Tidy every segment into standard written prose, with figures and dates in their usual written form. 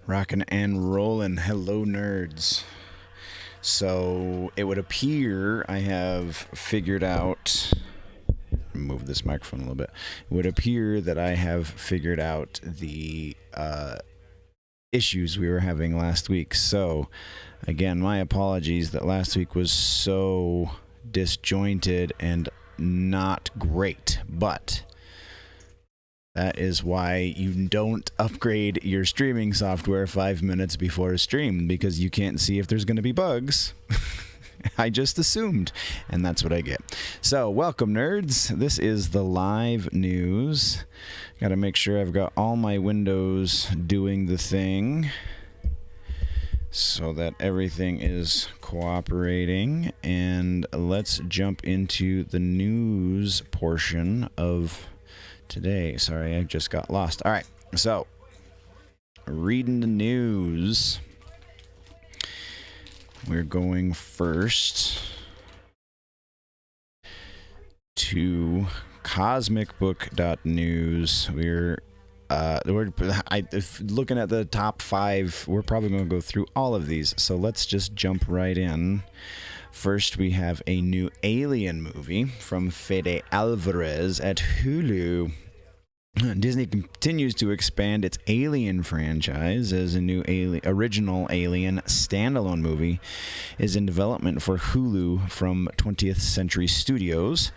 Rockin' and rollin'. Hello, nerds. So it would appear I have figured out. Move this microphone a little bit. It would appear that I have figured out the issues we were having last week. So, again, my apologies that last week was so disjointed and not great, but that is why you don't upgrade your streaming software 5 minutes before a stream, because you can't see if there's going to be bugs. I just assumed, and that's what I get. So, welcome, nerds. This is the live news. Got to make sure I've got all my windows doing the thing so that everything is cooperating. And let's jump into the news portion of today. Sorry, I just got lost. All right, so reading the news. We're going first to cosmicbook.news. We're looking at the top 5. We're probably going to go through all of these, so let's just jump right in. First, we have a new Alien movie from Fede Alvarez at Hulu. Disney continues to expand its Alien franchise as a new original Alien standalone movie is in development for Hulu from 20th Century Studios.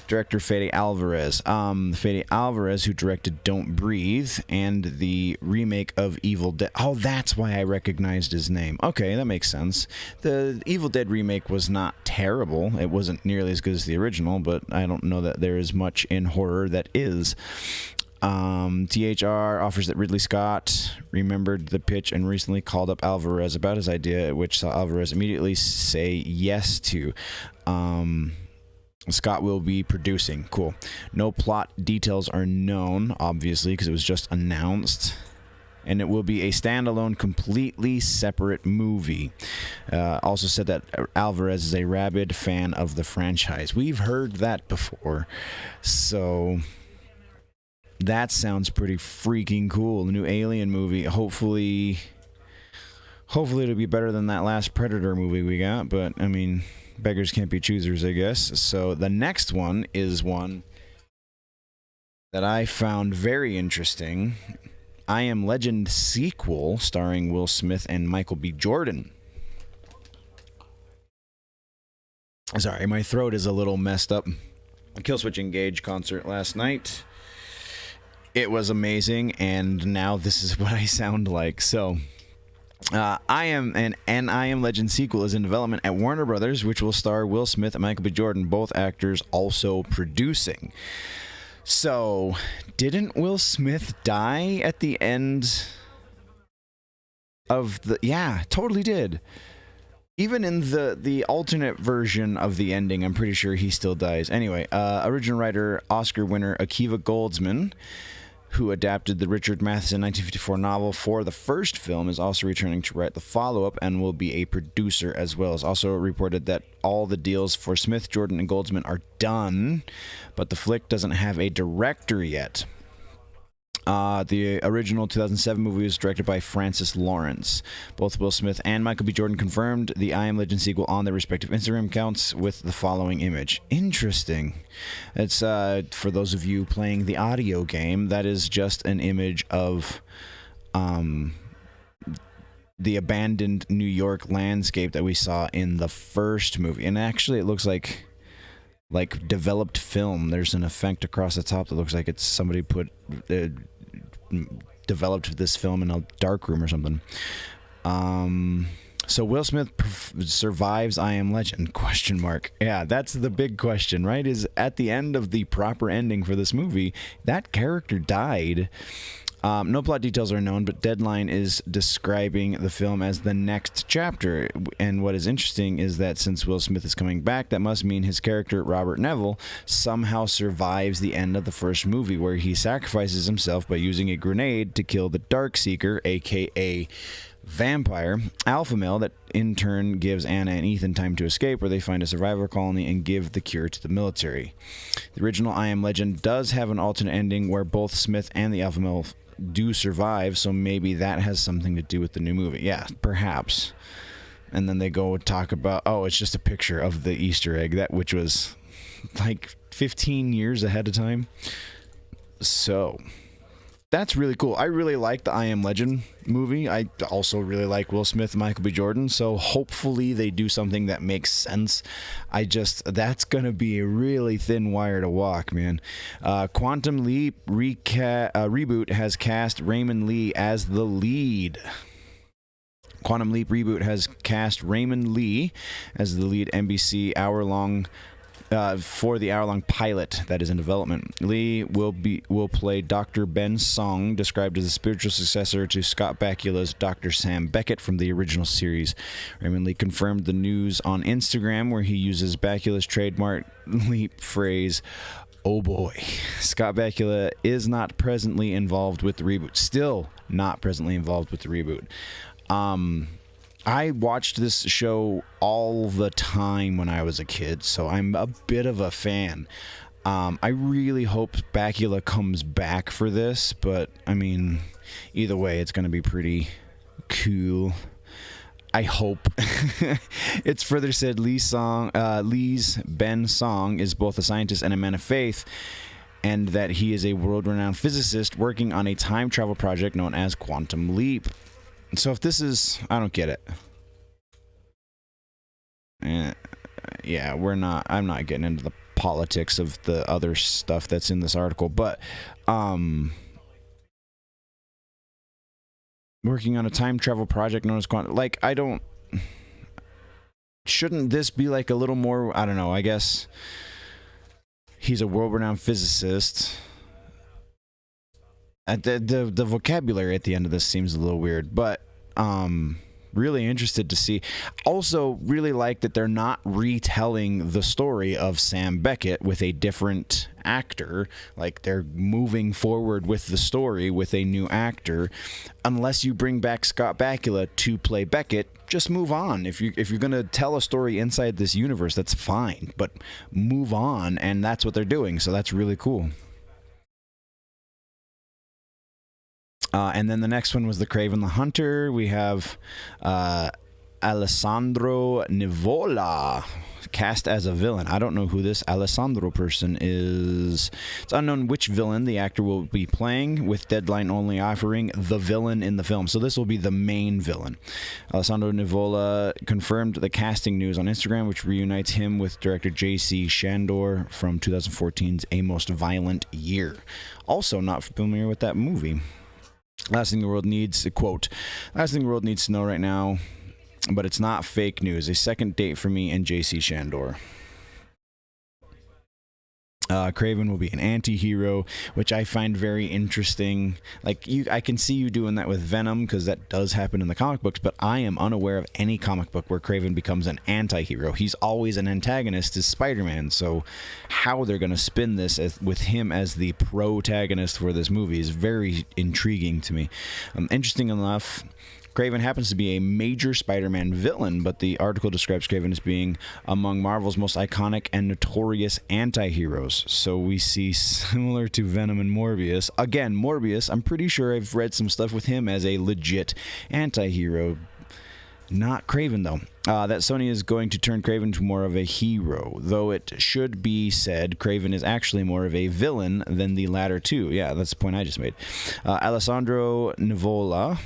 Director Fede Alvarez. Fede Alvarez, who directed Don't Breathe and the remake of Evil Dead. Oh, that's why I recognized his name. Okay, that makes sense. The Evil Dead remake was not terrible. It wasn't nearly as good as the original, but I don't know that there is much in horror that is. THR offers that Ridley Scott remembered the pitch and recently called up Alvarez about his idea, which saw Alvarez immediately say yes to. Scott will be producing. Cool. No plot details are known, obviously, because it was just announced. And it will be a standalone, completely separate movie. Also said that Alvarez is a rabid fan of the franchise. We've heard that before. So that sounds pretty freaking cool. The new Alien movie. Hopefully it'll be better than that last Predator movie we got. But, I mean, beggars can't be choosers, I guess. So the next one is one that I found very interesting. I Am Legend sequel starring Will Smith and Michael B. Jordan. Sorry, my throat is a little messed up. Killswitch Engage concert last night. It was amazing, and now this is what I sound like. So, I Am Legend sequel is in development at Warner Brothers, which will star Will Smith and Michael B. Jordan, both actors also producing. So, didn't Will Smith die at the end of the... Yeah, totally did. Even in the alternate version of the ending, I'm pretty sure he still dies. Anyway, original writer, Oscar winner Akiva Goldsman, who adapted the Richard Matheson 1954 novel for the first film, is also returning to write the follow-up and will be a producer as well. It's also reported that all the deals for Smith, Jordan, and Goldsman are done, but the flick doesn't have a director yet. The original 2007 movie was directed by Francis Lawrence. Both Will Smith and Michael B. Jordan confirmed the I Am Legend sequel on their respective Instagram accounts with the following image. Interesting. It's, for those of you playing the audio game, that is just an image of the abandoned New York landscape that we saw in the first movie. And actually, it looks like developed film. There's an effect across the top that looks like it's somebody developed this film in a dark room or something. So Will Smith survives I Am Legend? ? Yeah, that's the big question, right? Is at the end of the proper ending for this movie, that character died. No plot details are known, but Deadline is describing the film as the next chapter. And what is interesting is that since Will Smith is coming back, that must mean his character, Robert Neville, somehow survives the end of the first movie, where he sacrifices himself by using a grenade to kill the Darkseeker, a.k.a. vampire alpha male, that in turn gives Anna and Ethan time to escape, where they find a survivor colony and give the cure to the military. The original I Am Legend does have an alternate ending where both Smith and the alpha male do survive, so maybe that has something to do with the new movie. Yeah, perhaps. And then they go talk about, oh, it's just a picture of the Easter egg, which was like 15 years ahead of time. So that's really cool. I really like the I Am Legend movie. I also really like Will Smith and Michael B. Jordan. So hopefully they do something that makes sense. That's going to be a really thin wire to walk, man. Quantum Leap Reboot has cast Raymond Lee as the lead. Quantum Leap Reboot has cast Raymond Lee as the lead NBC hour-long for the hour-long pilot that is in development. Lee will play Dr. Ben Song, described as a spiritual successor to Scott Bakula's Dr. Sam Beckett from the original series. Raymond Lee confirmed the news on Instagram, where he uses Bakula's trademark leap phrase, "Oh boy." Scott Bakula is not presently involved with the reboot. Still not presently involved with the reboot. I watched this show all the time when I was a kid, so I'm a bit of a fan. I really hope Bakula comes back for this, but I mean, either way, it's going to be pretty cool. I hope. It's further said Lee's Ben Song is both a scientist and a man of faith, and that he is a world-renowned physicist working on a time travel project known as Quantum Leap. So if this is, I don't get it. Yeah, I'm not getting into the politics of the other stuff that's in this article, but working on a time travel project known as Quantum, like, shouldn't this be like a little more, I don't know, I guess he's a world-renowned physicist. The vocabulary at the end of this seems a little weird, but really interested to see. Also, really like that they're not retelling the story of Sam Beckett with a different actor. Like, they're moving forward with the story with a new actor. Unless you bring back Scott Bakula to play Beckett, just move on. If you're gonna tell a story inside this universe, that's fine, but move on, and that's what they're doing. So that's really cool. And then the next one was the Craven the Hunter. We have Alessandro Nivola cast as a villain. I don't know who this Alessandro person is. It's unknown which villain the actor will be playing, with Deadline only offering the villain in the film. So this will be the main villain. Alessandro Nivola confirmed the casting news on Instagram, which reunites him with director J.C. Shandor from 2014's A Most Violent Year. Also not familiar with that movie. Last thing the world needs, quote, last thing the world needs to know right now, but it's not fake news. A second date for me and J.C. Shandor. Craven will be an anti-hero, which I find very interesting. Like, I can see you doing that with Venom, because that does happen in the comic books, but I am unaware of any comic book where Craven becomes an anti-hero. He's always an antagonist as Spider-Man, so how they're going to spin this with him as the protagonist for this movie is very intriguing to me. Interesting enough, Craven happens to be a major Spider-Man villain, but the article describes Craven as being among Marvel's most iconic and notorious anti-heroes. So we see, similar to Venom and Morbius, again, Morbius, I'm pretty sure I've read some stuff with him as a legit anti-hero. Not Craven, though. That Sony is going to turn Craven to more of a hero, though it should be said Craven is actually more of a villain than the latter two. Yeah, that's the point I just made. Alessandro Nivola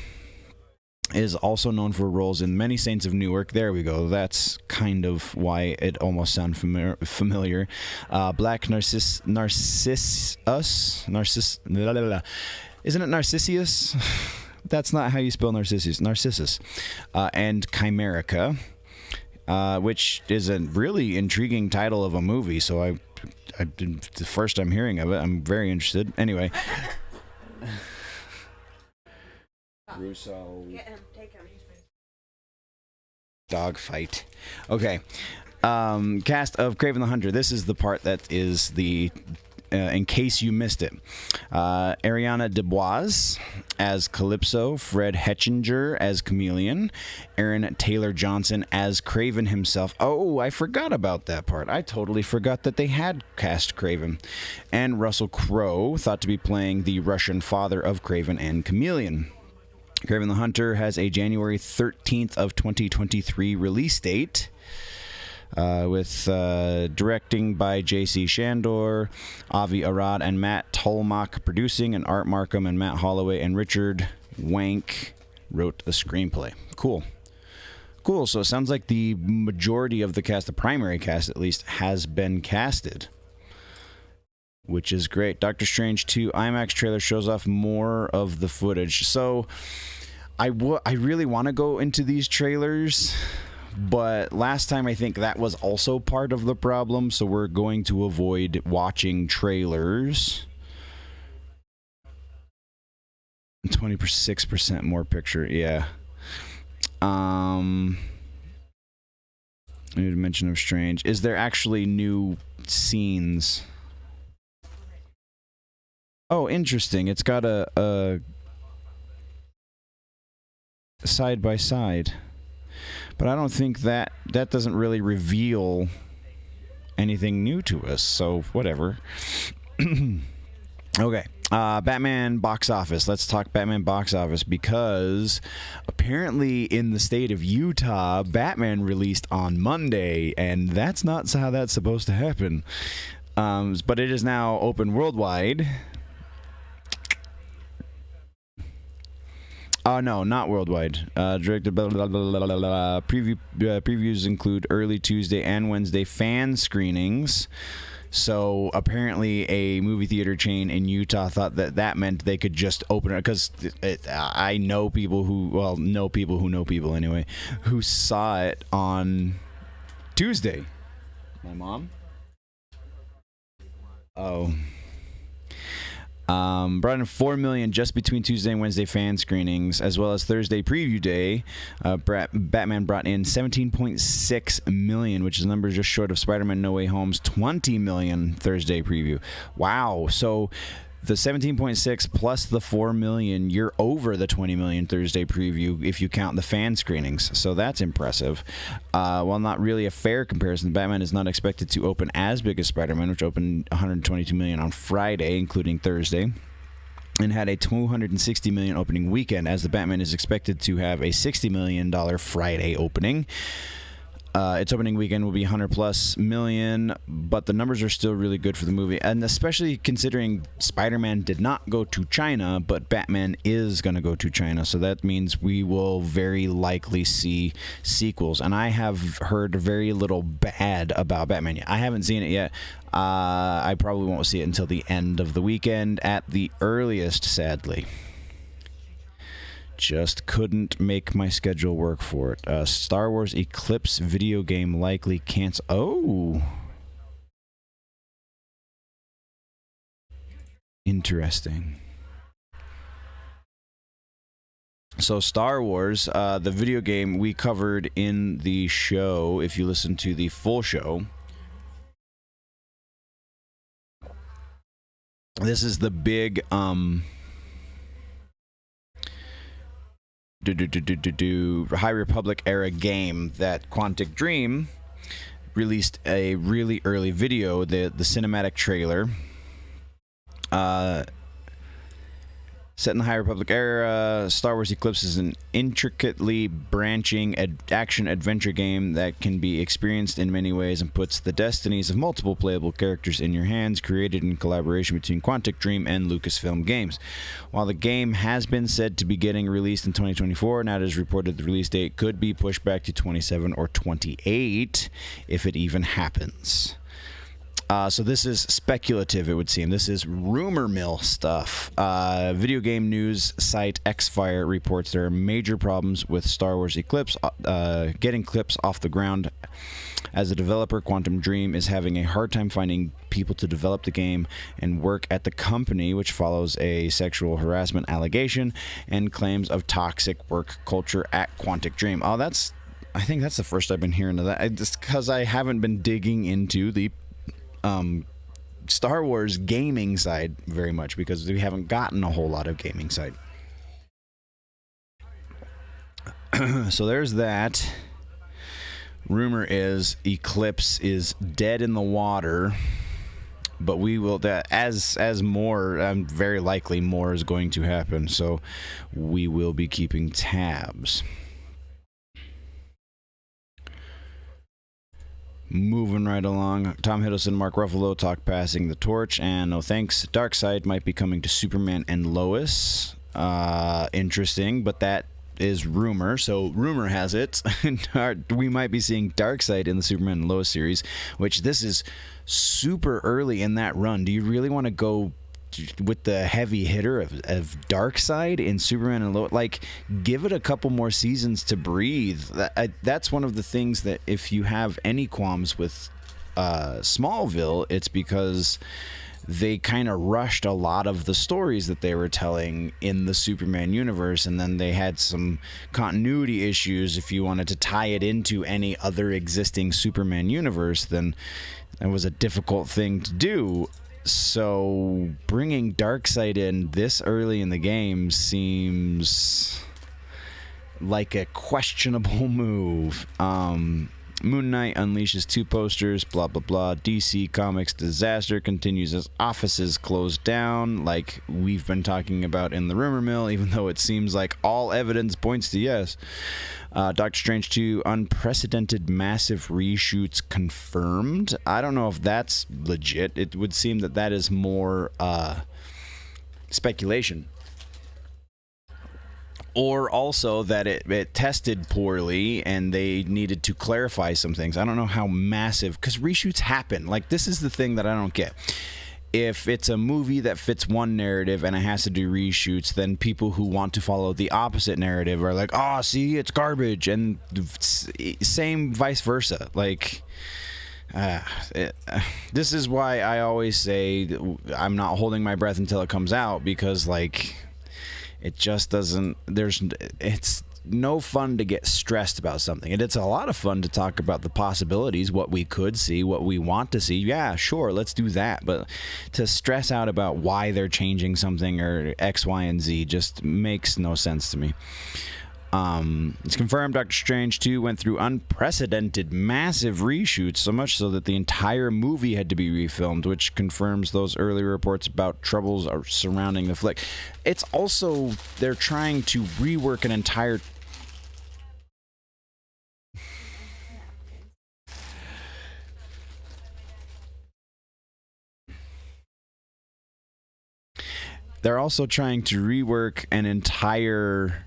is also known for roles in Many Saints of Newark. There we go. That's kind of why it almost sounds familiar. Black Narcissus. Isn't it Narcissus? That's not how you spell Narcissus. Narcissus. And Chimerica, which is a really intriguing title of a movie. So the first time hearing of it, I'm very interested. Anyway. Russo. Get him, take him. Dog fight. Okay. Cast of Craven the Hunter. This is the part that is the in case you missed it. Ariana DeBois as Calypso, Fred Hetchinger as Chameleon, Aaron Taylor Johnson as Craven himself. Oh, I forgot about that part. I totally forgot that they had cast Craven. And Russell Crowe, thought to be playing the Russian father of Craven and Chameleon. Craven the Hunter has a January 13th of 2023 release date, with directing by J.C. Shandor, Avi Arad, and Matt Tolmach producing, and Art Markham and Matt Holloway and Richard Wank wrote the screenplay. Cool. Cool. So it sounds like the majority of the cast, the primary cast at least, has been casted, which is great. Doctor Strange 2 IMAX trailer shows off more of the footage. So I really want to go into these trailers, but last time I think that was also part of the problem, so we're going to avoid watching trailers. 26% more picture, yeah. I need to mention of Strange. Is there actually new scenes? Oh, interesting. It's got a side by side, but I don't think that doesn't really reveal anything new to us, so whatever. Okay, Batman box office. Let's talk Batman box office, because apparently in the state of Utah, Batman released on Monday, and that's not how that's supposed to happen. But it is now open worldwide. No, not worldwide. Directed previews include early Tuesday and Wednesday fan screenings. So apparently a movie theater chain in Utah thought that meant they could just open it, because I know people who, know people anyway, who saw it on Tuesday. My mom? Oh. Brought in 4 million just between Tuesday and Wednesday fan screenings, as well as Thursday preview day. Batman brought in 17.6 million, which is a number just short of Spider-Man No Way Home's 20 million Thursday preview. Wow. So the 17.6 plus the 4 million, you're over the 20 million Thursday preview if you count the fan screenings. So that's impressive. While not really a fair comparison, Batman is not expected to open as big as Spider-Man, which opened 122 million on Friday, including Thursday, and had a 260 million opening weekend, as the Batman is expected to have a $60 million Friday opening. Its opening weekend will be 100 plus million, but the numbers are still really good for the movie, and especially considering Spider-Man did not go to China, but Batman is going to go to China, so that means we will very likely see sequels. And I have heard very little bad about Batman yet. I haven't seen it yet. I probably won't see it until the end of the weekend at the earliest, sadly. Just couldn't make my schedule work for it. Star Wars Eclipse video game likely cancel. Oh, interesting. So Star Wars, the video game we covered in the show, if you listen to the full show. This is the big High Republic era game that Quantic Dream released a really early video, the cinematic trailer. Set in the High Republic era, Star Wars Eclipse is an intricately branching action-adventure game that can be experienced in many ways and puts the destinies of multiple playable characters in your hands, created in collaboration between Quantic Dream and Lucasfilm Games. While the game has been said to be getting released in 2024, now it is reported the release date could be pushed back to 27 or 28 if it even happens. So this is speculative, it would seem. This is rumor mill stuff. Video game news site Xfire reports there are major problems with Star Wars Eclipse getting clips off the ground. As a developer, Quantum Dream is having a hard time finding people to develop the game and work at the company, which follows a sexual harassment allegation and claims of toxic work culture at Quantic Dream. Oh, I think that's the first I've been hearing of that. Just because I haven't been digging into the Star Wars gaming side very much, because we haven't gotten a whole lot of gaming side. So there's that. Rumor is Eclipse is dead in the water, but we will, that as more, very likely more is going to happen, so we will be keeping tabs. Moving right along, Tom Hiddleston, Mark Ruffalo talk passing the torch, and no thanks. Darkseid might be coming to Superman and Lois. Interesting, but that is rumor. So rumor has it we might be seeing Darkseid in the Superman and Lois series, which this is super early in that run. Do you really want to go with the heavy hitter of Darkseid in Superman and Lois? Like, give it a couple more seasons to breathe. That's one of the things that, if you have any qualms with Smallville, it's because they kind of rushed a lot of the stories that they were telling in the Superman universe, and then they had some continuity issues. If you wanted to tie it into any other existing Superman universe, then that was a difficult thing to do. So bringing Darkseid in this early in the game seems like a questionable move. Moon Knight unleashes 2 posters, blah, blah, blah. DC Comics disaster continues as offices close down, like we've been talking about in the rumor mill, even though it seems like all evidence points to yes. Doctor Strange 2, unprecedented massive reshoots confirmed. I don't know if that's legit. It would seem that that is more speculation. Or also that it tested poorly and they needed to clarify some things. I don't know how massive, because reshoots happen. Like, this is the thing that I don't get. If it's a movie that fits one narrative and it has to do reshoots, then people who want to follow the opposite narrative are like, oh, see, it's garbage. And same vice versa. Like, this is why I always say I'm not holding my breath until it comes out, because, like, it just doesn't, it's no fun to get stressed about something. And it's a lot of fun to talk about the possibilities, what we could see, what we want to see. Yeah, sure, let's do that. But to stress out about why they're changing something or X, Y, and Z just makes no sense to me. It's confirmed Doctor Strange 2 went through unprecedented massive reshoots, so much so that the entire movie had to be refilmed, which confirms those early reports about troubles surrounding the flick. It's also, they're trying to rework an entire... They're also trying to rework an entire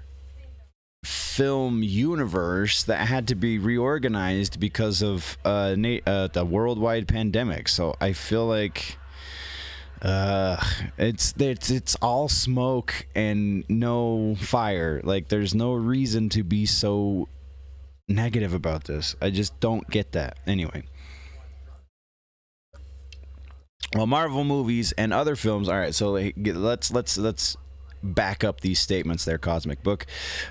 film universe that had to be reorganized because of the worldwide pandemic. So I feel like it's all smoke and no fire. Like, there's no reason to be so negative about this. I just don't get that. Anyway. Well, Marvel movies and other films. All right, so let's back up these statements there, Cosmic Book.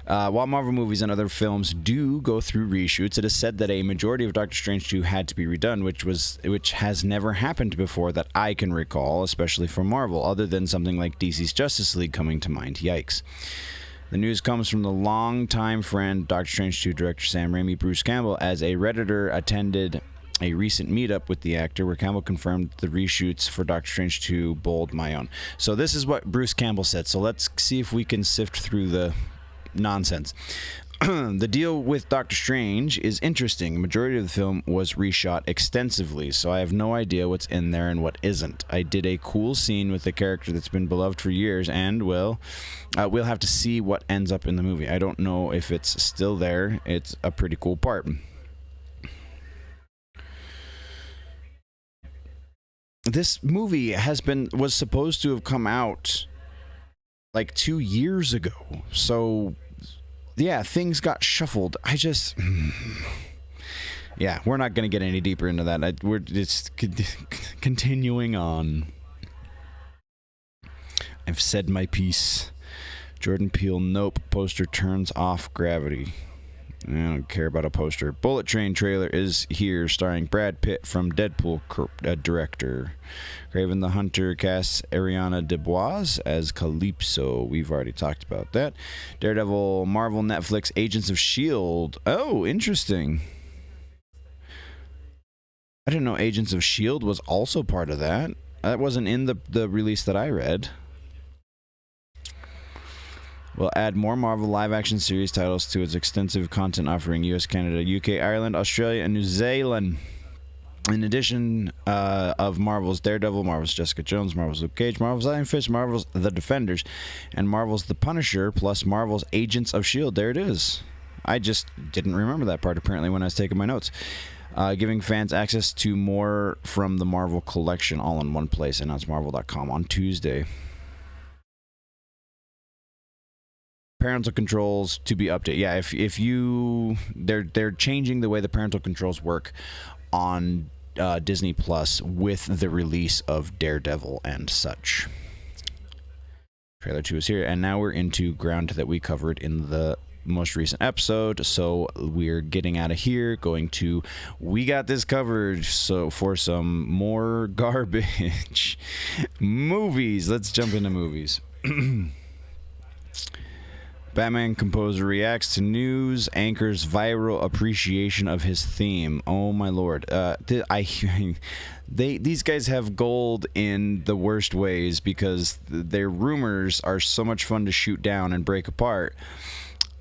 While Marvel movies and other films do go through reshoots, it is said that a majority of Doctor Strange 2 had to be redone, which has never happened before that I can recall, especially for Marvel, other than something like DC's Justice League coming to mind. Yikes. The news comes from the longtime friend, Doctor Strange 2 director Sam Raimi. Bruce Campbell, as a Redditor, attended a recent meetup with the actor where Campbell confirmed the reshoots for Doctor Strange 2 bold my own. So this is what Bruce Campbell said. So let's see if we can sift through the nonsense. The deal with Doctor Strange is interesting. The majority of the film was reshot extensively, so I have no idea what's in there and what isn't. I did a cool scene with a character that's been beloved for years, and, well, we'll have to see what ends up in the movie. I don't know if it's still there. It's a pretty cool part. This movie was supposed to have come out like 2 years ago. So, yeah, things got shuffled. Yeah, we're not going to get any deeper into that. We're just continuing on. I've said my piece. Jordan Peele, nope. Poster turns off gravity. I don't care about a poster. Bullet Train trailer is here, starring Brad Pitt from Deadpool director. Craven the Hunter casts Ariana DeBois as Calypso. We've already talked about that. Daredevil, Marvel, Netflix, Agents of S.H.I.E.L.D. Oh, interesting. I didn't know Agents of S.H.I.E.L.D. was also part of that. That wasn't in the release that I read. Will add more Marvel live-action series titles to its extensive content offering: US, Canada, UK, Ireland, Australia, and New Zealand. In addition of Marvel's Daredevil, Marvel's Jessica Jones, Marvel's Luke Cage, Marvel's Iron Fist, Marvel's The Defenders, and Marvel's The Punisher, plus Marvel's Agents of S.H.I.E.L.D. There it is. I just didn't remember that part, apparently, when I was taking my notes. Giving fans access to more from the Marvel collection all in one place, announced Marvel.com on Tuesday. Parental controls to be updated. Yeah, if you they're changing the way the parental controls work on Disney Plus with the release of Daredevil and such. Trailer 2 is here, and now we're into ground that we covered in the most recent episode. So we're getting out of here, going to We Got This Covered. So for some more garbage movies, let's jump into movies. Batman composer reacts to news anchor's viral appreciation of his theme. Oh my lord! These guys have gold in the worst ways, because their rumors are so much fun to shoot down and break apart.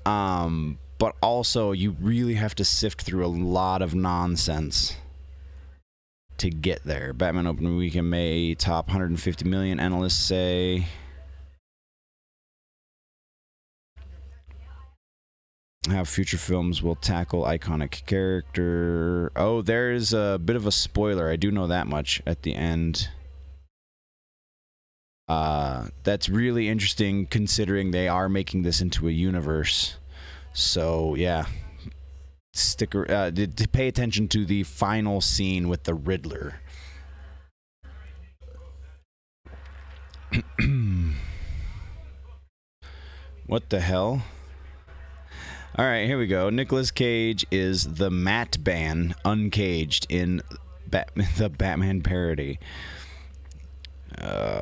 But also you really have to sift through a lot of nonsense to get there. Batman opening weekend May top 150 million. Analysts say. How future films will tackle iconic character. Oh, there's a bit of a spoiler. I do know that much at the end. That's really interesting, considering they are making this into a universe. So yeah, pay attention to the final scene with the Riddler. What the hell? All right, here we go. Nicolas Cage is the Batman uncaged in the Batman parody.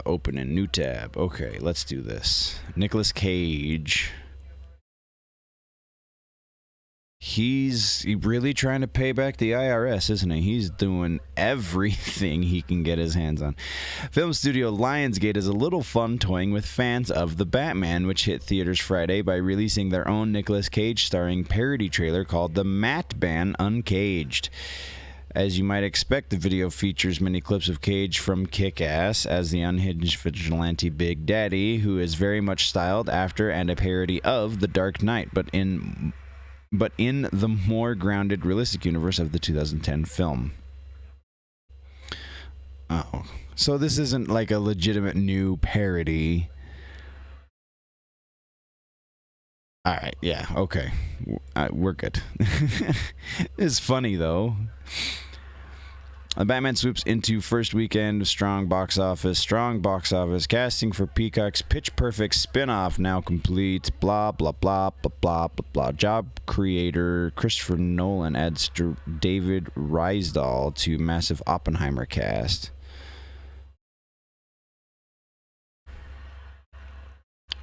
Open a new tab. Okay, let's do this. Nicolas Cage. He's really trying to pay back the IRS, isn't he? He's doing everything he can get his hands on. Film studio Lionsgate is a little fun toying with fans of The Batman, which hit theaters Friday by releasing their own Nicolas Cage starring parody trailer called The Batman Uncaged. As you might expect, the video features many clips of Cage from Kick-Ass as the unhinged vigilante Big Daddy, who is very much styled after and a parody of The Dark Knight, but in the more grounded, realistic universe of the 2010 film. Oh, so this isn't like a legitimate new parody. All right, yeah, okay. We're good. It's funny, though. The Batman swoops into first weekend, strong box office. Casting for Peacock's Pitch Perfect spin-off now complete. Blah, blah, blah, blah, blah, blah, blah. Job creator Christopher Nolan adds David Rysdahl to massive Oppenheimer cast.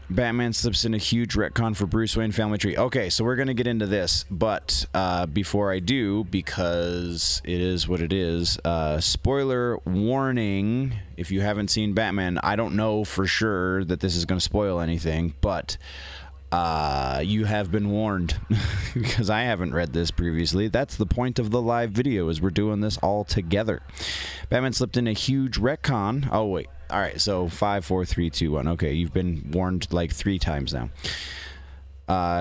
Batman slips in a huge retcon for Bruce Wayne family tree. Okay, so we're going to get into this, but before I do, because it is what it is, spoiler warning, if you haven't seen Batman, I don't know for sure that this is going to spoil anything, but you have been warned, because I haven't read this previously. That's the point of the live video, is we're doing this all together. Batman slipped in a huge retcon. Oh, wait. All right, so 5, 4, 3, 2, 1. Okay, you've been warned like 3 times now.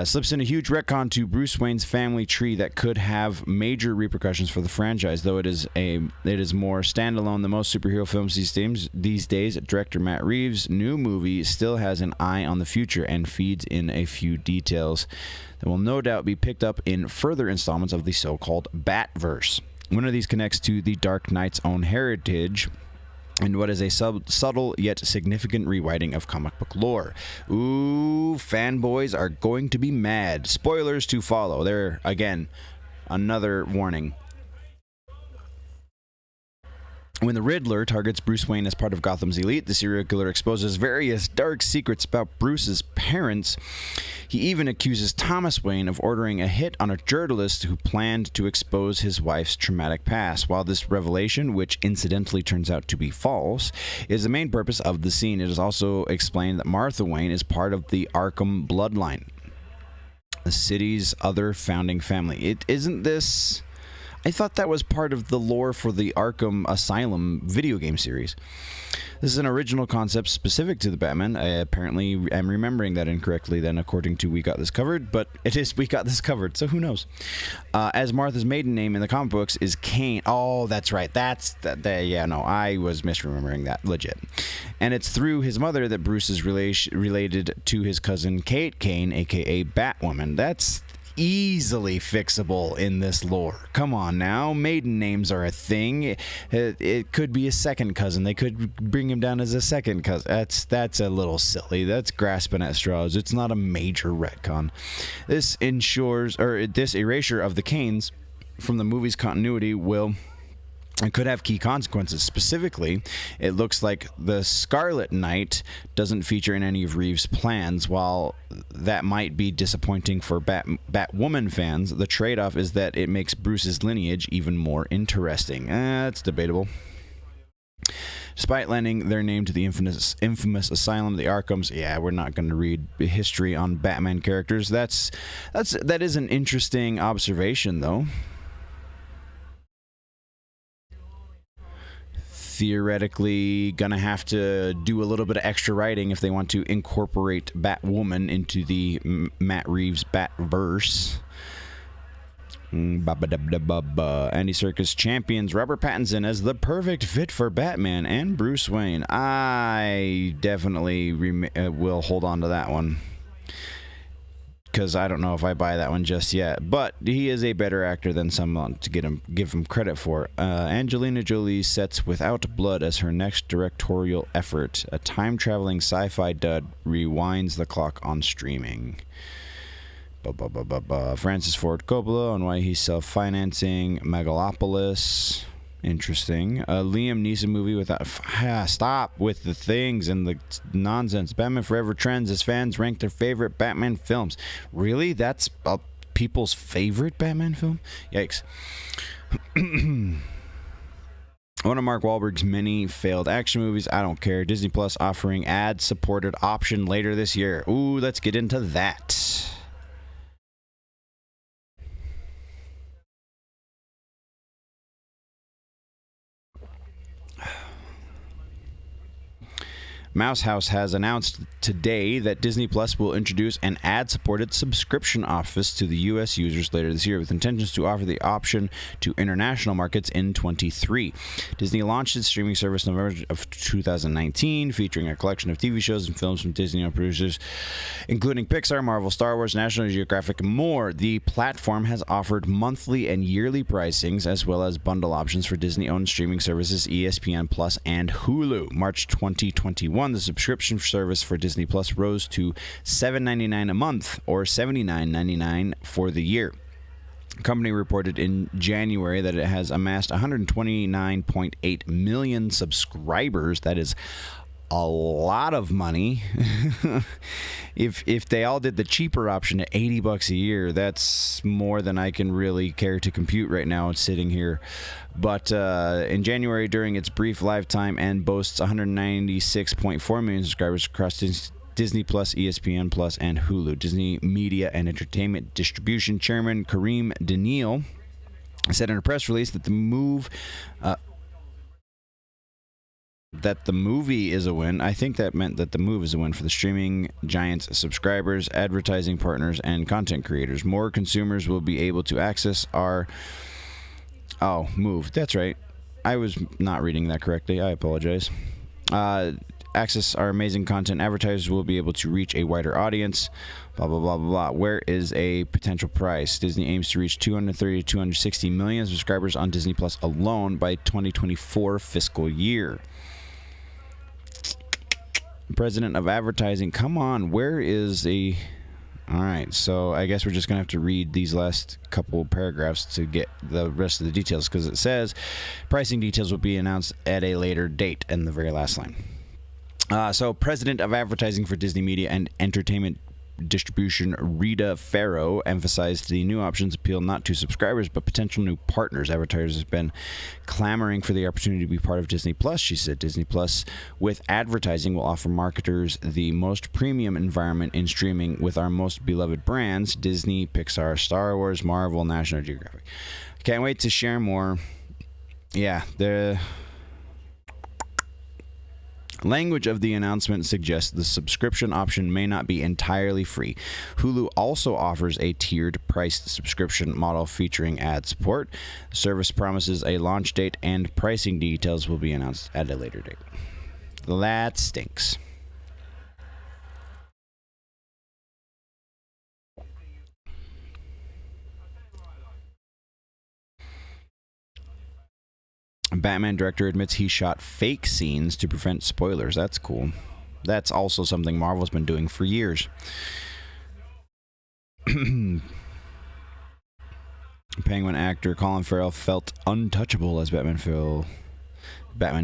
Slips in a huge retcon to Bruce Wayne's family tree that could have major repercussions for the franchise, though it is more standalone than most superhero films these days. Director Matt Reeves' new movie still has an eye on the future and feeds in a few details that will no doubt be picked up in further installments of the so-called Batverse. One of these connects to the Dark Knight's own heritage, in what is a subtle yet significant rewriting of comic book lore. Ooh, fanboys are going to be mad. Spoilers to follow. There, again, another warning. When the Riddler targets Bruce Wayne as part of Gotham's elite, the serial killer exposes various dark secrets about Bruce's parents. He even accuses Thomas Wayne of ordering a hit on a journalist who planned to expose his wife's traumatic past. While this revelation, which incidentally turns out to be false, is the main purpose of the scene, it is also explained that Martha Wayne is part of the Arkham bloodline, the city's other founding family. Isn't this... I thought that was part of the lore for the Arkham Asylum video game series. This is an original concept specific to the Batman. I apparently am remembering that incorrectly then, according to We Got This Covered, but it is We Got This Covered, so who knows? As Martha's maiden name in the comic books is Kane. Oh, that's right. Yeah, no, I was misremembering that. Legit. And it's through his mother that Bruce is related to his cousin Kate Kane, a.k.a. Batwoman. That's easily fixable in this lore. Come on now, maiden names are a thing. It could be a second cousin. They could bring him down as a second cousin. That's a little silly. That's grasping at straws. It's not a major retcon. This erasure of the Kanes from the movie's continuity could have key consequences. Specifically, it looks like the Scarlet Knight doesn't feature in any of Reeves' plans. While that might be disappointing for Batwoman fans, the trade-off is that it makes Bruce's lineage even more interesting. It's debatable. Despite lending their name to the infamous asylum, the Arkhams, yeah, we're not going to read history on Batman characters. That is an interesting observation, though. Theoretically gonna have to do a little bit of extra writing if they want to incorporate Batwoman into the Matt Reeves Batverse. Andy Serkis champions Robert Pattinson as the perfect fit for Batman and Bruce Wayne. I definitely will hold on to that one, because I don't know if I buy that one just yet. But he is a better actor than someone to give him credit for. Angelina Jolie sets Without Blood as her next directorial effort. A time-traveling sci-fi dud rewinds the clock on streaming. Francis Ford Coppola on why he's self-financing Megalopolis. Interesting. A Liam Neeson movie without... stop with the things and the nonsense. Batman Forever trends as fans rank their favorite Batman films. Really? That's people's favorite Batman film? Yikes. One of Mark Wahlberg's many failed action movies. I don't care. Disney Plus offering ad-supported option later this year. Ooh, let's get into that. Mouse House has announced today that Disney Plus will introduce an ad-supported subscription office to the U.S. users later this year, with intentions to offer the option to international markets in 2023. Disney launched its streaming service in November of 2019, featuring a collection of TV shows and films from Disney-owned producers, including Pixar, Marvel, Star Wars, National Geographic, and more. The platform has offered monthly and yearly pricings, as well as bundle options for Disney-owned streaming services ESPN Plus and Hulu. March 2021. The subscription service for Disney Plus rose to $7.99 a month, or $79.99 for the year. The company reported in January that it has amassed 129.8 million subscribers. That is a lot of money. If they all did the cheaper option at $80 a year, that's more than I can really care to compute right now sitting here. But in January, during its brief lifetime, and boasts 196.4 million subscribers across Disney Plus, ESPN Plus, and Hulu. Disney Media and Entertainment Distribution Chairman Kareem Daniel said in a press release that the movie is a win. I think that meant that the move is a win for the streaming giant's subscribers, advertising partners, and content creators. More consumers will be able to access our... Oh, move. That's right. I was not reading that correctly. I apologize. Access our amazing content. Advertisers will be able to reach a wider audience. Blah, blah, blah, blah, blah. Where is a potential price? Disney aims to reach 230 to 260 million subscribers on Disney Plus alone by 2024 fiscal year. President of Advertising. Come on, where is the... All right, so I guess we're just going to have to read these last couple paragraphs to get the rest of the details, because it says pricing details will be announced at a later date in the very last line. So President of Advertising for Disney Media and Entertainment Distribution, Rita Farrow, emphasized the new options appeal not to subscribers but potential new partners. Advertisers have been clamoring for the opportunity to be part of Disney Plus. She said Disney Plus with advertising will offer marketers the most premium environment in streaming with our most beloved brands: Disney, Pixar, Star Wars, Marvel, National Geographic. Can't wait to share more. Yeah, the language of the announcement suggests the subscription option may not be entirely free. Hulu also offers a tiered priced subscription model featuring ad support. The service promises a launch date, and pricing details will be announced at a later date. That stinks. Batman director admits he shot fake scenes to prevent spoilers. That's cool. That's also something Marvel's been doing for years. Penguin actor Colin Farrell felt untouchable as Batman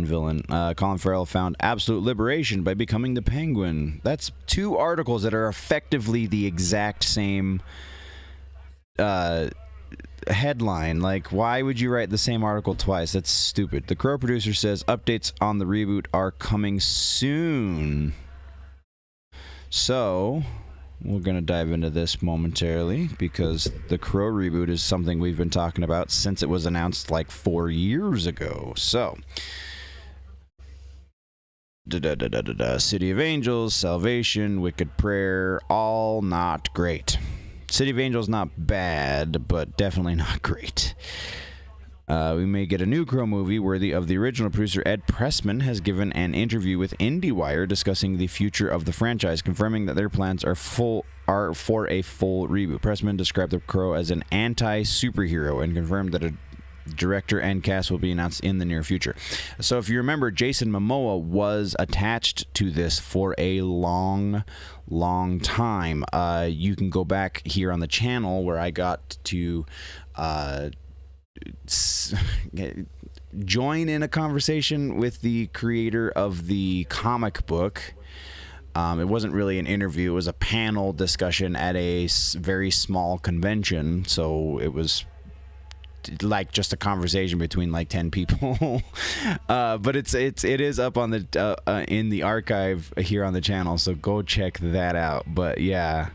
villain. Colin Farrell found absolute liberation by becoming the Penguin. That's two articles that are effectively the exact same headline. Like, why would you write the same article twice? That's stupid. The Crow producer says updates on the reboot are coming soon. So we're going to dive into this momentarily, because the Crow reboot is something we've been talking about since it was announced like 4 years ago. So City of Angels, Salvation, Wicked Prayer, all not great. City of Angels not bad, but definitely not great. We may get a new Crow movie worthy of the original. Producer Ed Pressman has given an interview with IndieWire discussing the future of the franchise, confirming that their plans are for a full reboot. Pressman described the Crow as an anti-superhero and confirmed that a director and cast will be announced in the near future. So if you remember, Jason Momoa was attached to this for a long time. You can go back here on the channel where I got to join in a conversation with the creator of the comic book. It wasn't really an interview. It was a panel discussion at a very small convention. So it was like just a conversation between like 10 people. But it is up on the in the archive here on the channel, so go check that out. But yeah,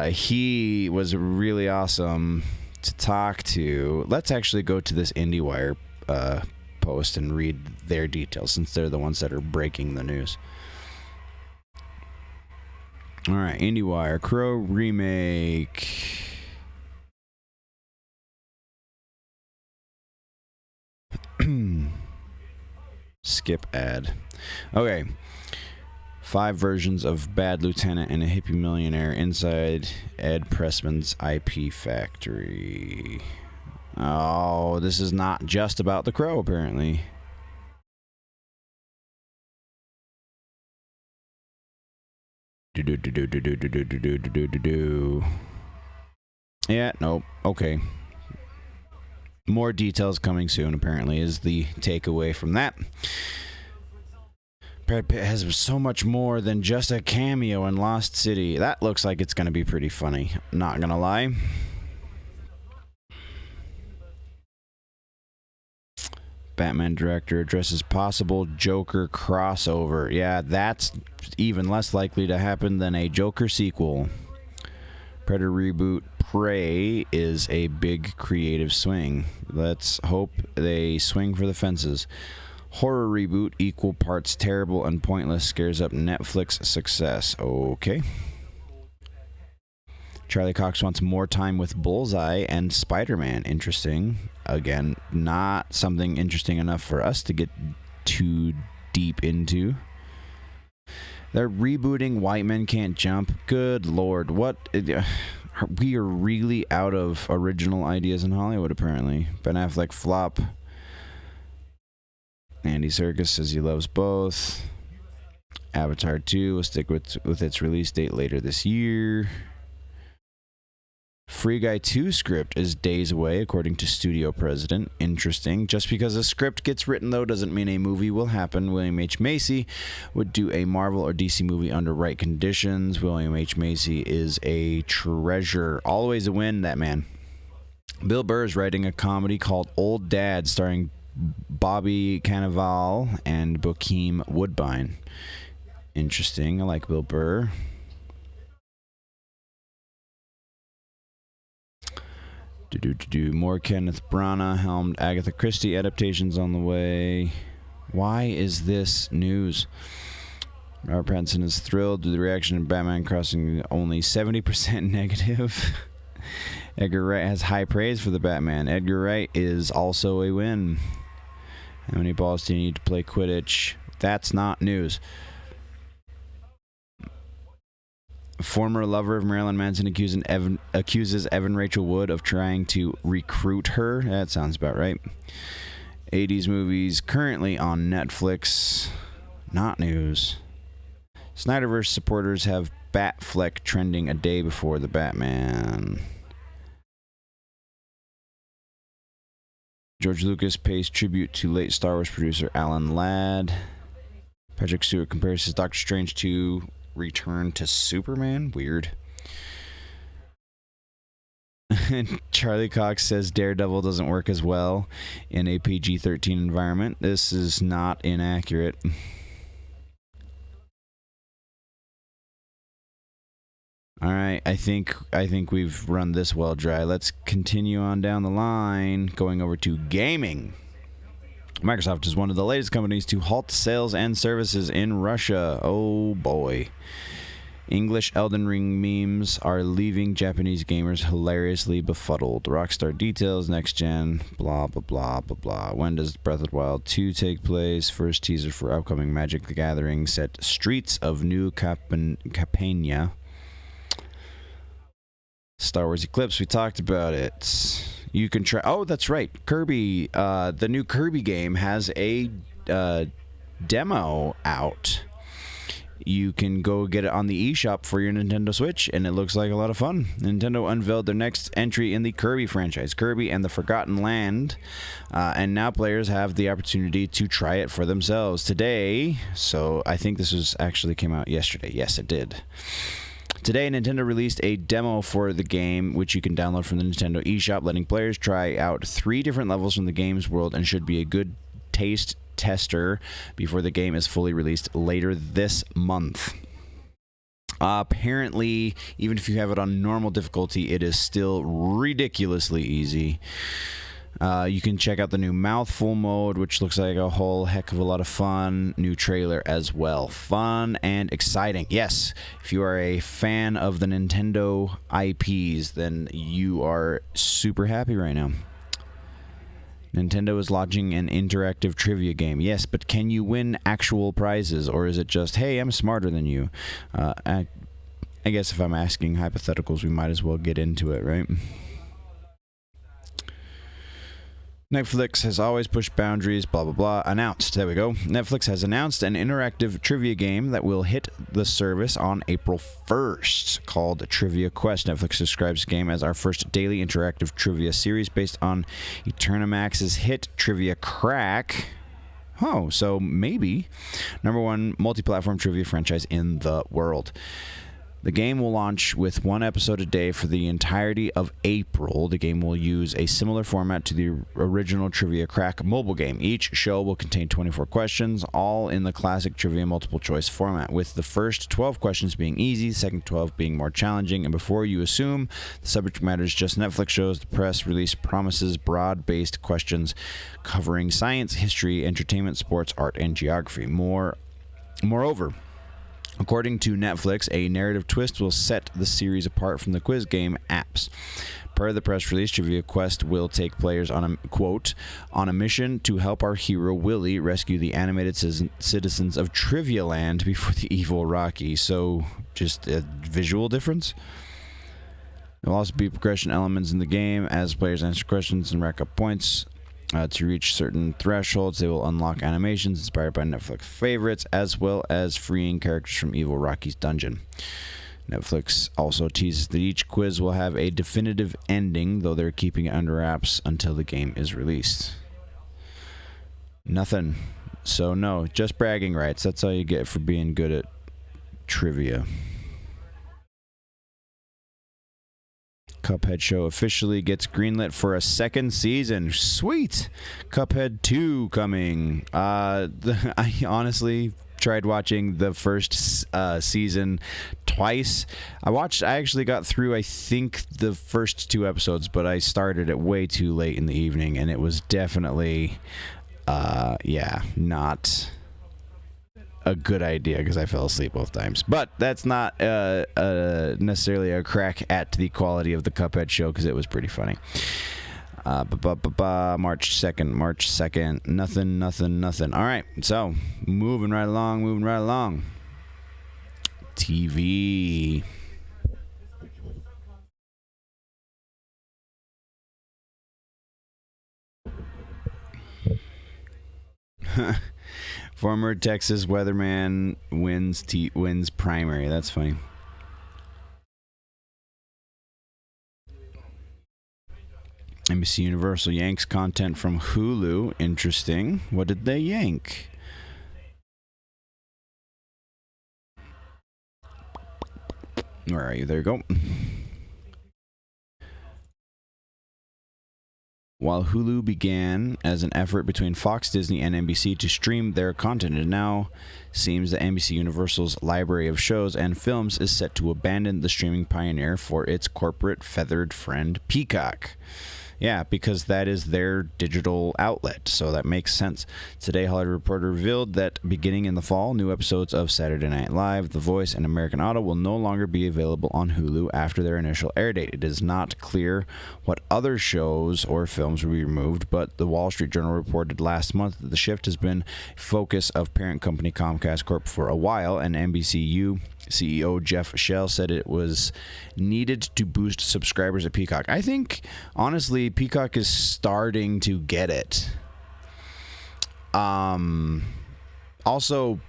he was really awesome to talk to. Let's actually go to this IndieWire post and read their details, since they're the ones that are breaking the news. All right, IndieWire, Crow remake. Skip ad. Okay. 5 versions of Bad Lieutenant and a Hippie Millionaire inside Ed Pressman's IP factory. Oh, this is not just about the Crow, apparently. Yeah, nope. Okay. More details coming soon, apparently, is the takeaway from that. Brad Pitt has so much more than just a cameo in Lost City. That looks like it's going to be pretty funny, not going to lie. Batman director addresses possible Joker crossover. Yeah, that's even less likely to happen than a Joker sequel. Predator reboot Prey is a big creative swing. Let's hope they swing for the fences. Horror reboot equal parts terrible and pointless scares up Netflix success. Okay. Charlie Cox wants more time with Bullseye and Spider-Man. Interesting. Again, not something interesting enough for us to get too deep into. They're rebooting White Men Can't Jump. Good Lord. What? We are really out of original ideas in Hollywood, apparently. Ben Affleck flop. Andy Serkis says he loves both. Avatar 2 will stick with its release date later this year. Free Guy 2 script is days away, according to studio president. Interesting. Just because a script gets written, though, doesn't mean a movie will happen. William H. Macy would do a Marvel or DC movie under right conditions. William H. Macy is a treasure. Always a win, that man. Bill Burr is writing a comedy called Old Dad, starring Bobby Cannavale and Bokeem Woodbine. Interesting. I like Bill Burr. More Kenneth Branagh helmed Agatha Christie adaptations on the way. Why is this news? Robert Pattinson is thrilled with the reaction of Batman crossing only 70% negative. Edgar Wright has high praise for the Batman. Edgar Wright is also a win. How many balls do you need to play Quidditch? That's not news. Former lover of Marilyn Manson accuses Evan Rachel Wood of trying to recruit her. That sounds about right. 80s movies currently on Netflix. Not news. Snyderverse supporters have Batfleck trending a day before the Batman. George Lucas pays tribute to late Star Wars producer Alan Ladd. Patrick Stewart compares his Doctor Strange to Return to Superman. Weird. Charlie Cox says Daredevil doesn't work as well in a PG-13 environment. This is not inaccurate. All right, I think we've run this well dry. Let's continue on down the line, going over to gaming. Microsoft is one of the latest companies to halt sales and services in Russia. Oh boy. English Elden Ring memes are leaving Japanese gamers hilariously befuddled. Rockstar details, next gen, blah, blah, blah, blah, blah. When does Breath of the Wild 2 take place? First teaser for upcoming Magic the Gathering set Streets of New Capania. Star Wars Eclipse, we talked about it. You can try... Oh, that's right. Kirby, the new Kirby game has a demo out. You can go get it on the eShop for your Nintendo Switch, and it looks like a lot of fun. Nintendo unveiled their next entry in the Kirby franchise, Kirby and the Forgotten Land, and now players have the opportunity to try it for themselves today. So I think this actually came out yesterday. Yes, it did. Today, Nintendo released a demo for the game, which you can download from the Nintendo eShop, letting players try out 3 different levels from the game's world and should be a good taste tester before the game is fully released later this month. Apparently, even if you have it on normal difficulty, it is still ridiculously easy. You can check out the new Mouthful mode, which looks like a whole heck of a lot of fun. New trailer as well. Fun and exciting. Yes, if you are a fan of the Nintendo IPs, then you are super happy right now. Nintendo is launching an interactive trivia game. Yes, but can you win actual prizes, or is it just, hey, I'm smarter than you? I guess if I'm asking hypotheticals, we might as well get into it, right? Netflix has always pushed boundaries, blah, blah, blah. Announced. There we go. Netflix has announced an interactive trivia game that will hit the service on April 1st called Trivia Quest. Netflix describes the game as our first daily interactive trivia series based on Eternamax's hit Trivia Crack. Oh, so maybe #1 multi-platform trivia franchise in the world. The game will launch with 1 episode a day for the entirety of April. The game will use a similar format to the original Trivia Crack mobile game. Each show will contain 24 questions, all in the classic trivia multiple choice format, with the first 12 questions being easy, the second 12 being more challenging, and before you assume the subject matter is just Netflix shows, the press release promises broad-based questions covering science, history, entertainment, sports, art, and geography. Moreover, according to Netflix, a narrative twist will set the series apart from the quiz game apps. Per the press release, Trivia Quest will take players on a, quote, on a mission to help our hero Willie rescue the animated citizens of Trivia Land before the evil Rocky. So, just a visual difference? There will also be progression elements in the game as players answer questions and rack up points. To reach certain thresholds, they will unlock animations inspired by Netflix favorites, as well as freeing characters from Evil Rocky's dungeon. Netflix also teases that each quiz will have a definitive ending, though they're keeping it under wraps until the game is released. Nothing. So no, just bragging rights. That's all you get for being good at trivia. Cuphead show officially gets greenlit for a second season. Sweet! Cuphead 2 coming. I honestly tried watching the first season twice. I actually got through, I think, the first 2 episodes, but I started it way too late in the evening, and it was definitely, not a good idea because I fell asleep both times. But that's not necessarily a crack at the quality of the Cuphead show because it was pretty funny. March 2nd. Nothing. All right, so moving right along. TV. Former Texas weatherman wins primary. That's funny. NBC Universal yanks content from Hulu. Interesting. What did they yank? Where are you? There you go. While Hulu began as an effort between Fox, Disney, and NBC to stream their content, it now seems that NBC Universal's library of shows and films is set to abandon the streaming pioneer for its corporate feathered friend Peacock. Yeah, because that is their digital outlet, so that makes sense. Today, Hollywood Reporter revealed that beginning in the fall, new episodes of Saturday Night Live, The Voice, and American Idol will no longer be available on Hulu after their initial air date. It is not clear what other shows or films will be removed, but the Wall Street Journal reported last month that the shift has been focus of parent company Comcast Corp for a while, and NBCU CEO Jeff Shell said it was needed to boost subscribers at Peacock. I think, honestly, Peacock is starting to get it. Also,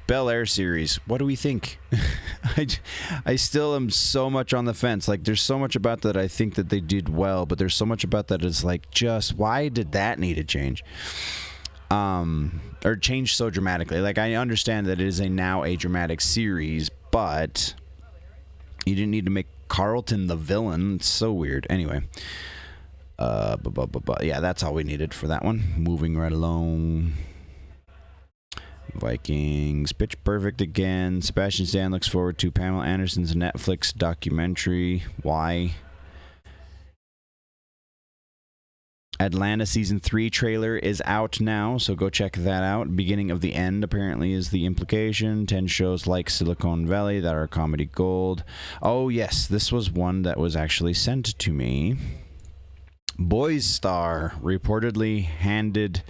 Bel Air series. What do we think? I still am so much on the fence. Like, there's so much about that I think that they did well, but there's so much about that is like, just why did that need to change? Or change so dramatically. Like, I understand that it is now a dramatic series, but you didn't need to make Carlton the villain. It's so weird. Anyway, yeah, that's all we needed for that one. Moving right along. Vikings, Pitch Perfect again. Sebastian Stan looks forward to Pamela Anderson's Netflix documentary. Why? Atlanta Season 3 trailer is out now, so go check that out. Beginning of the end, apparently, is the implication. 10 shows like Silicon Valley that are comedy gold. Oh, yes, this was one that was actually sent to me. Boys Star reportedly handed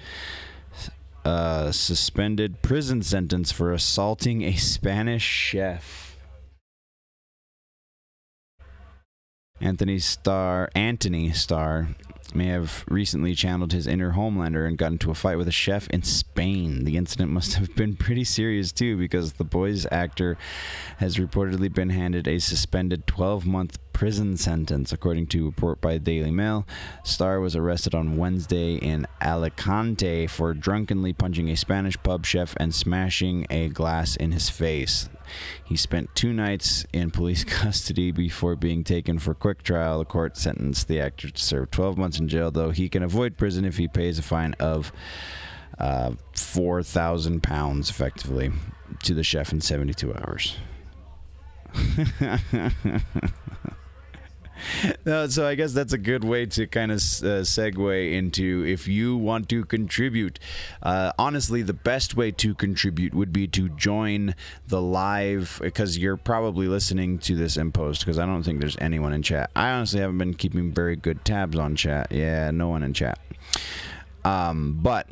suspended prison sentence for assaulting a Spanish chef. Anthony Starr may have recently channeled his inner Homelander and got into a fight with a chef in Spain. The incident must have been pretty serious, too, because the Boys actor has reportedly been handed a suspended 12-month prison sentence, according to a report by Daily Mail. Starr was arrested on Wednesday in Alicante for drunkenly punching a Spanish pub chef and smashing a glass in his face. He spent 2 nights in police custody before being taken for quick trial. The court sentenced the actor to serve 12 months in jail, though he can avoid prison if he pays a fine of £4,000, effectively, to the chef in 72 hours. No, so I guess that's a good way to kind of segue into if you want to contribute. Honestly, the best way to contribute would be to join the live, because you're probably listening to this in post, because I don't think there's anyone in chat. I honestly haven't been keeping very good tabs on chat. Yeah, no one in chat. But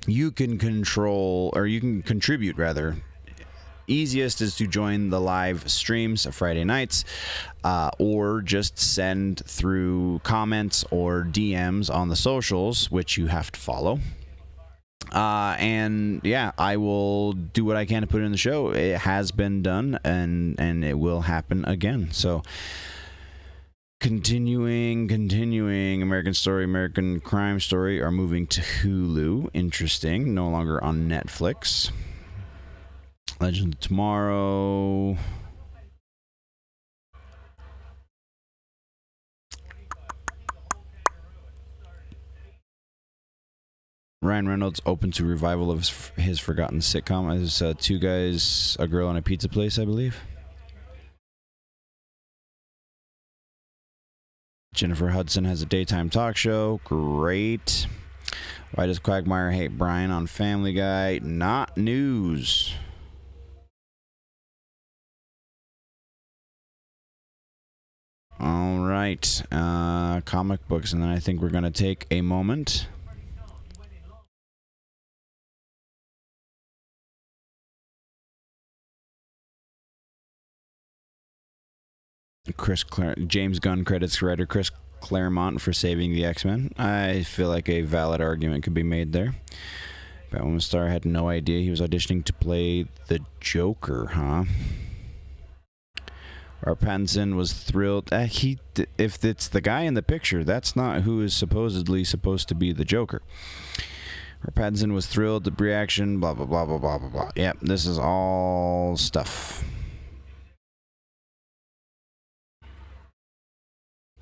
you can control, or you can contribute rather, easiest is to join the live streams Friday nights, or just send through comments or DMs on the socials, which you have to follow. And yeah, I will do what I can to put it in the show. It has been done, and it will happen again. So continuing American Story, American Crime Story are moving to Hulu. Interesting. No longer on Netflix. Legend of Tomorrow. Ryan Reynolds open to revival of his forgotten sitcom. There's two guys, a girl, and a pizza place, I believe. Jennifer Hudson has a daytime talk show. Great. Why does Quagmire hate Brian on Family Guy? Not news. All right. Comic books, and then I think we're going to take a moment. James Gunn credits writer Chris Claremont for saving the X-Men. I feel like a valid argument could be made there. Batwoman star had no idea he was auditioning to play the Joker, huh? Robert Pattinson was thrilled. If it's the guy in the picture, that's not who is supposedly supposed to be the Joker. Robert Pattinson was thrilled. The reaction, blah, blah, blah, blah, blah, blah, blah. Yep, this is all stuff.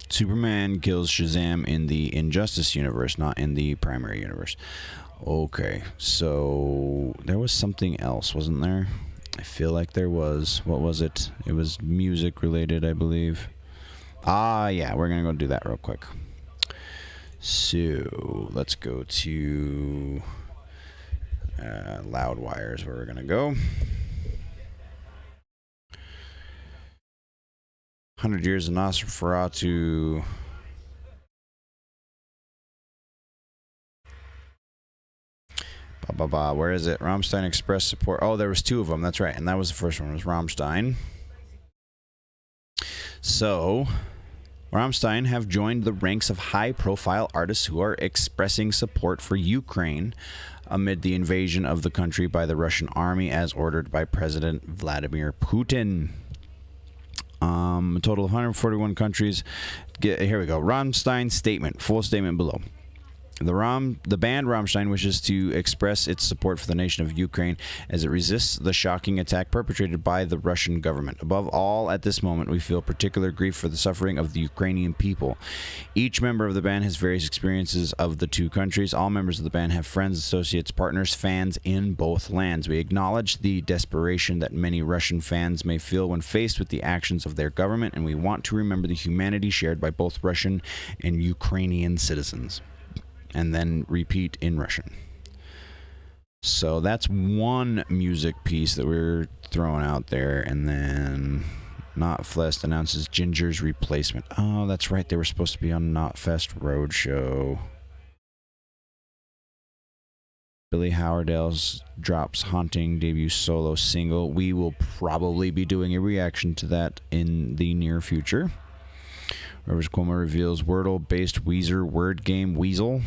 Superman kills Shazam in the Injustice universe, not in the primary universe. Okay, so there was something else, wasn't there? I feel like there was. What was it? It was music related, I believe. Yeah, we're gonna go do that real quick. So let's go to Loudwire is where we're gonna go. 100 Years of Nosferatu. Where is it? Rammstein expressed support. Oh, there was two of them. That's right. And that was the first one. It was Rammstein. So, Rammstein have joined the ranks of high-profile artists who are expressing support for Ukraine amid the invasion of the country by the Russian army as ordered by President Vladimir Putin. A total of 141 countries. Here we go. Rammstein statement. Full statement below. The band Rammstein wishes to express its support for the nation of Ukraine as it resists the shocking attack perpetrated by the Russian government. Above all, at this moment, we feel particular grief for the suffering of the Ukrainian people. Each member of the band has various experiences of the two countries. All members of the band have friends, associates, partners, fans in both lands. We acknowledge the desperation that many Russian fans may feel when faced with the actions of their government, and we want to remember the humanity shared by both Russian and Ukrainian citizens. And then repeat in Russian. So that's one music piece that we're throwing out there. And then Knotfest announces Ginger's replacement. Oh, that's right. They were supposed to be on Knotfest Roadshow. Billy Howardale's drops Haunting debut solo single. We will probably be doing a reaction to that in the near future. Rivers Cuomo reveals Wordle-based Weezer word game Weasel.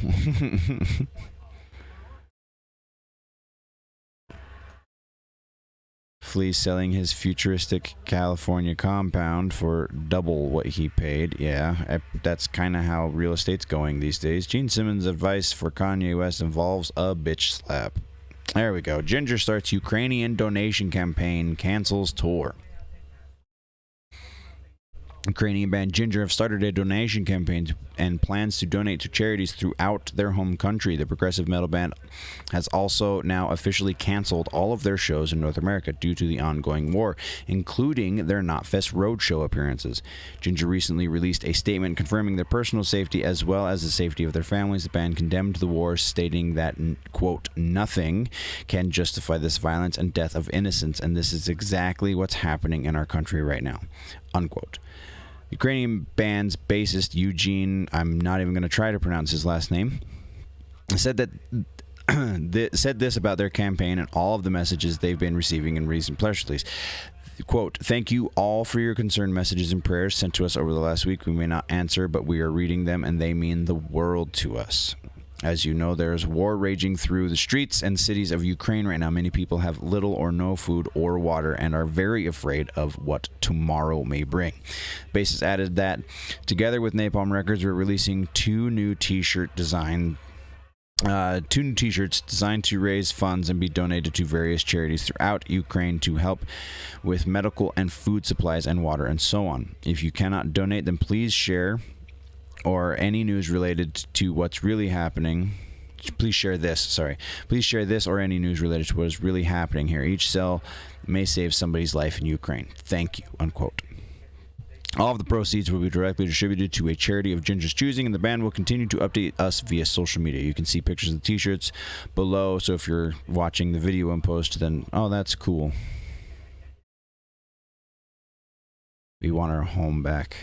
Flea selling his futuristic California compound for double what he paid. Yeah, that's kind of how real estate's going these days. Gene Simmons' advice for Kanye West involves a bitch slap. There we go. Ginger starts Ukrainian donation campaign, cancels tour. Ukrainian band Ginger have started a donation campaign and plans to donate to charities throughout their home country. The progressive metal band has also now officially canceled all of their shows in North America due to the ongoing war, including their Knotfest Roadshow appearances. Ginger recently released a statement confirming their personal safety as well as the safety of their families. The band condemned the war, stating that, quote, nothing can justify this violence and death of innocents, and this is exactly what's happening in our country right now, unquote. Ukrainian band's bassist Eugene, I'm not even going to try to pronounce his last name, said that said this about their campaign and all of the messages they've been receiving in recent press release. Quote, "Thank you all for your concerned messages and prayers sent to us over the last week. We may not answer, but we are reading them, and they mean the world to us. As you know, there is war raging through the streets and cities of Ukraine right now. Many people have little or no food or water and are very afraid of what tomorrow may bring." Basis added that, together with Napalm Records, we're releasing two new T-shirts designed to raise funds and be donated to various charities throughout Ukraine to help with medical and food supplies and water and so on. If you cannot donate, then please share or any news related to what's really happening. Please share this or any news related to what is really happening here. Each cell may save somebody's life in Ukraine. Thank you, unquote. All of the proceeds will be directly distributed to a charity of Ginger's choosing, and the band will continue to update us via social media. You can see pictures of the t-shirts below, so if you're watching the video in post, then, oh, that's cool. We want our home back.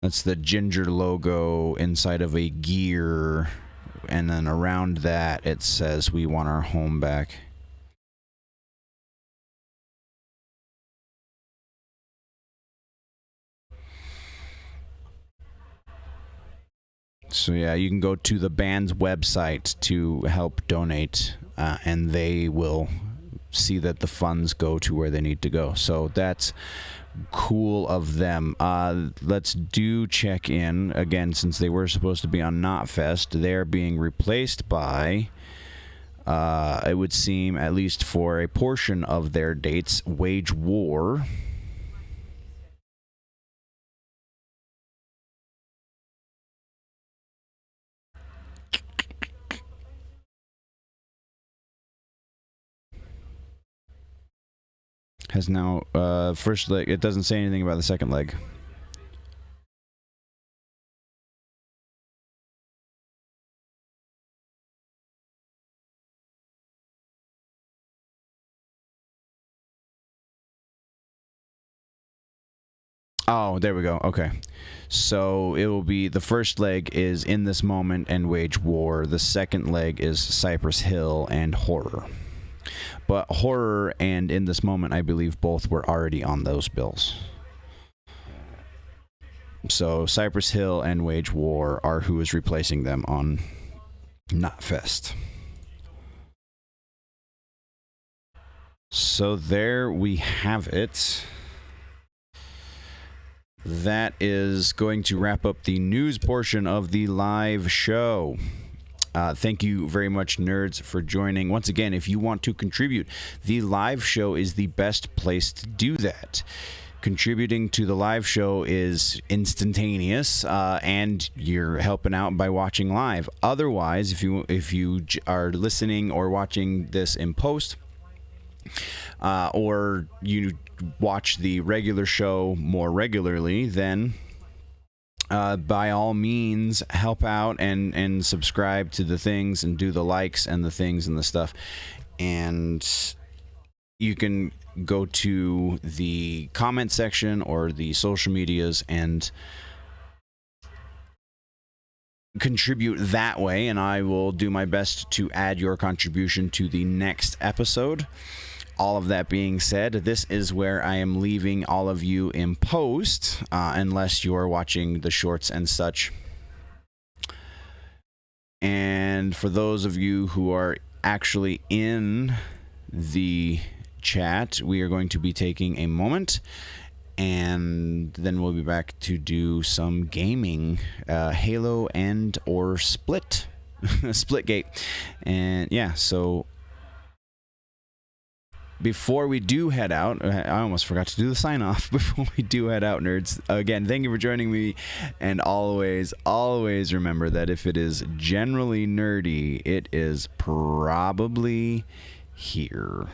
That's the Ginger logo inside of a gear, and then around that it says, "We want our home back." So yeah, you can go to the band's website to help donate, and they will see that the funds go to where they need to go. So that's cool of them. Let's do check in again, since they were supposed to be on Knotfest. They're being replaced by, it would seem, at least for a portion of their dates, Wage War. Has now first leg. It doesn't say anything about the second leg. Oh, there we go. Okay. So it will be, the first leg is In This Moment and Wage War. The second leg is Cypress Hill and Horror. But Horror and In This Moment, I believe, both were already on those bills. So Cypress Hill and Wage War are who is replacing them on Knotfest. So there we have it. That is going to wrap up the news portion of the live show. Thank you very much, nerds, for joining. Once again, if you want to contribute, the live show is the best place to do that. Contributing to the live show is instantaneous, and you're helping out by watching live. Otherwise, if you are listening or watching this in post, or you watch the regular show more regularly, then by all means help out and subscribe to the things and do the likes and the things and the stuff. And you can go to the comment section or the social medias and contribute that way, and I will do my best to add your contribution to the next episode. All of that being said, this is where I am leaving all of you in post, unless you're watching the shorts and such. And for those of you who are actually in the chat, we are going to be taking a moment, and then we'll be back to do some gaming, Halo and or Splitgate. And yeah, so before we do head out, I almost forgot to do the sign off. Before we do head out, nerds, again, thank you for joining me. And always, always remember that if it is generally nerdy, it is probably here.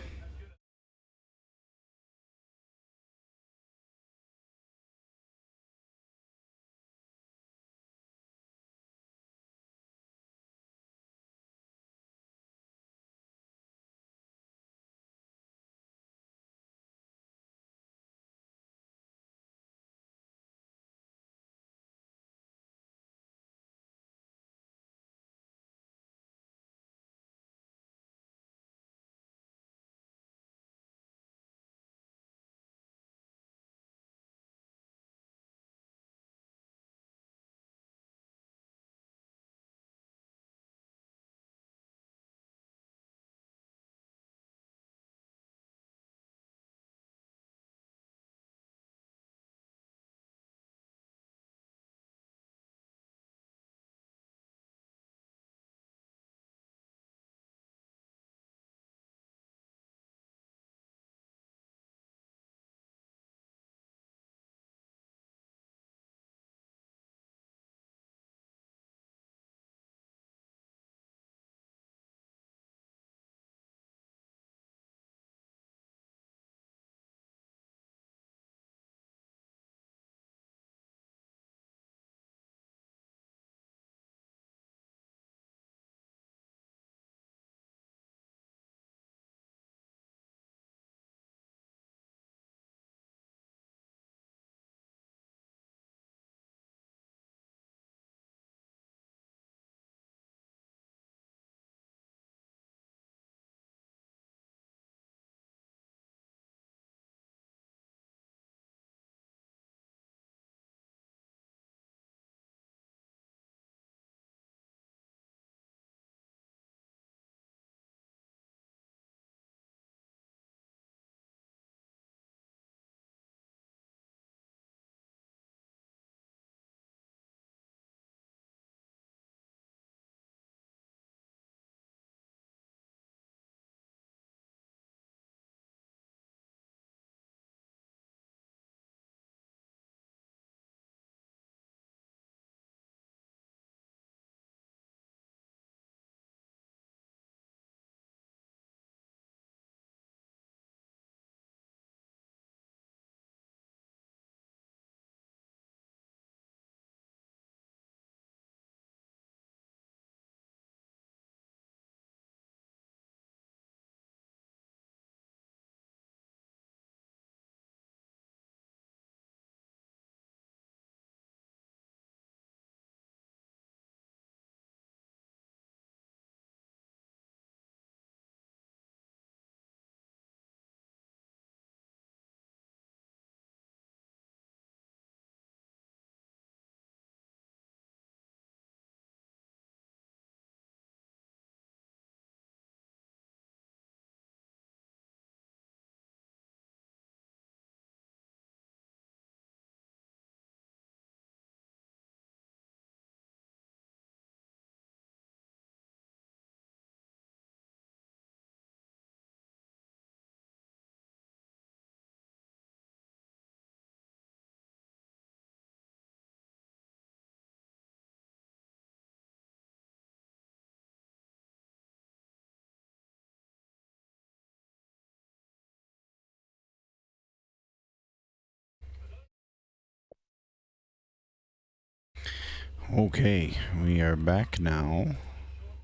Okay, we are back now.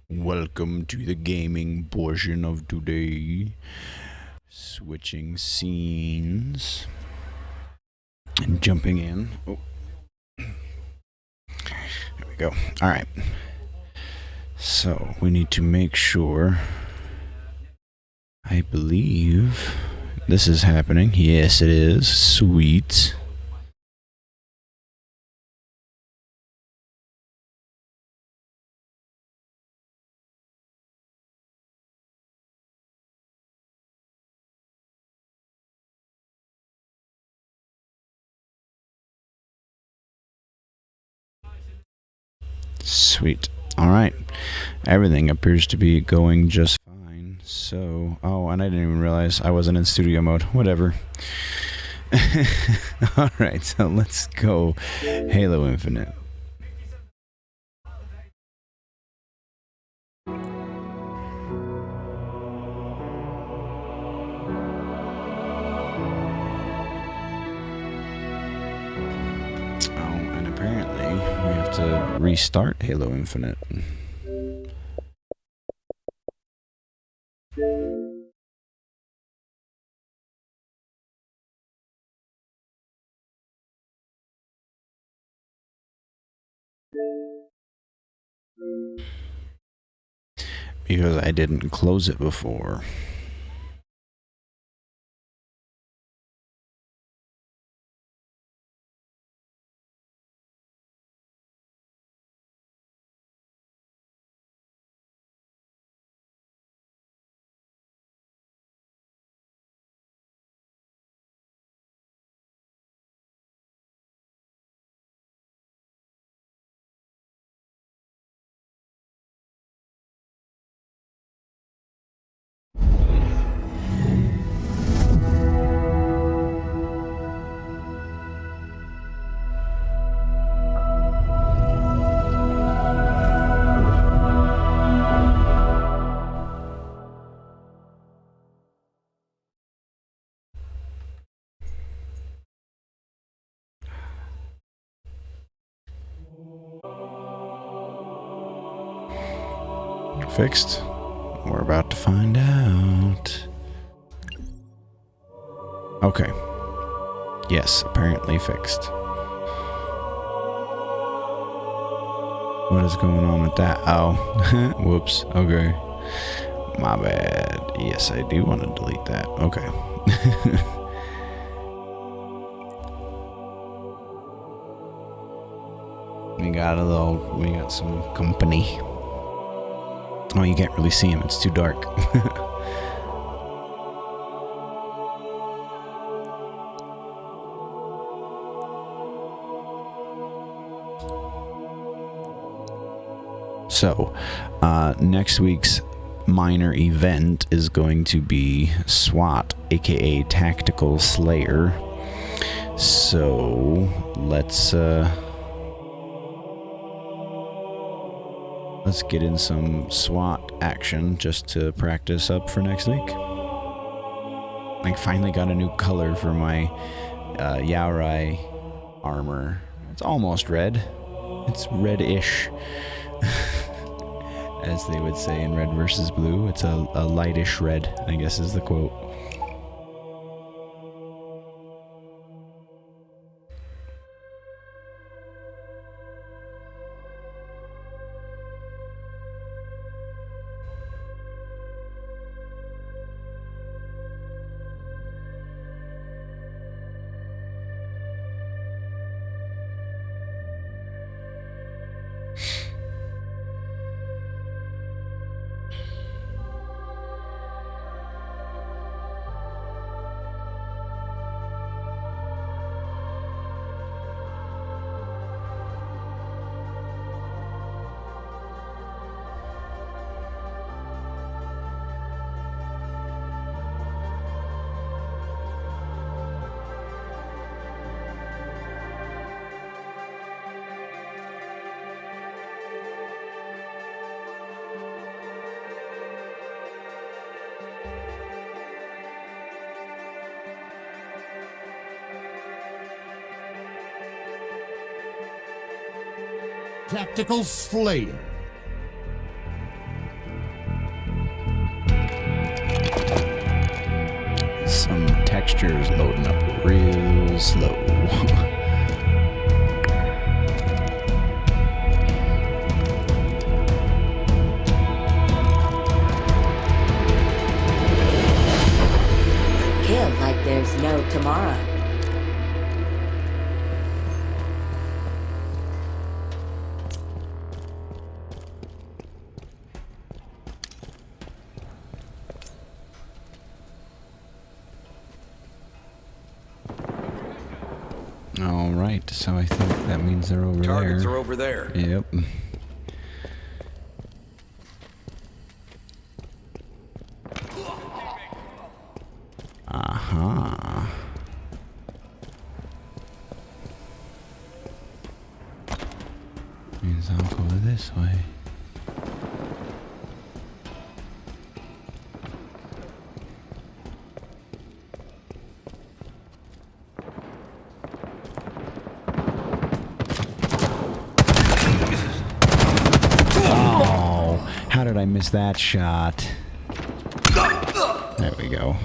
Welcome to the gaming portion of today. Switching scenes and jumping in. Oh. There we go. Alright. So, we need to make sure. I believe this is happening. Yes, it is. Sweet. Sweet. Alright. Everything appears to be going just fine. So, oh, and I didn't even realize I wasn't in studio mode. Whatever. Alright, so let's go Halo Infinite. And apparently we have to restart Halo Infinite. Because I didn't close it before. Fixed? We're about to find out. Okay. Yes, apparently fixed. What is going on with that? Oh, whoops. Okay. My bad. Yes, I do want to delete that. Okay. We got some company. Oh, you can't really see him. It's too dark. So, next week's minor event is going to be SWAT, aka Tactical Slayer. So, let's get in some SWAT action just to practice up for next week. I finally got a new color for my Yaorai armor. It's almost red. It's red-ish. As they would say in Red versus Blue. It's a lightish red, I guess is the quote. Tactical Slayer. Some textures loading up real slow. Kill like there's no tomorrow. All right, so I think that means they're over there. Targets are over there. Yep. Uh-huh. Means I'll go this way. Oh, how did I miss that shot? There we go.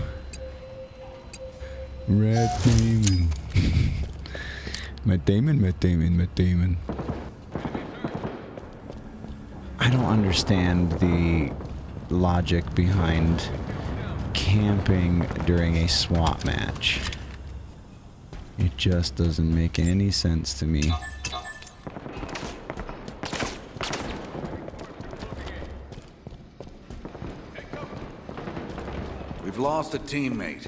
Red Damon. Matt Damon. I don't understand the logic behind camping during a SWAT match. It just doesn't make any sense to me. We've lost a teammate.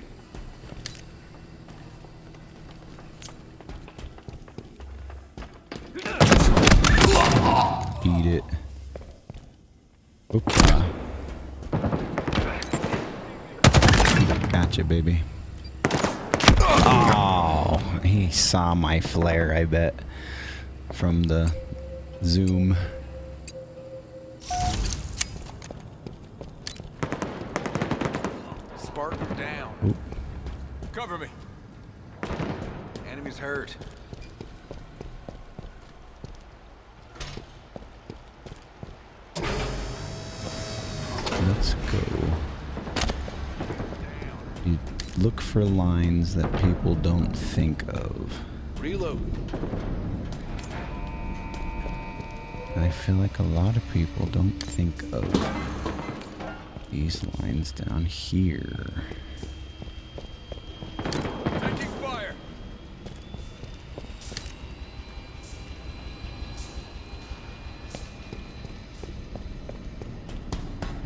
Beat it. Oops. Gotcha, baby. Oh, he saw my flare, I bet, from the zoom. Spartan down. Oop. Cover me. Enemy's hurt. Let's go. You look for lines that people don't think of. Reload. I feel like a lot of people don't think of these lines down here. Taking fire.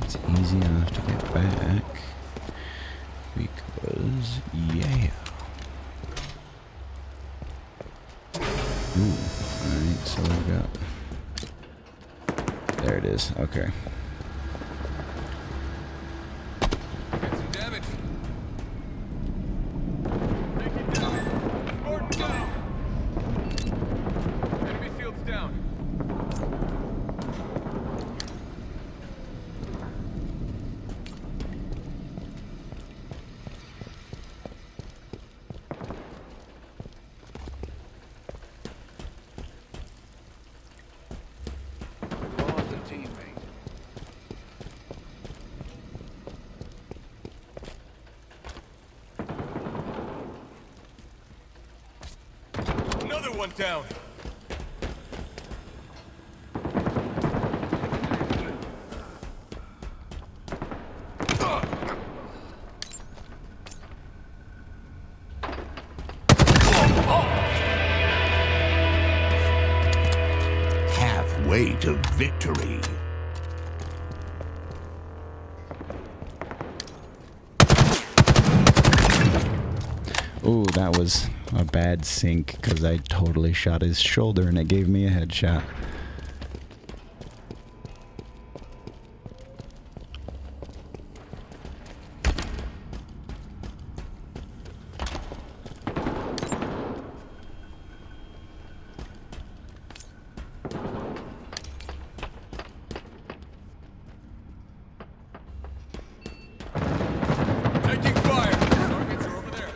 It's easy enough to get back because, yeah. Ooh, alright, so we've got... There it is, okay. Get some damage. Taking damage. Spartan down. Enemy shields down. Lost a teammate. Another one down. Halfway to victory. Ooh, that was a bad sync because I totally shot his shoulder and it gave me a headshot. Taking fire. Targets are over there.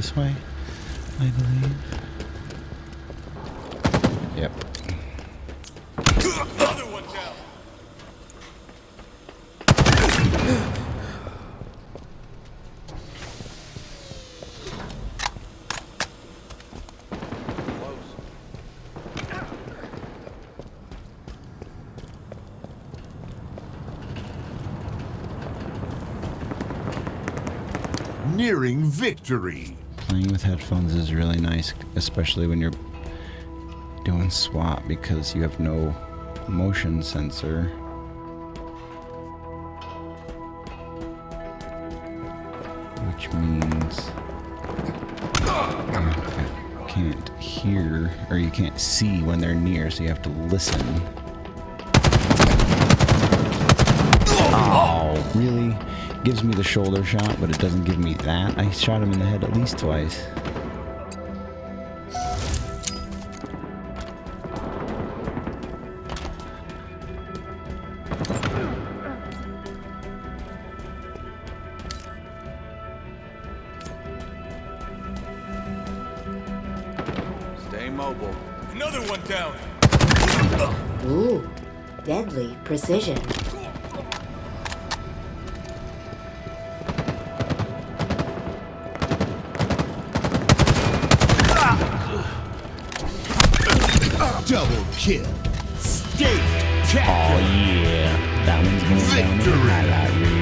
this way, I believe. Yep. Another one down. Nearing victory. Playing with headphones is really nice, especially when you're doing SWAT because you have no motion sensor. Which means you can't hear, or you can't see when they're near, so you have to listen. Oh, really? Gives me the shoulder shot, but it doesn't give me that. I shot him in the head at least twice. Stay mobile. Another one down. Ooh, deadly precision. Double kill. State chapter. Oh yeah, that one's going down in the highlight reel.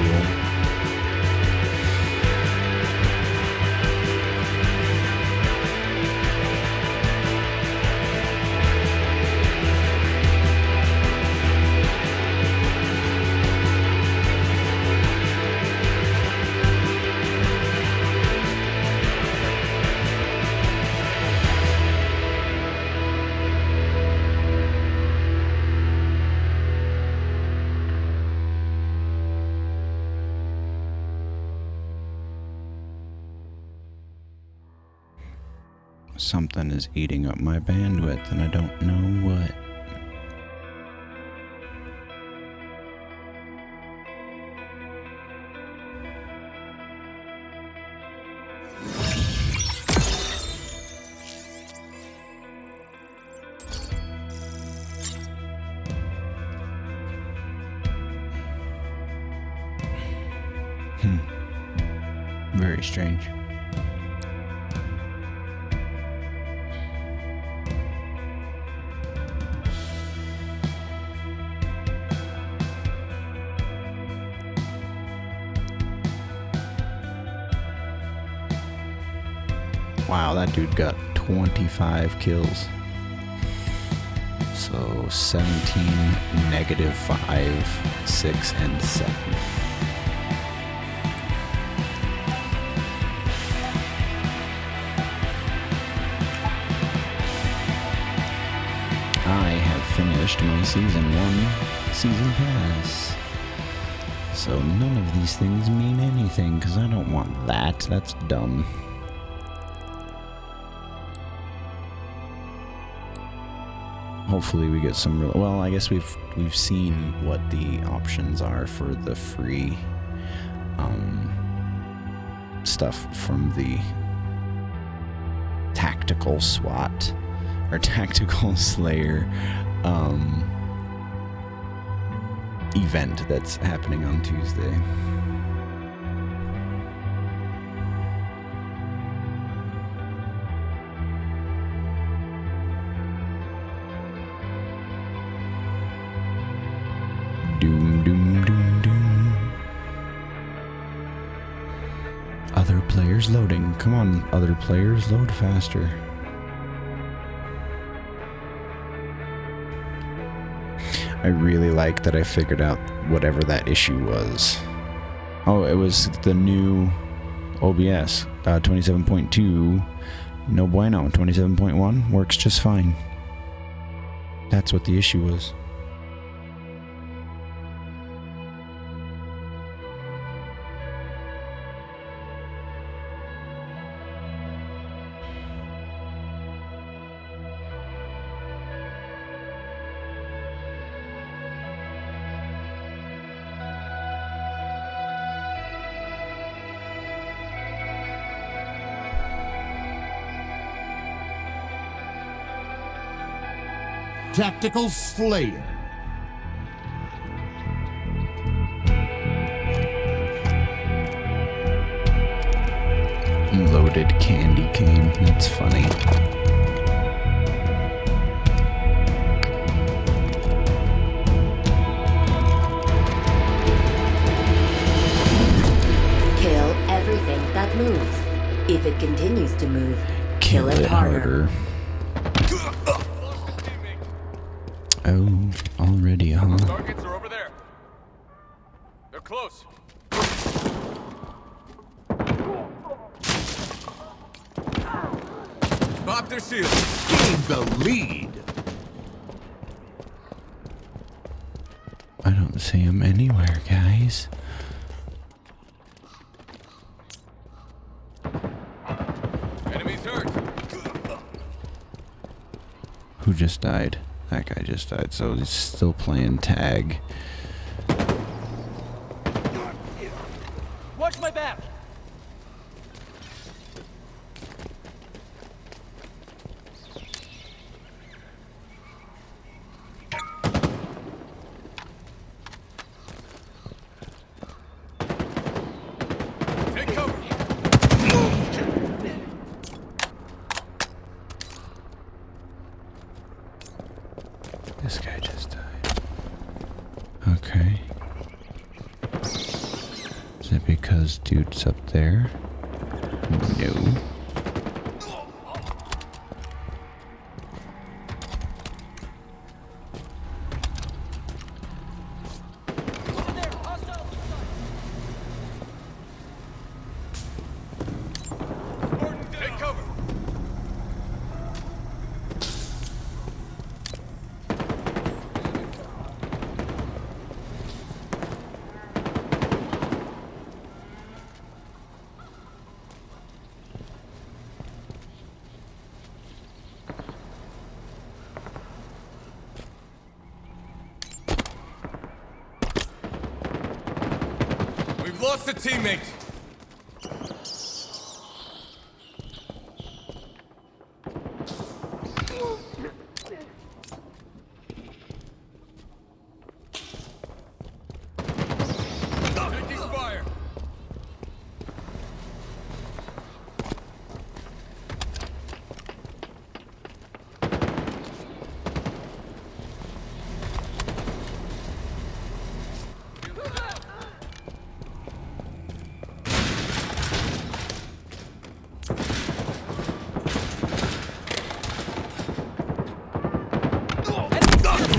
Something is eating up my bandwidth, and I don't know what. Very strange. Wow, that dude got 25 kills. So 17, -5, 6, and 7. I have finished my Season 1 Season Pass. So none of these things mean anything, because I don't want that. That's dumb. Hopefully we get some real, well, I guess we've seen what the options are for the free stuff from the tactical SWAT or tactical Slayer event that's happening on Tuesday. Doom, doom, doom, doom. Other players loading. Come on, other players, load faster. I really like that I figured out whatever that issue was. Oh, it was the new OBS. 27.2, no bueno. 27.1 works just fine. That's what the issue was. Tactical Slayer. Loaded candy cane. That's funny. Kill everything that moves. If it continues to move, kill it harder. Oh, already, huh? Targets are over there. They're close. Pop their shield. Gain the lead. I don't see him anywhere, guys. Enemies hurt. Who just died? That guy just died, so he's still playing tag. Watch my back. Take cover. This guy just died. Okay. Is it because dude's up there? No. Take cover. We've lost a teammate. Taking fire.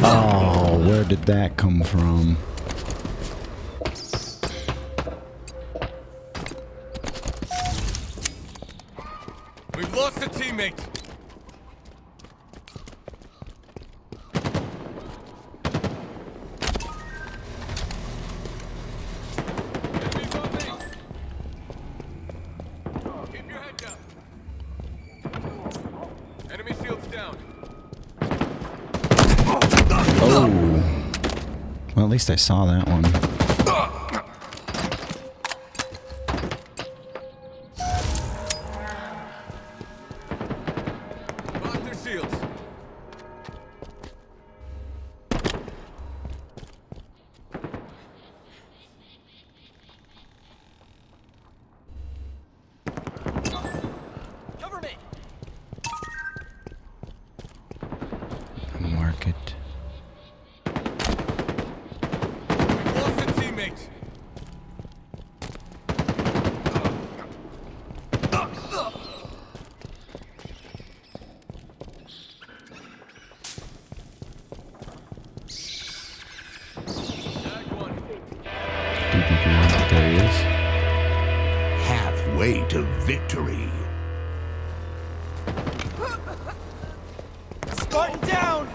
Oh, where did that come from? We've lost a teammate. Enemies on me. Keep your head down. Enemy shields down. Oh. Well, at least I saw that one. Lock their shields. Cover me. Mark it. We've lost a teammate. Tag one. There he is. Halfway to victory. Spartan down.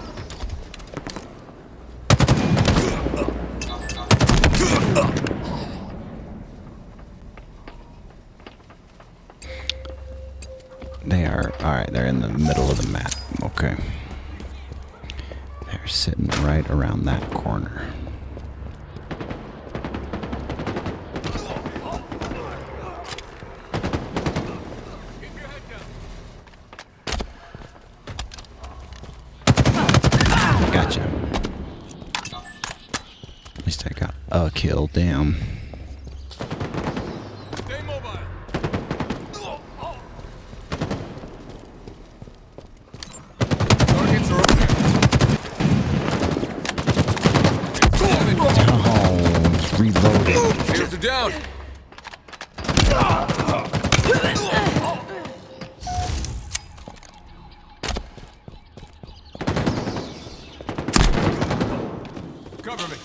They are, alright, they're in the middle of the map. Okay. They're sitting right around that corner. Keep your head down. At least I got a kill. Damn. Stay mobile. Targets are over here. Oh, reloading. Shields are down. Cover me.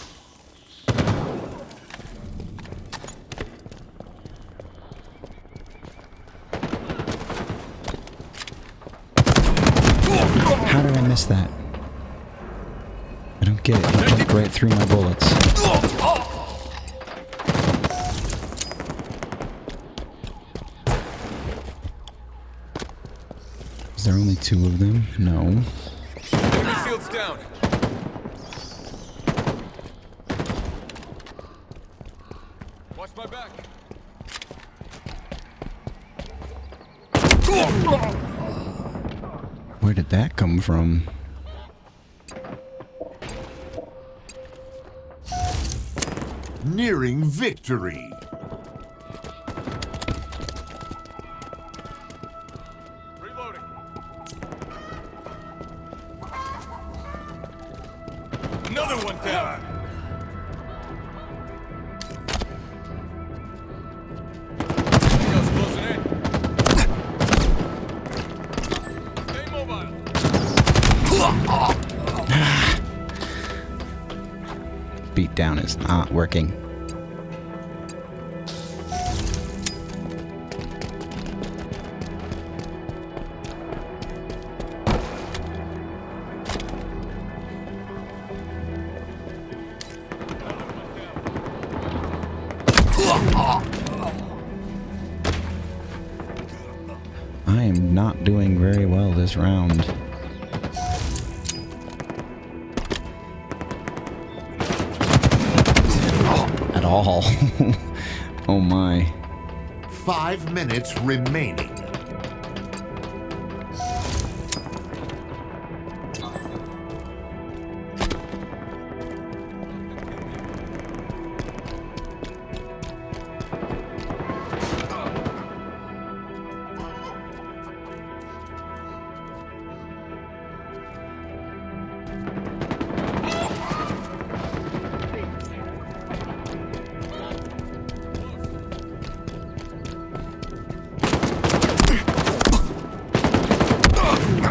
How did I miss that? I don't get it. He went right through my bullets. Is there only 2 of them? No. Enemy shields down. Watch my back. Where did that come from? Nearing victory. Reloading. Another one down. Else closing in. Stay mobile. Beatdown is not working. I am not doing very well this round. At all. Oh my. 5 minutes remaining.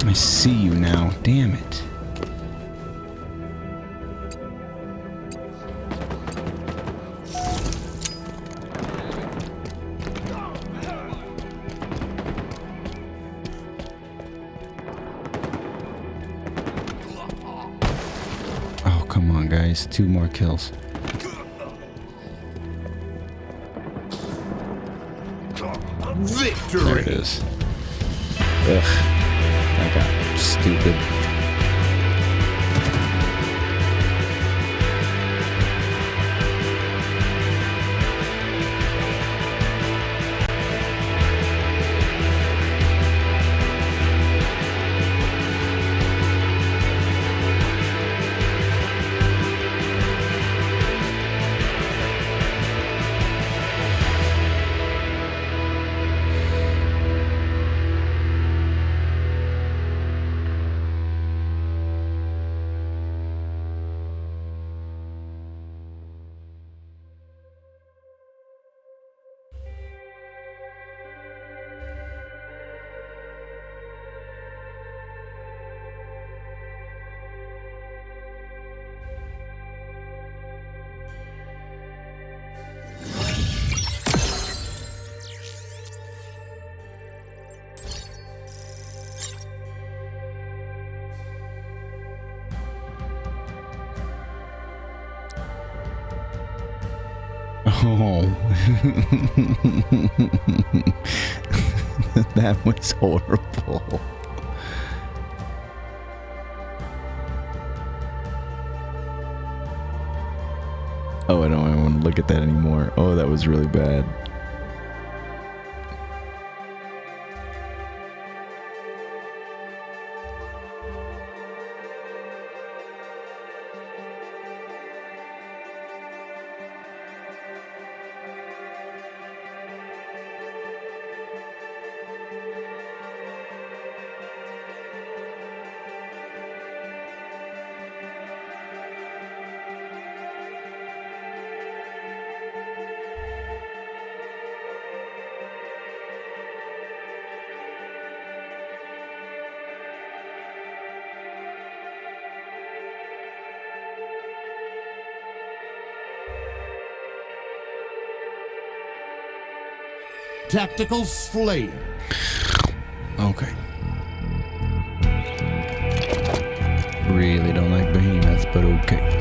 I see you now. Damn it. Oh, come on, guys. 2 more kills. Victory. There it is. Ugh. That got stupid. Oh. That was horrible. Oh, I don't want to look at that anymore. Oh, that was really bad. Tactical Slayer. Okay. Really don't like behemoths, but okay.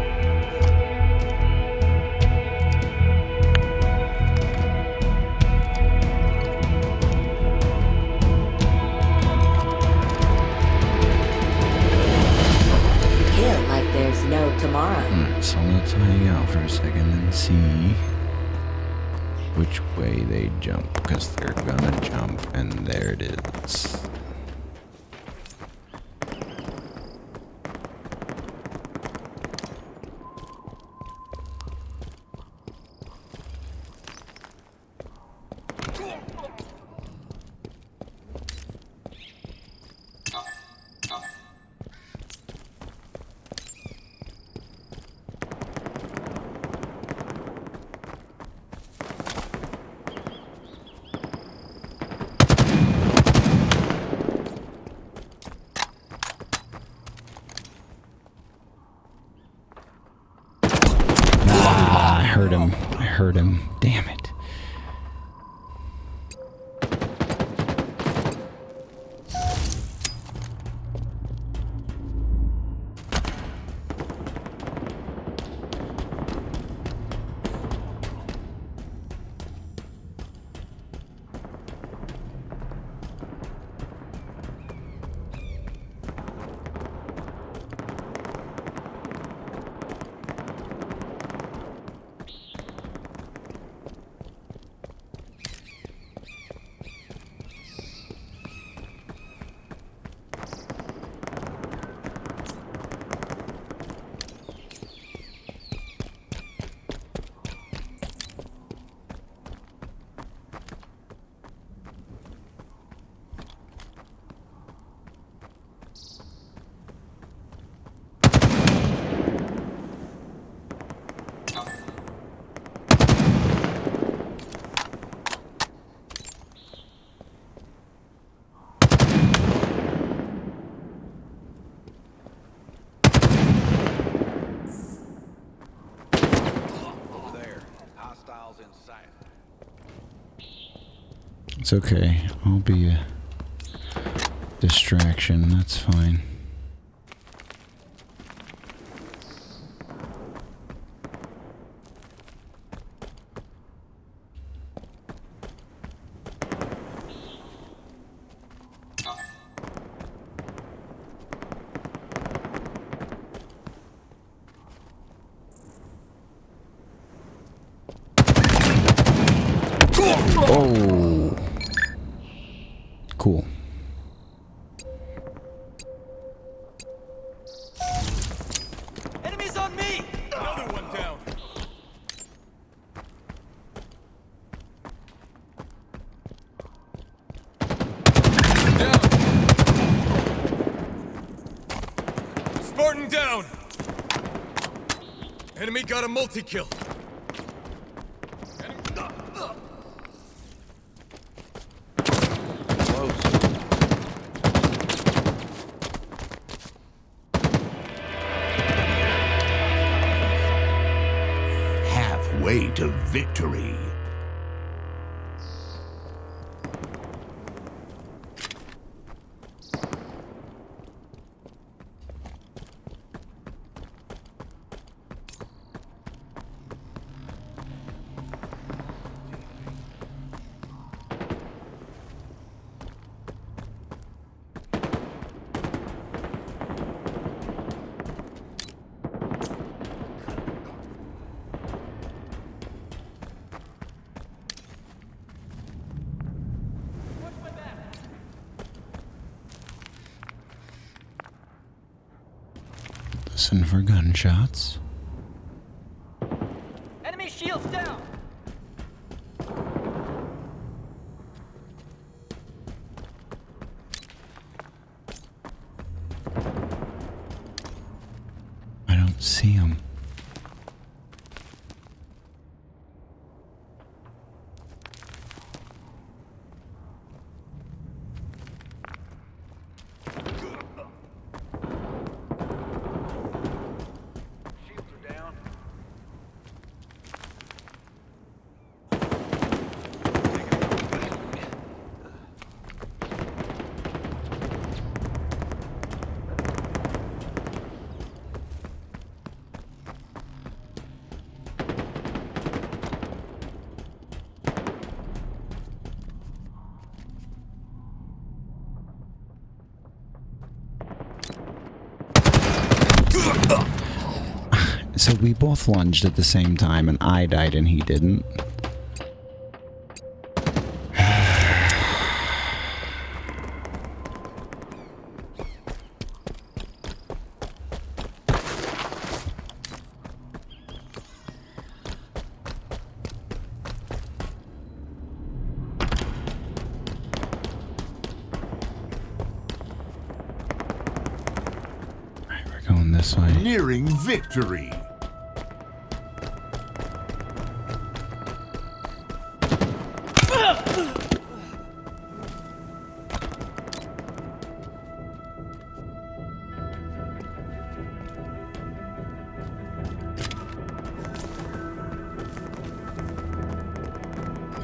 Kill like there's no tomorrow. Alright, so let's hang out for a second and see which way they jump, because they're gonna jump, and there it is. I heard him. Damn it. It's okay. I'll be a distraction. That's fine. Oh. Cool. Enemies on me! Another one down. Down. Spartan down. Enemy got a multi-kill. Way to victory. Listen for gunshots. Enemy shields down! I don't see them. so we both lunged at the same time, and I died and he didn't. Going this way. Nearing victory.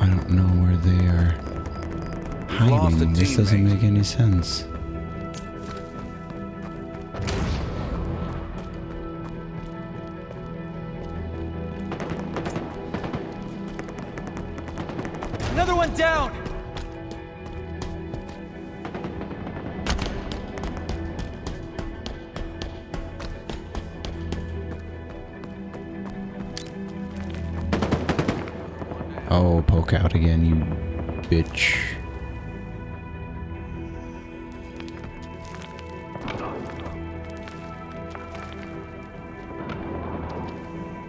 I don't know where they are hiding. This doesn't make any sense. Another one down! Oh, poke out again, you bitch.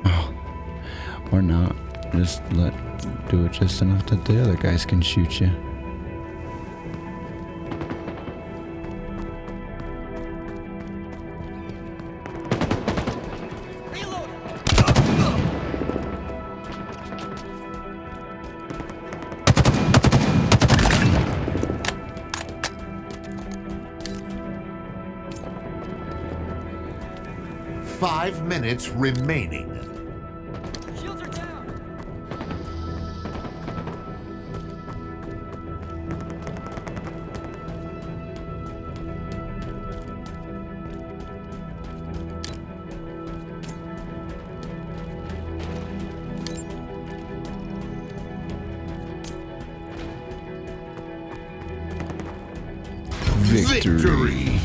Oh, or not. Just do it just enough that the other guys can shoot you. Five minutes remaining. Shields are down! Victory.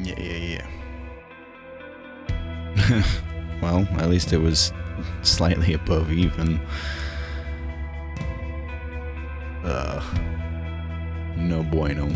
Yeah. Well, at least it was slightly above even. No bueno.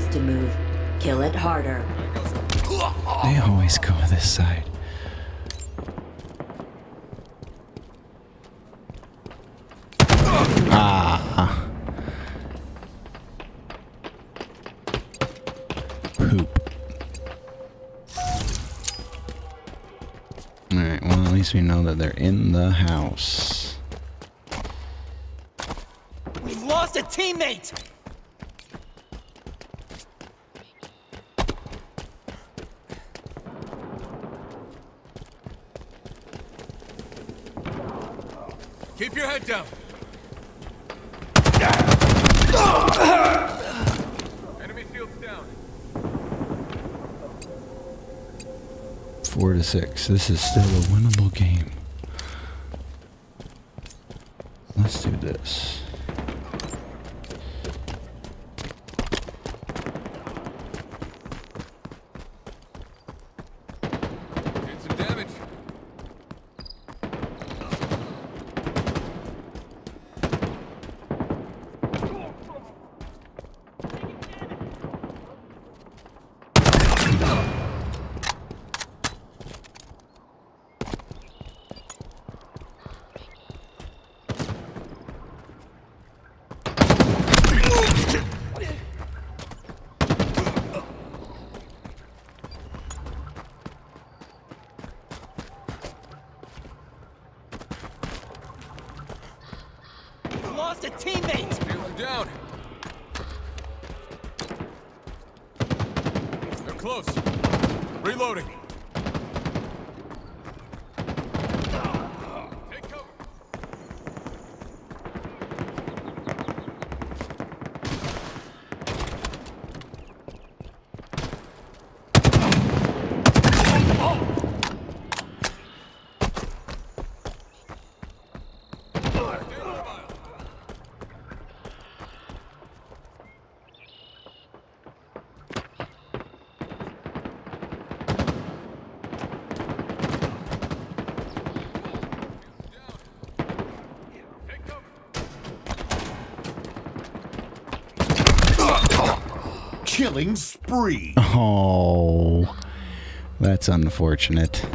continues to move, kill it harder. They always go this side. Ah. Poop. Alright, well, at least we know that they're in the house. We've lost a teammate! Keep your head down. Enemy shields down. 4-6. This is still a winnable game. Let's do this. Did some damage. Lost a teammate! Shields down. They're close. Reloading. Take cover. Killing spree. Oh, that's unfortunate.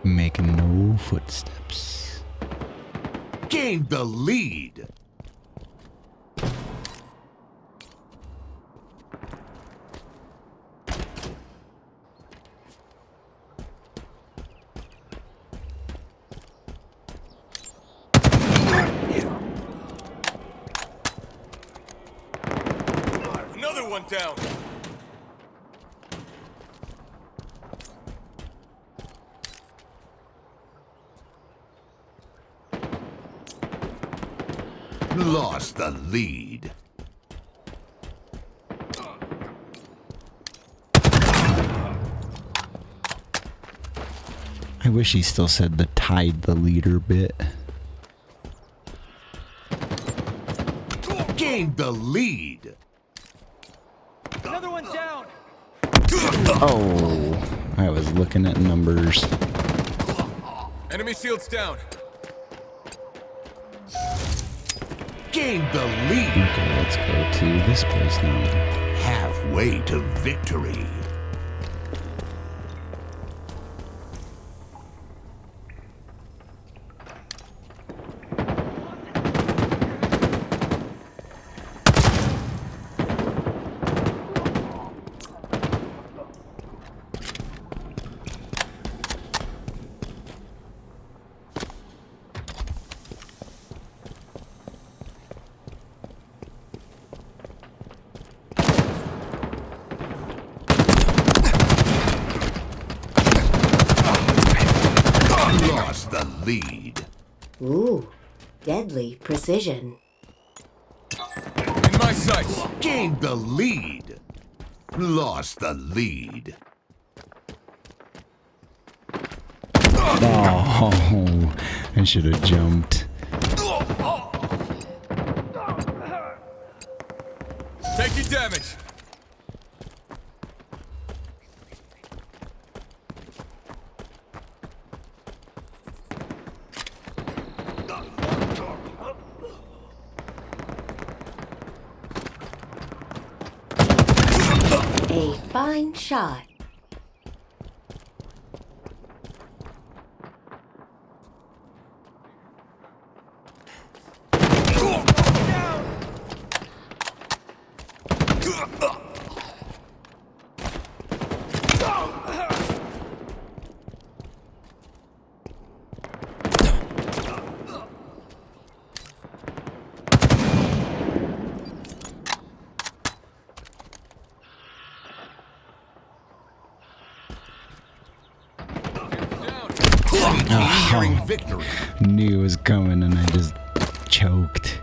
Making no footsteps. Gained the lead. Another one down. Lost the lead. I wish he still said the tied the leader bit. Gained the lead. Another one down! Oh, I was looking at numbers. Enemy shields down. Gained the lead. Okay, let's go to this place now. Halfway to victory. Lost the lead. Ooh, deadly precision. In my sights. Gained the lead. Lost the lead. Oh, I should have jumped. Taking damage. A fine shot. Nearing victory. Knew it was coming and I just choked.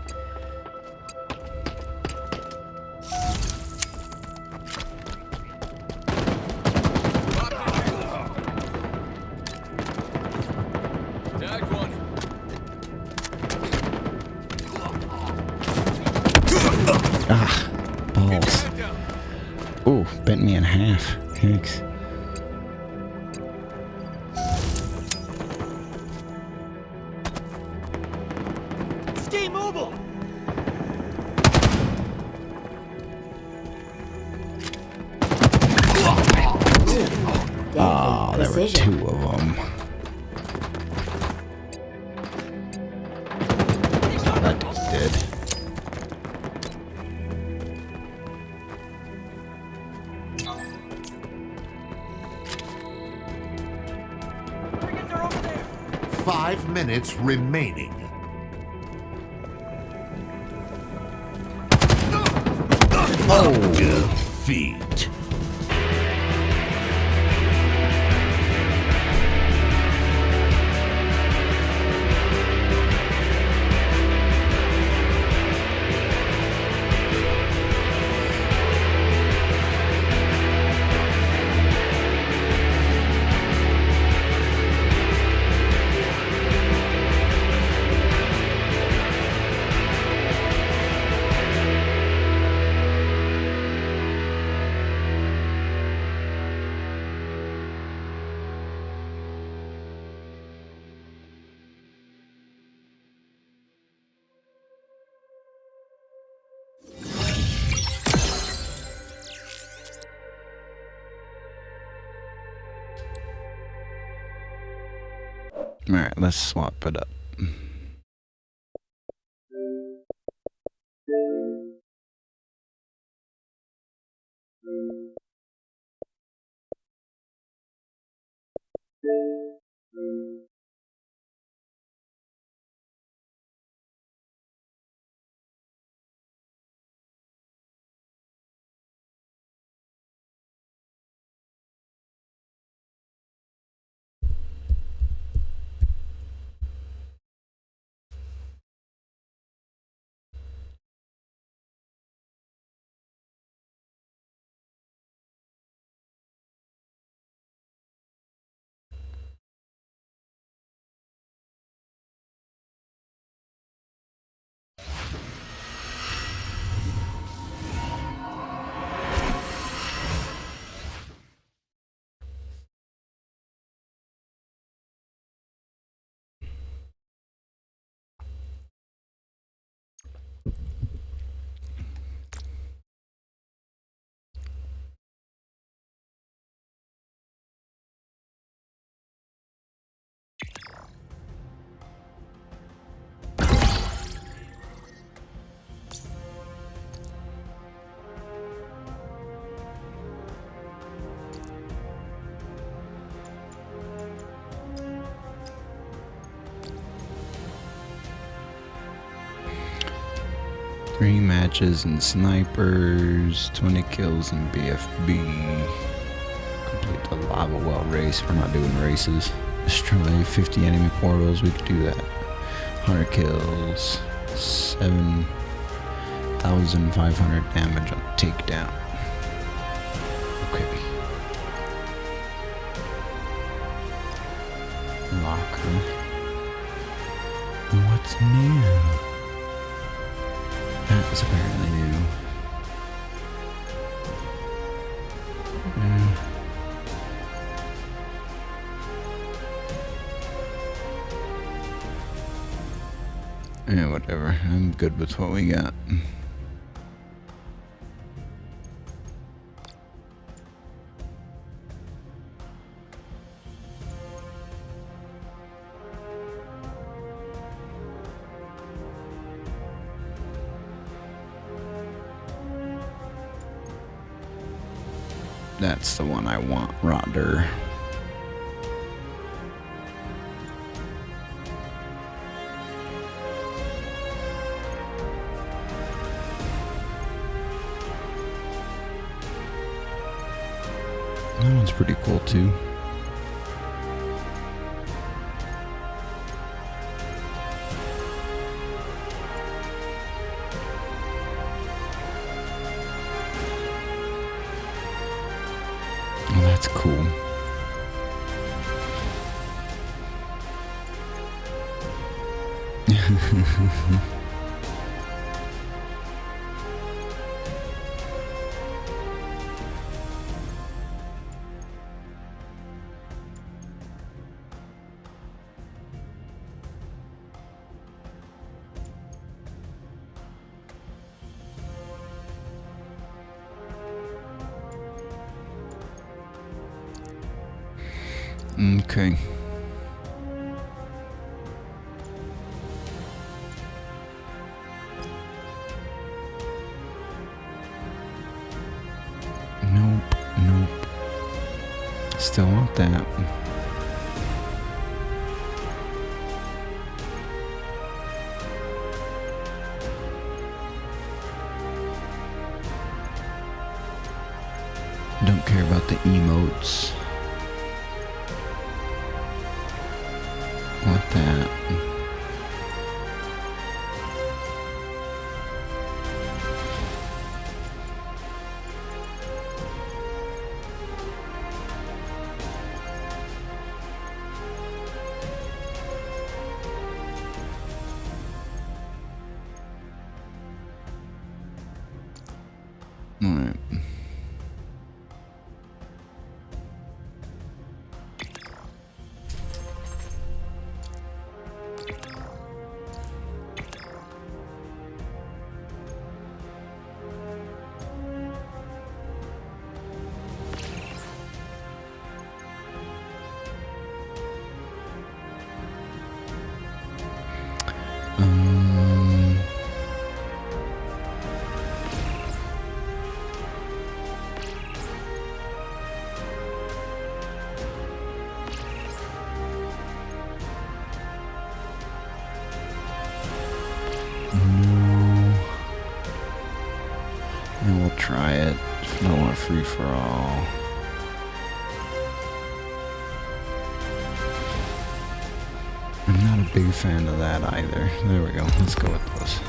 Tag one. Ah, balls. Ooh, bent me in half. Thanks. Stay mobile! Oh, there were two of them. Oh, that dude's dead. Frigates are over there! 5 minutes remaining. Defeat. Alright, let's swap it up. Three matches in snipers, 20 kills in BFB. Complete the lava well race. We're not doing races. Destroy 50 enemy portals. We could do that. 100 kills, 7,500 damage on takedown. Okay. Locker. What's new? That was apparently new. Yeah, whatever. I'm good with what we got. That's the one I want, Rotter. That one's pretty cool too. Oh, that's cool. Okay. Nope, nope. Still want that. Don't care about the emotes. Want that. All right. No. And we'll try it if I want a free for all. I'm not a big fan of that either. There we go. Let's go with those.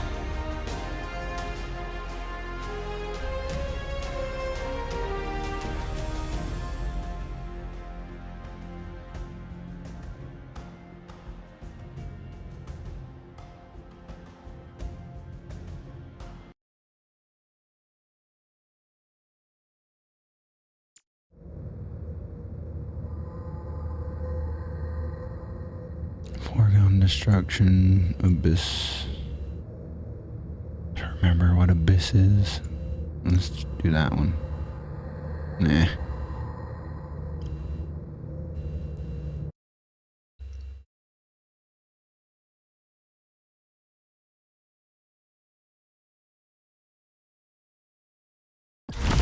Foregone destruction, abyss. I don't remember what abyss is. Let's do that one. Nah.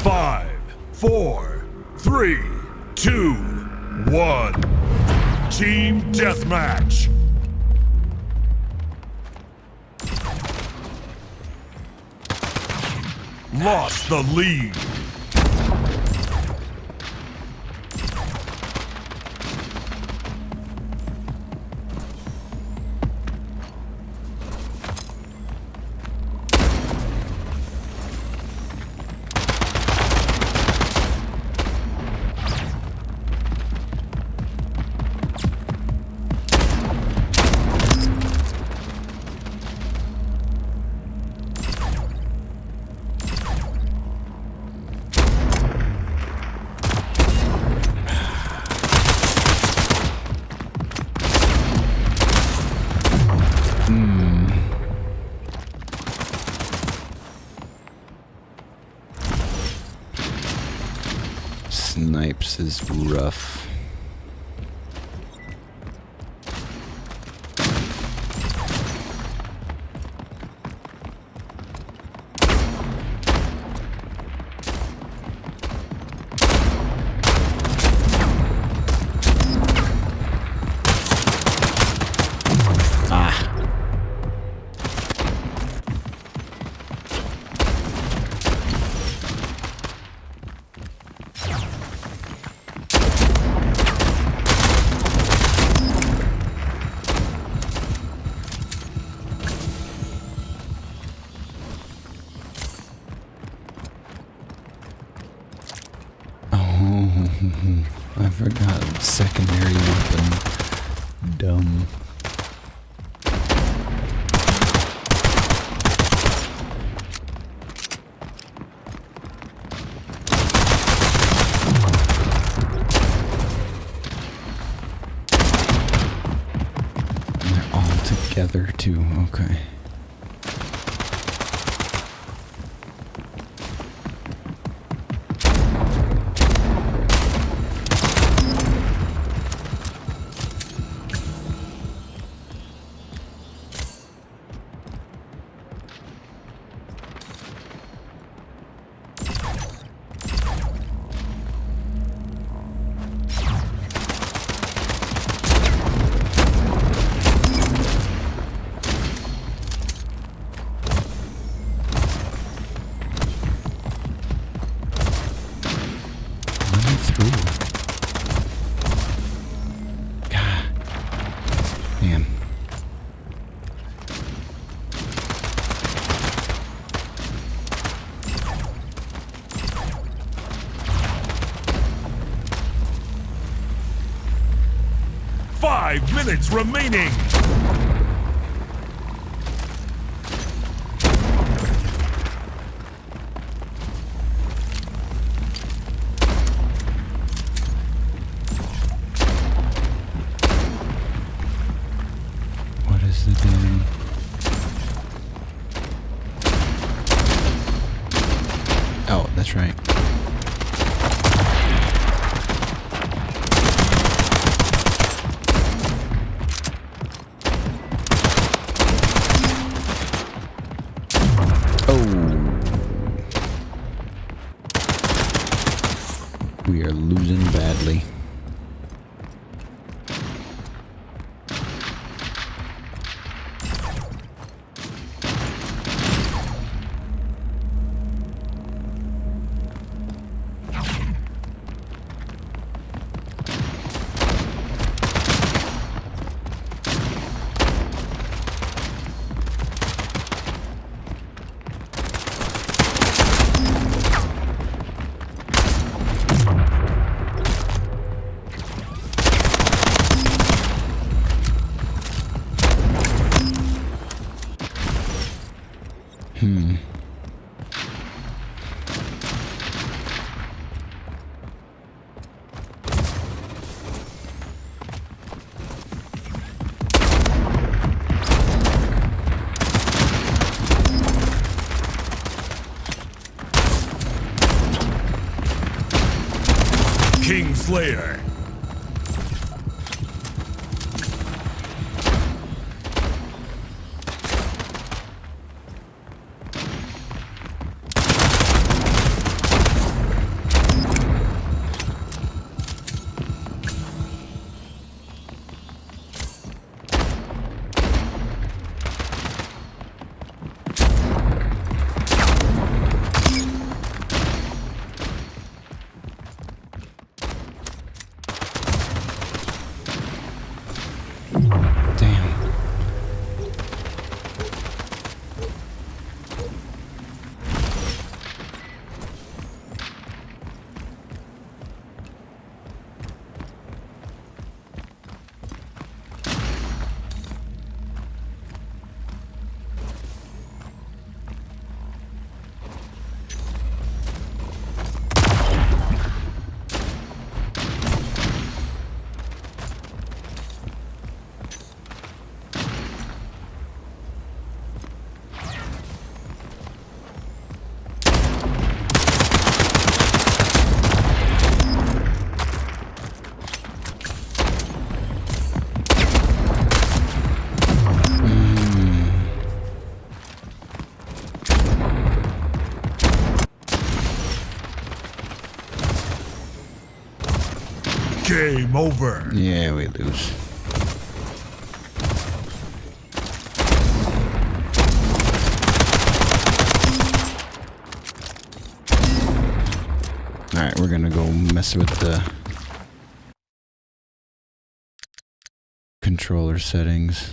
Five, four, three, two, one. Team Deathmatch. Lost the lead. Snipes is rough. I forgot secondary weapon. Dumb. And they're all together too, okay. Minutes remaining. What is the damn? Oh, that's right. We are losing badly. Slayer. Game over. Yeah, we lose. Alright, we're gonna go mess with the controller settings.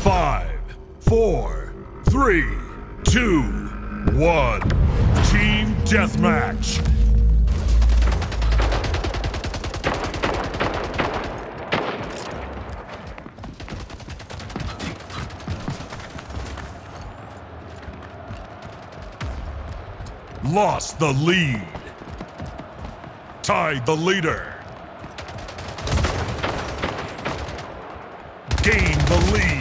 Five, 4, 3, 2, 1. Team Deathmatch. Lost the lead. Tied the leader. Gained the lead.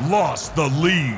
Lost the lead.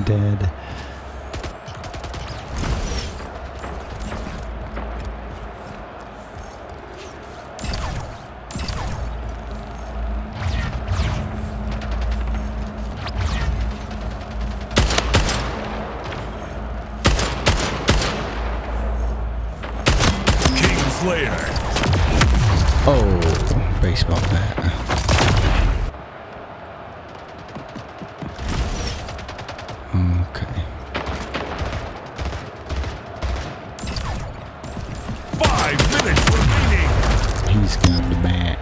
Dead. Slayer. Oh, baseball bat. Okay. 5 minutes remaining. He's got the bat.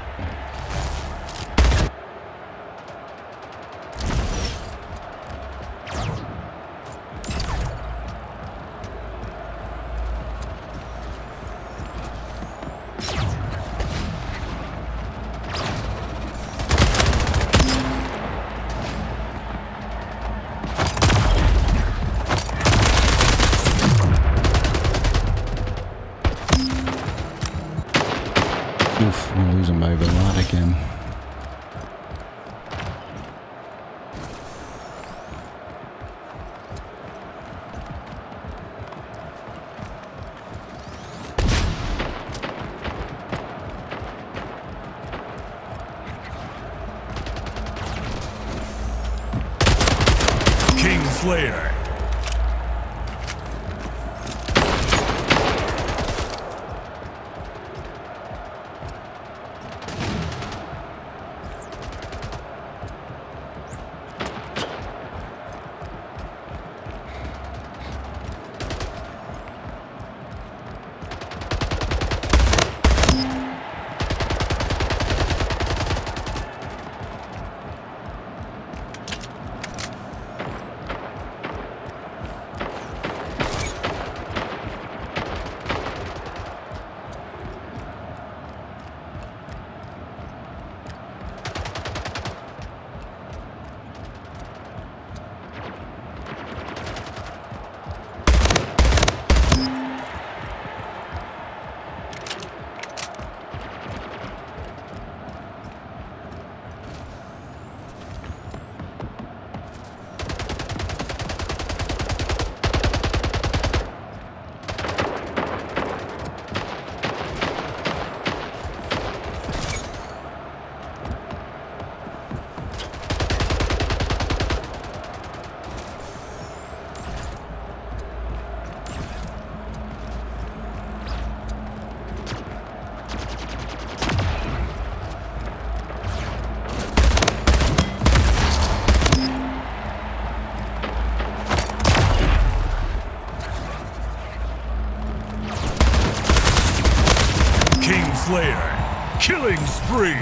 Slayer. Slayer, killing spree.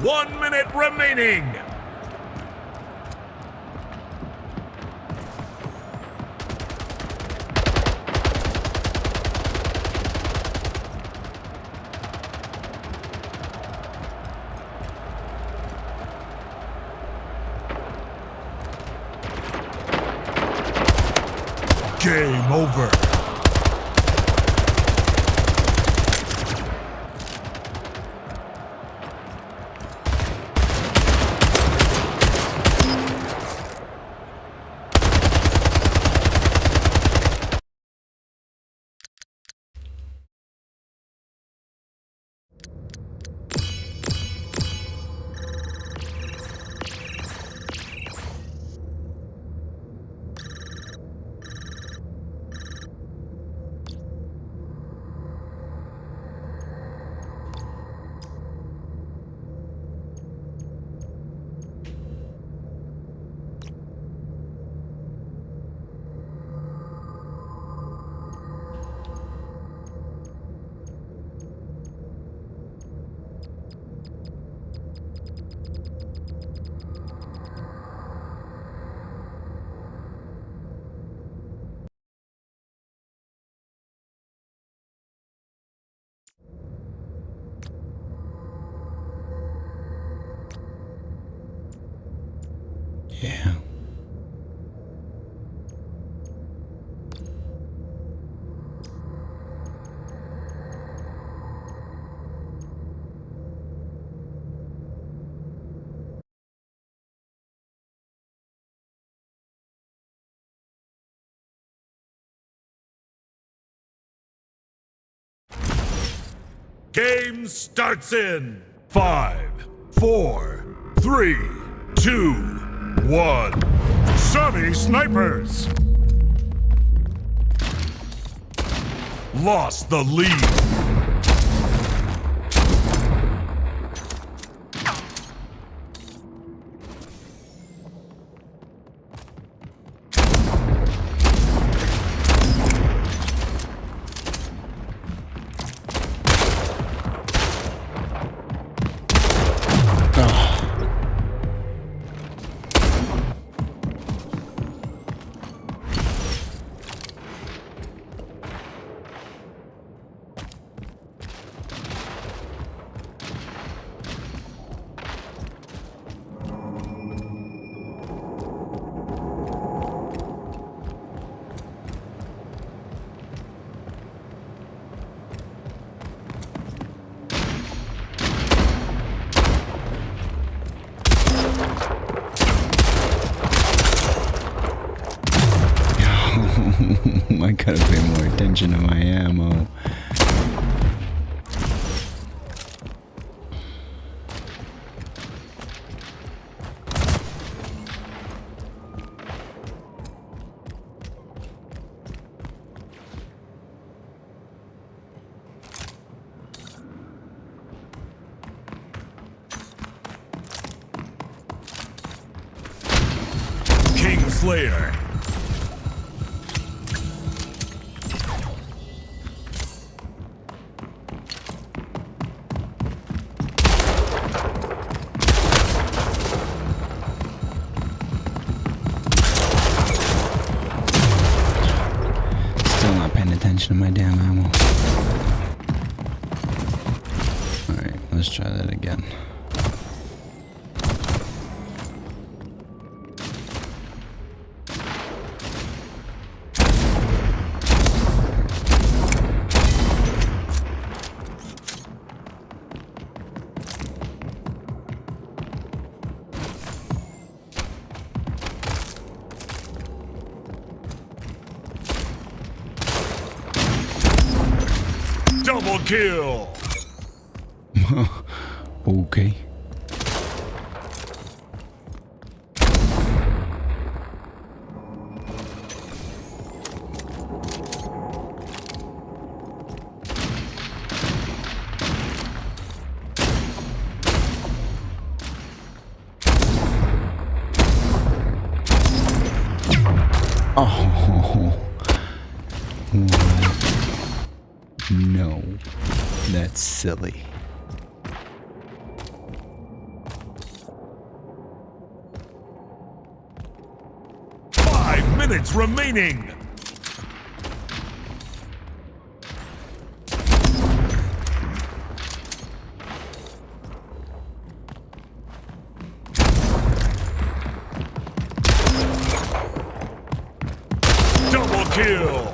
One minute remaining. Game over. Yeah. Game starts in 5, 4, 3, 2, 1. Sunny Snipers lost the lead. I gotta pay more attention to my ammo. Kingslayer. Still not paying attention to my damn ammo. Alright, let's try that again. Double kill. Okay. Oh. No. That's silly. Minutes remaining. Double kill.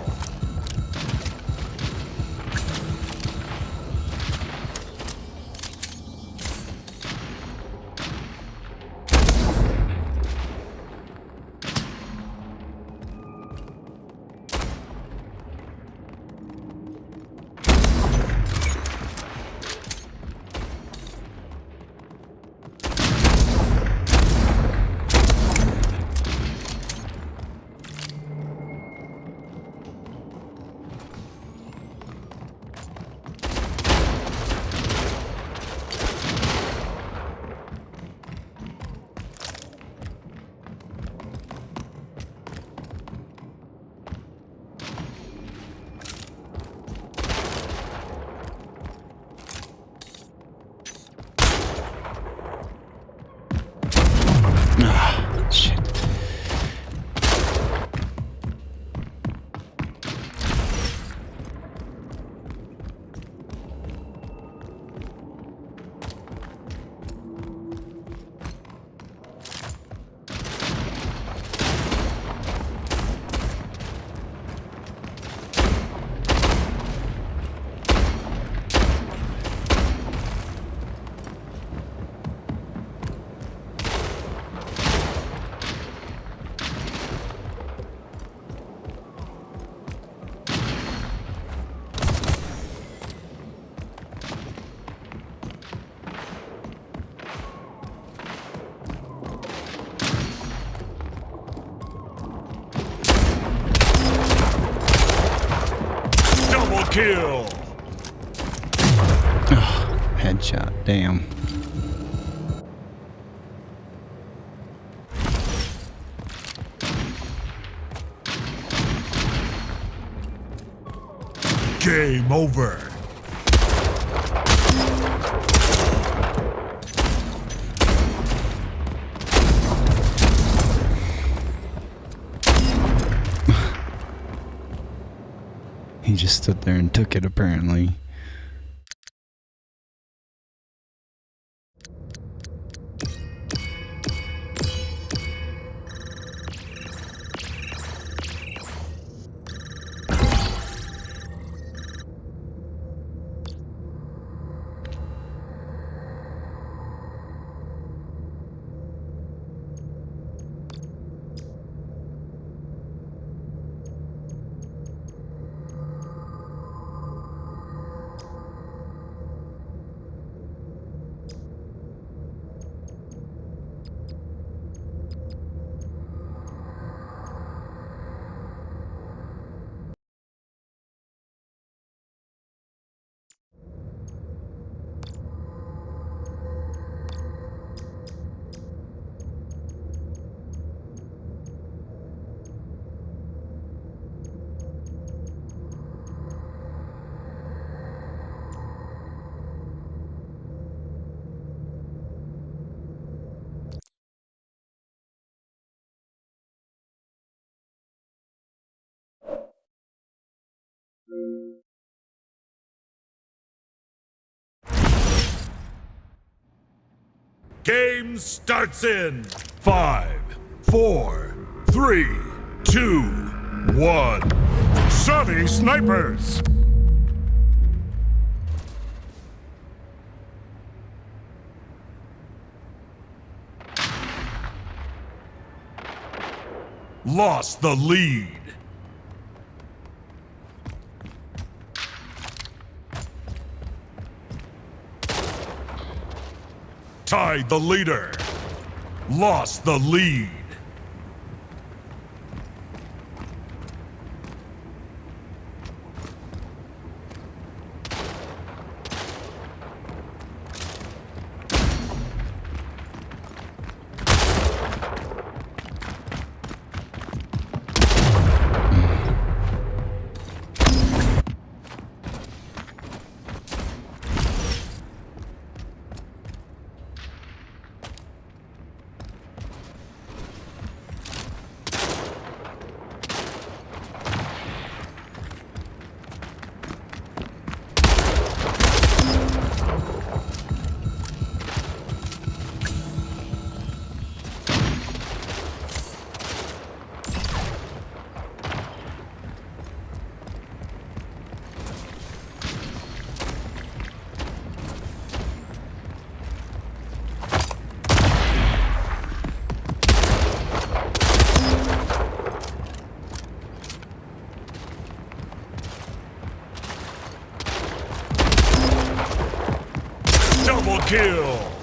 kill. Headshot. Damn. Game over. He just stood there and took it, apparently. Game starts in 5, 4, 3, 2, 1. Sunny snipers. Lost the lead. Tied the leader. Lost the lead. Double kill!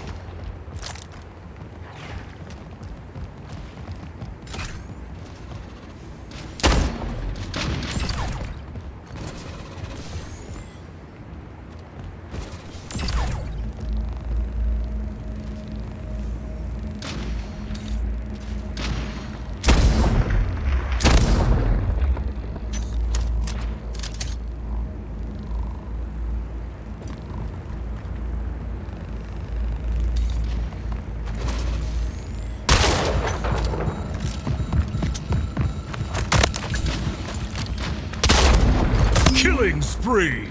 Killing spree!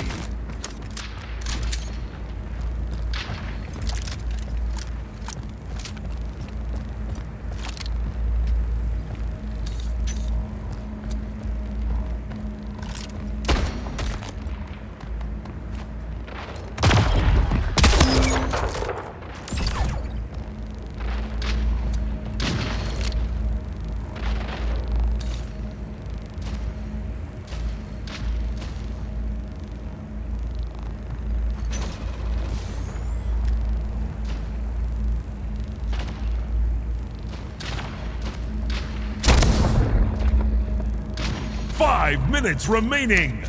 Five minutes remaining.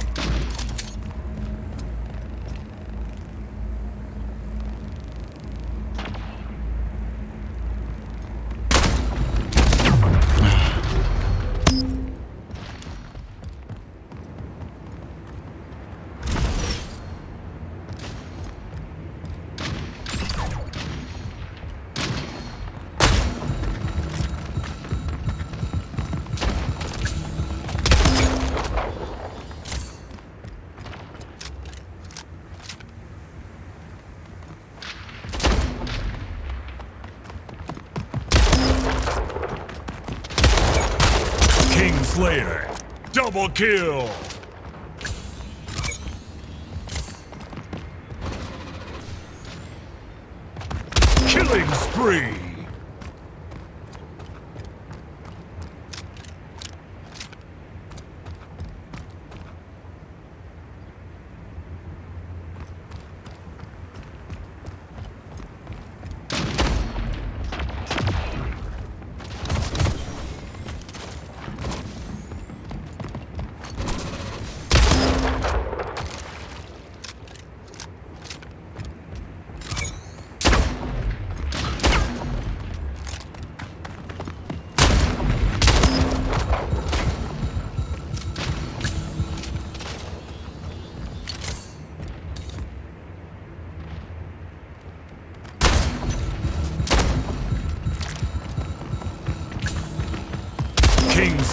Double kill! Killing spree!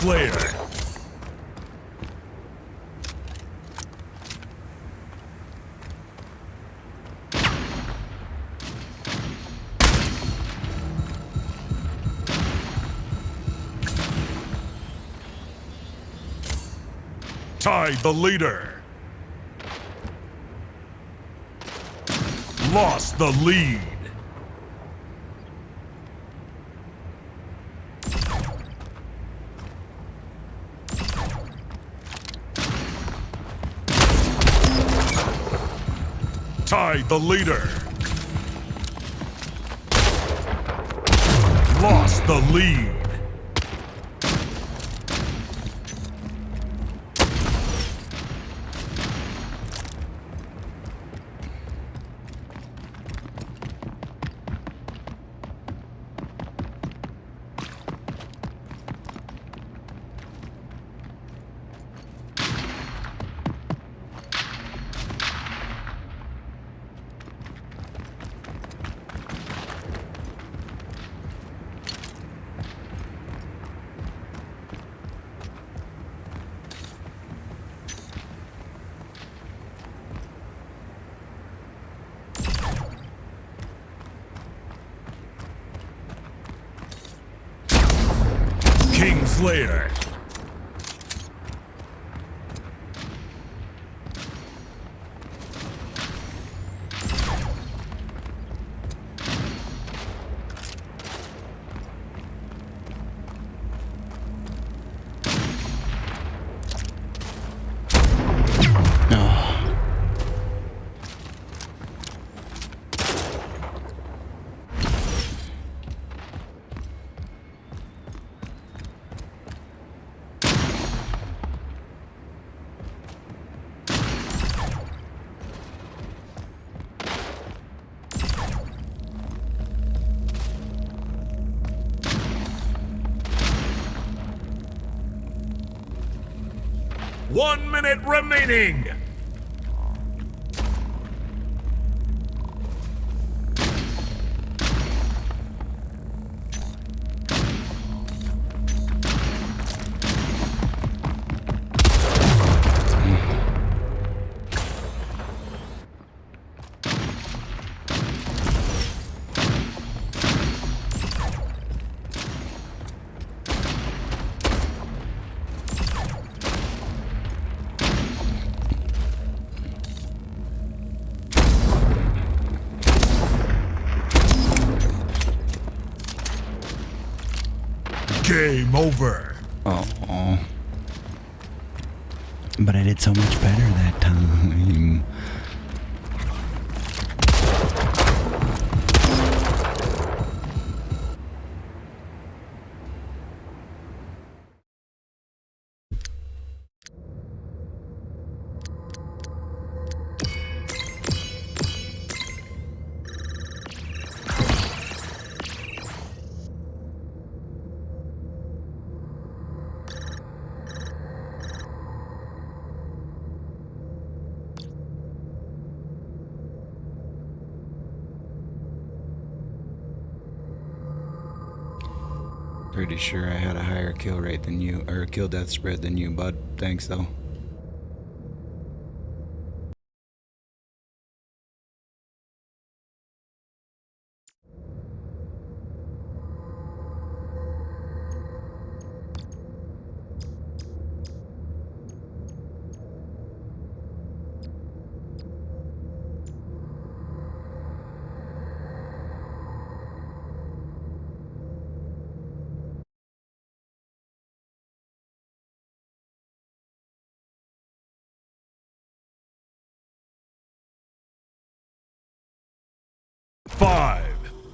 Slayer. Tied the leader. Lost the lead. Tied the leader. Lost the lead. Slayer. One minute remaining! Game over. Oh. But I did so much better that time. Pretty sure I had a higher kill rate than you, or kill death spread than you, bud. Thanks, though.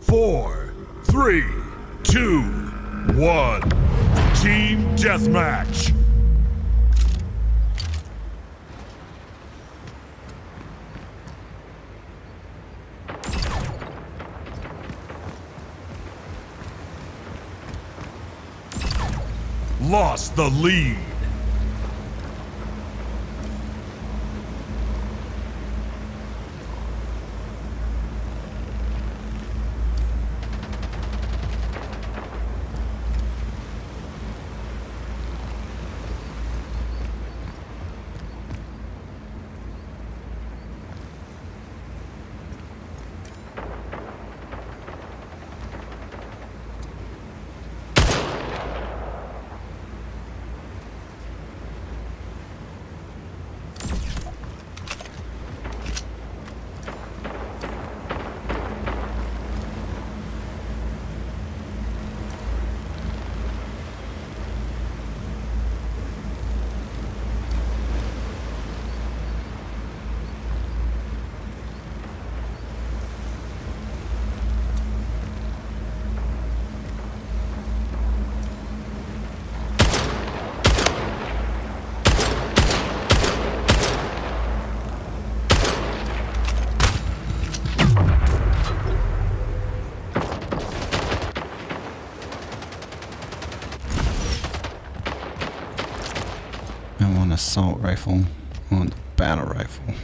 4, 3, 2, 1. Team Deathmatch. Lost the lead. I want assault rifle. I want the battle rifle.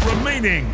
Remaining.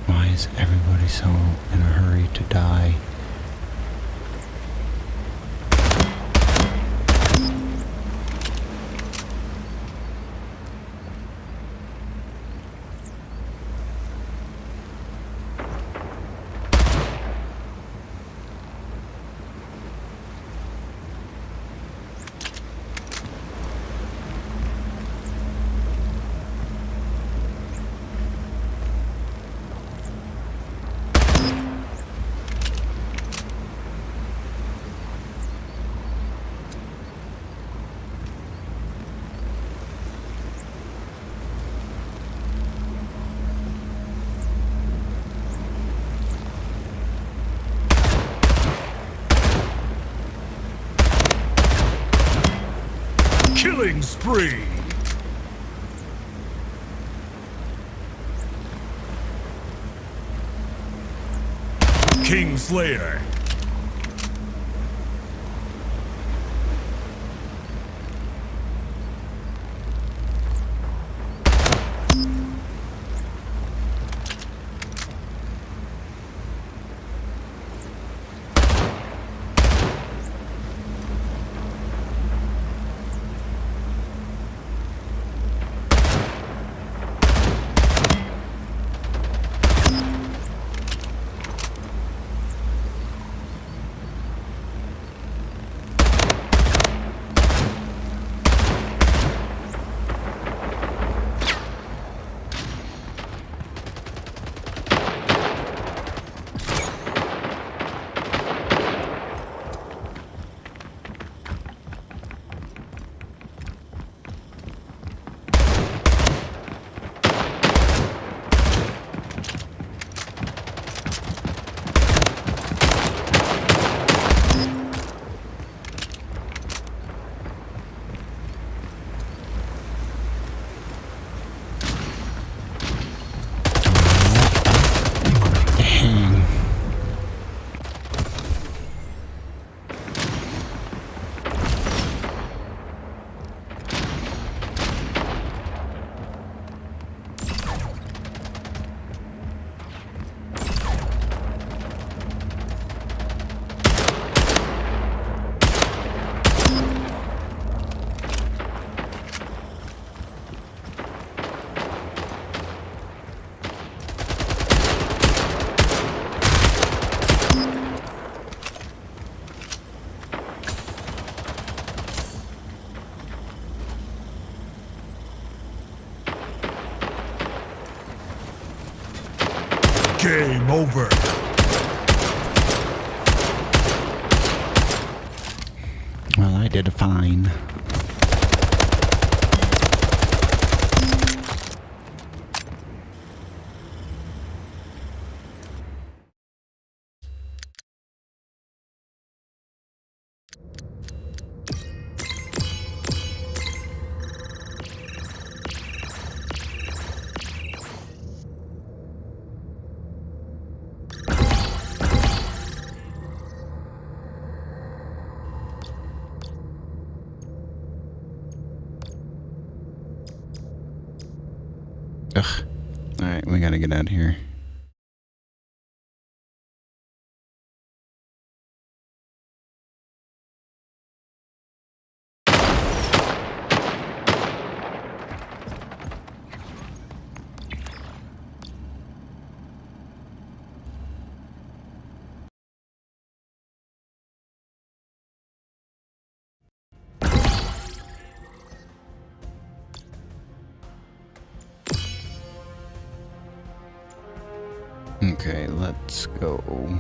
Why is everybody so in a hurry to die? Killing spree. Kingslayer. Game over. Well, I did fine. Ugh. Alright, we gotta get out of here. Okay, let's go.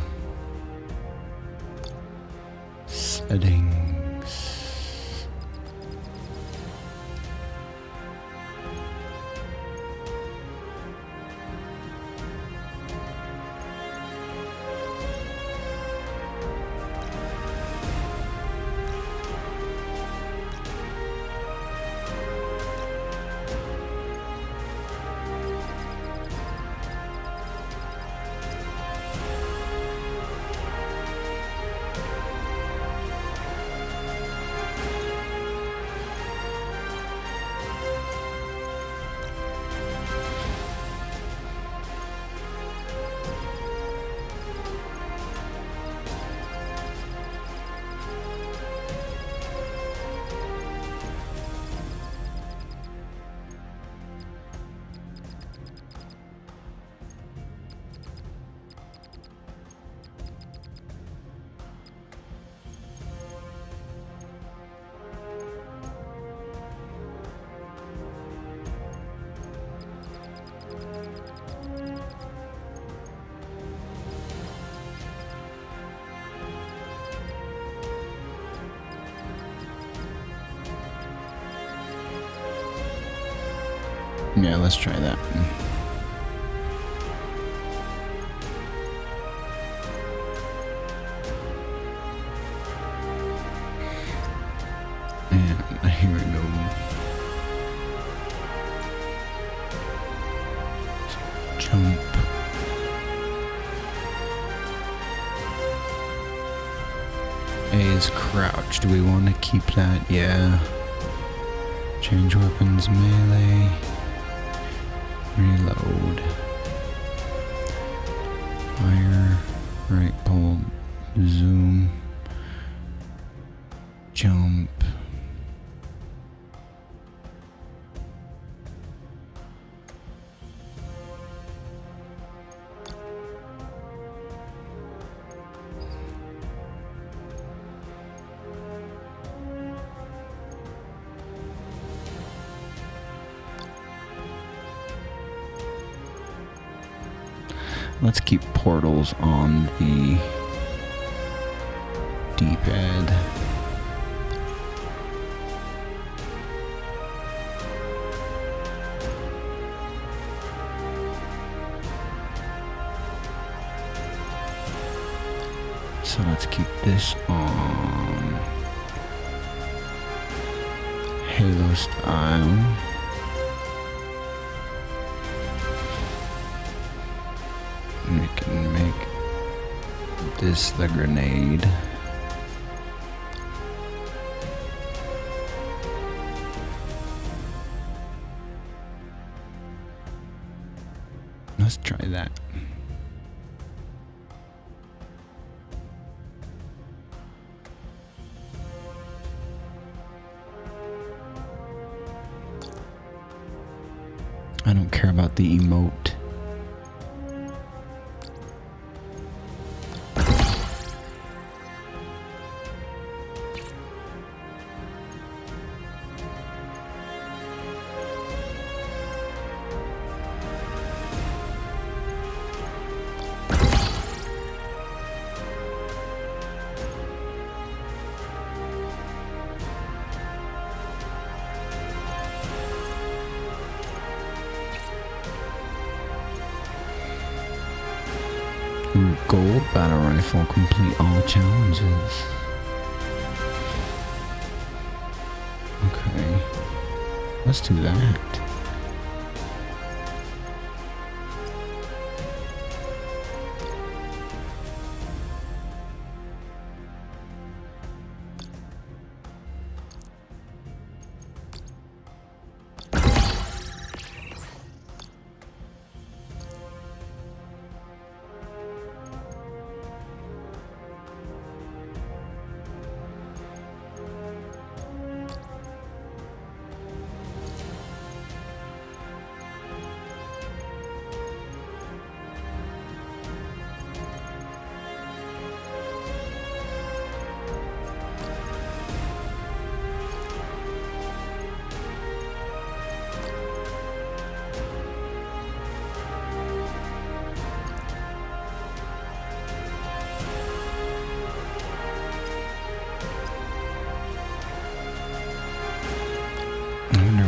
Settings. Yeah, let's try that. And here we go. Jump. A is crouch. Do we want to keep that? Yeah. Change weapons, melee. Reload. Fire. Right pull. Zoom. Jump. Let's keep portals on the D-pad. So let's keep this on Halo style. We can make this the grenade. Let's try that. I don't care about the emote. Ooh, gold battle rifle, complete all challenges. Okay, let's do that.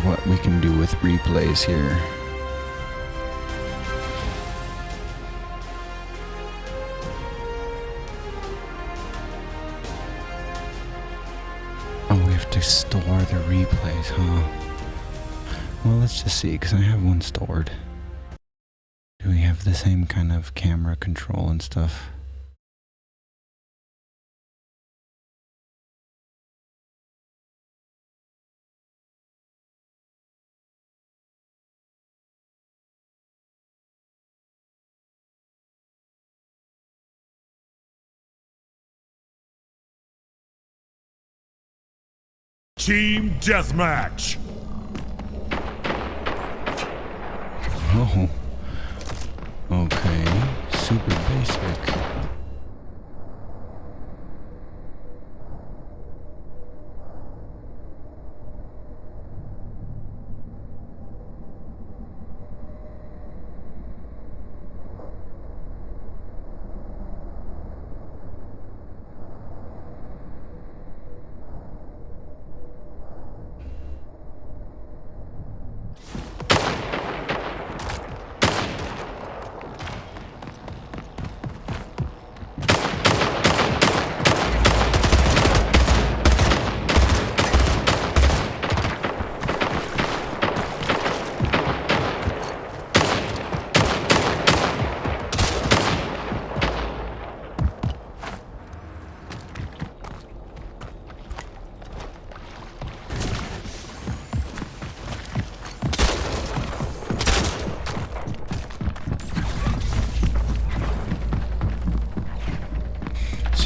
What we can do with replays here. Oh, we have to store the replays, huh? Well, let's just see, because I have one stored. Do we have the same kind of camera control and stuff? Team Deathmatch. Oh. Okay. Super basic.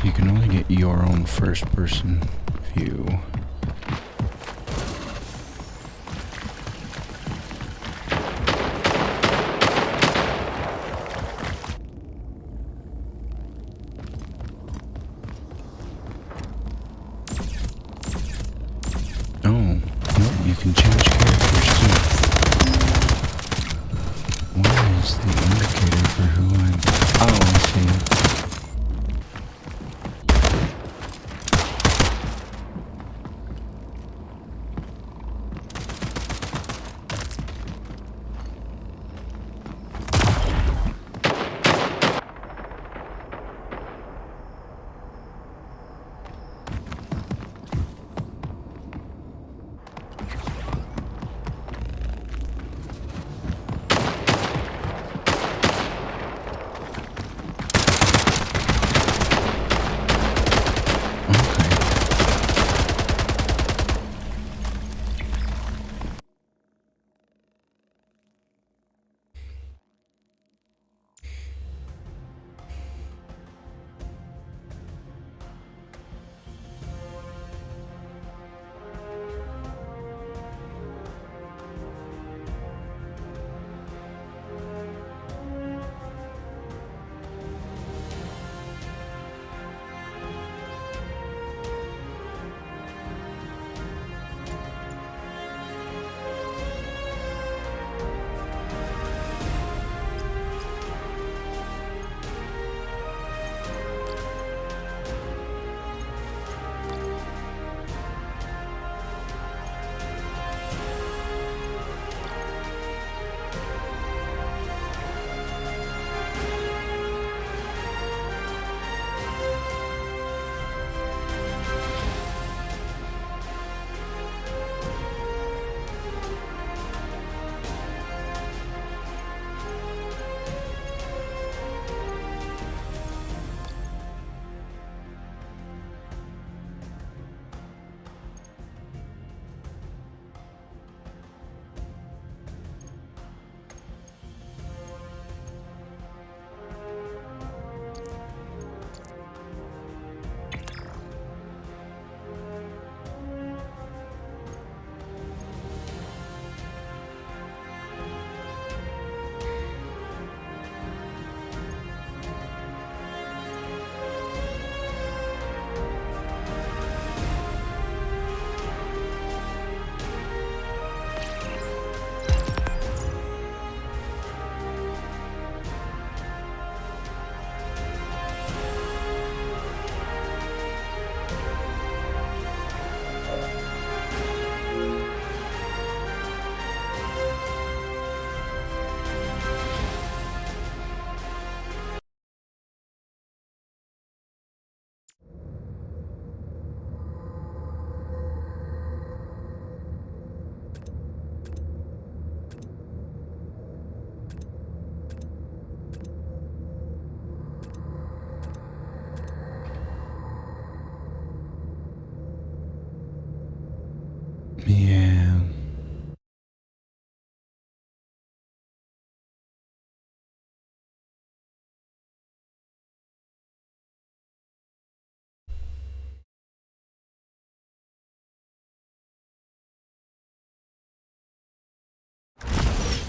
You can only get your own first-person view. Oh, nope, you can change characters too. Where is the indicator for who I'm... Oh, I see.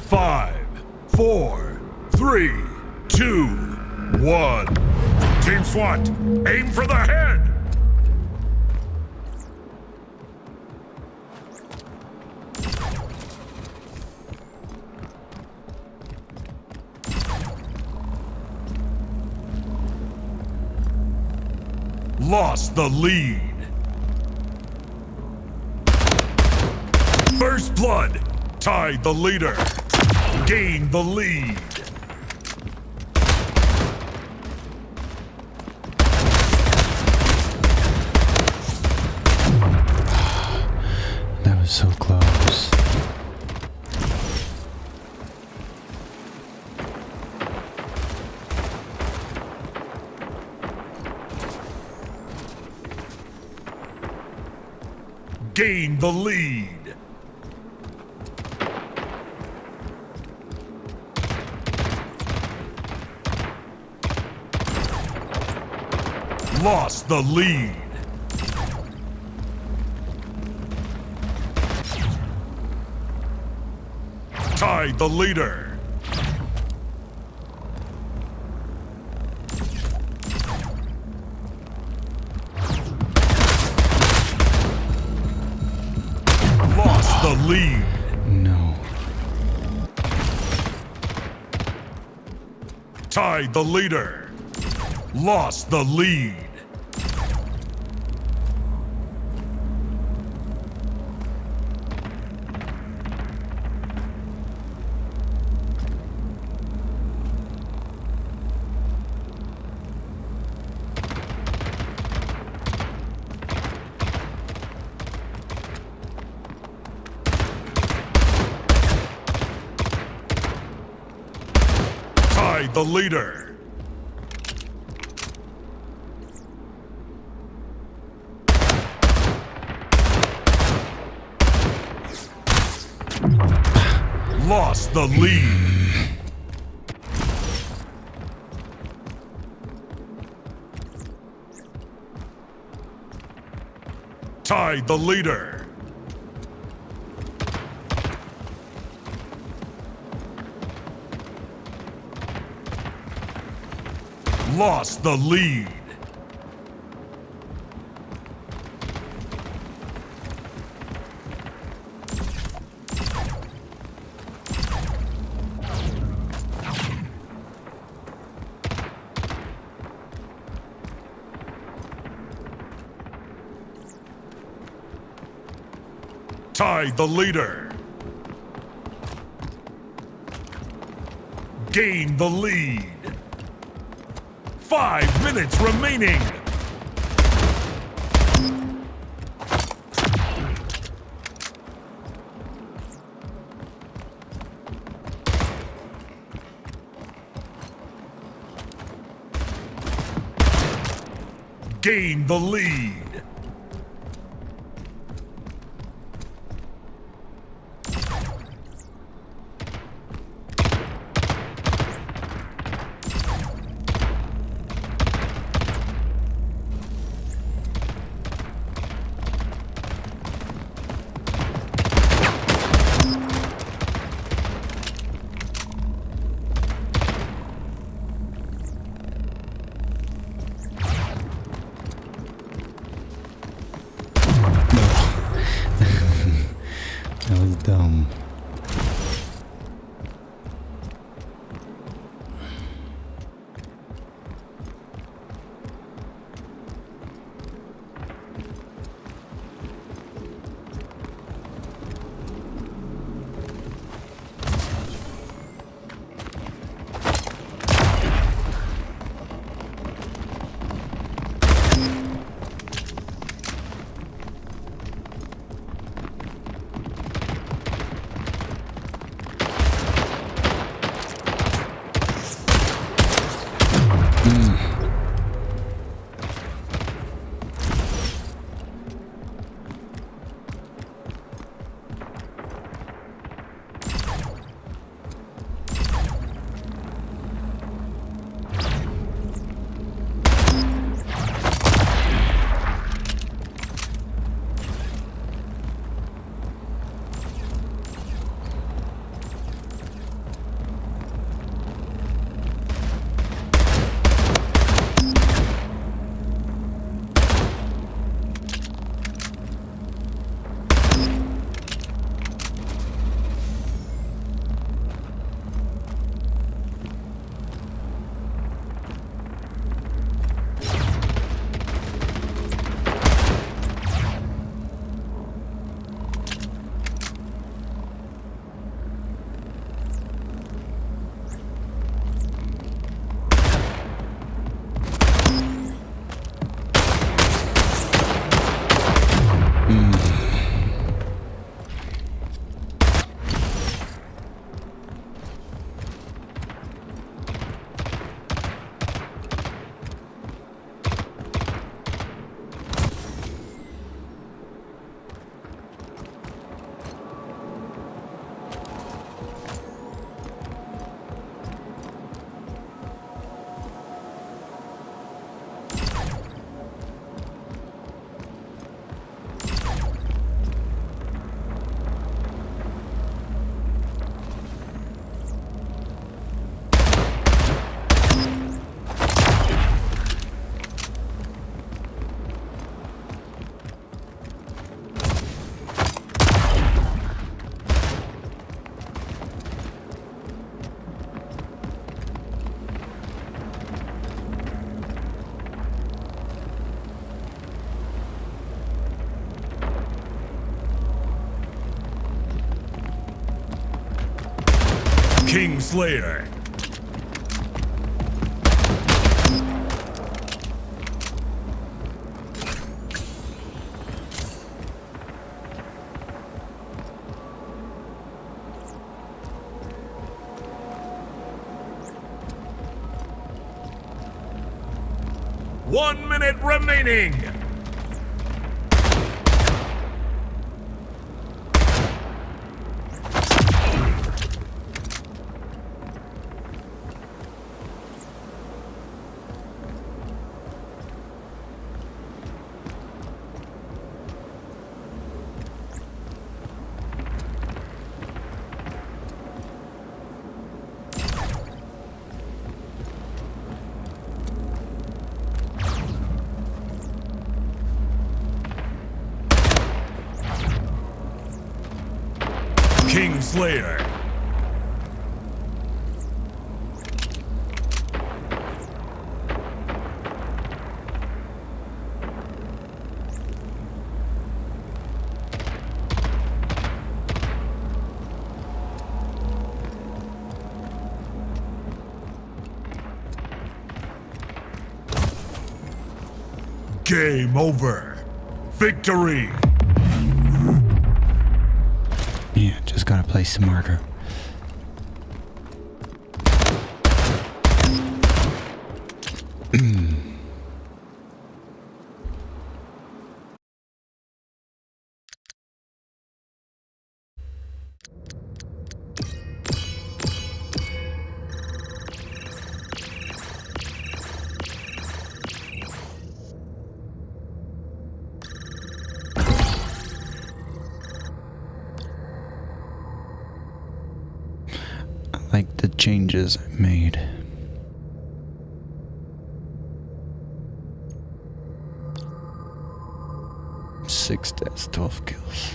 5, 4, 3, 2, 1. Team SWAT, aim for the head! Lost the lead. First blood. Tied the leader. Gained the lead. That was so close. Gained the lead. Lost the lead. Tied the leader. Lost the lead. No. Tied the leader. Lost the lead. Tied the leader. Lost the lead. Tied the leader. Lost the lead. Tied the leader. Gained the lead. 5 minutes remaining. Gained the lead. That was dumb. Kingslayer. One minute remaining. Kingslayer. Game over. Victory. Yeah, just gotta play smarter. Like the changes I made. Six deaths, 12 kills.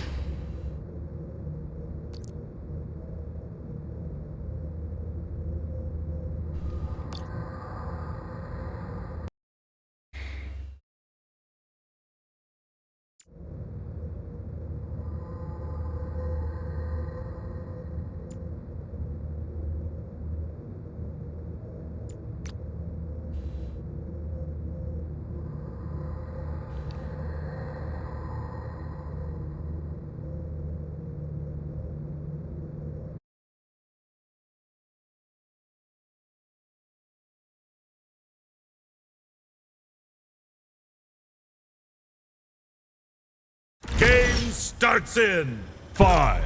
Game starts in 5,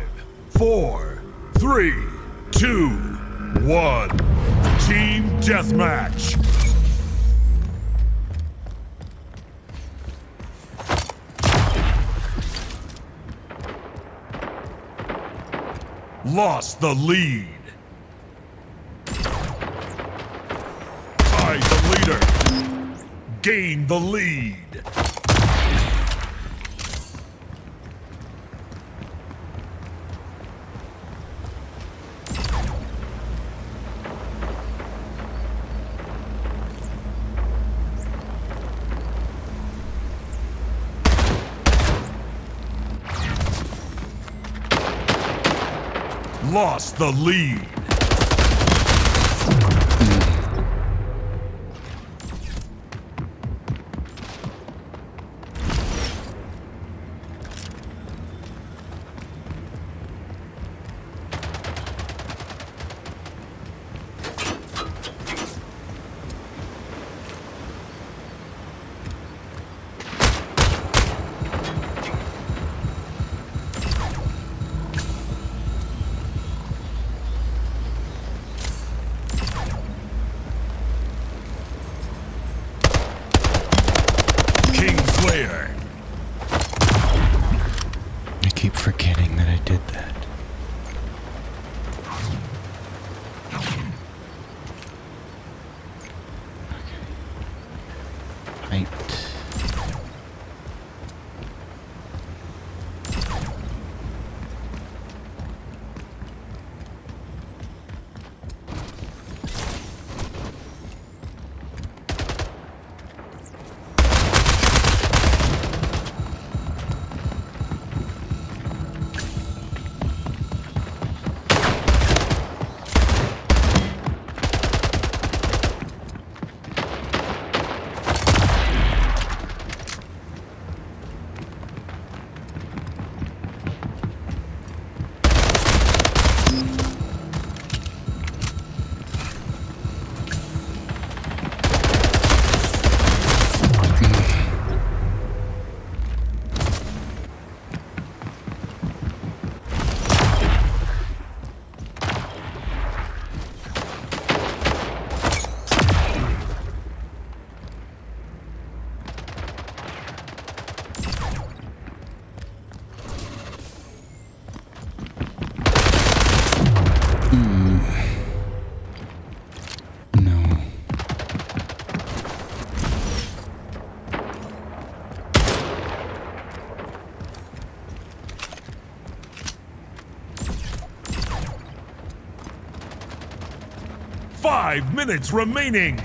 4, 3, 2, 1. Team Deathmatch. Lost the lead. Tied the leader. Gained the lead. Lost the lead. I keep forgetting that I did that. Okay. Height. 5 minutes remaining.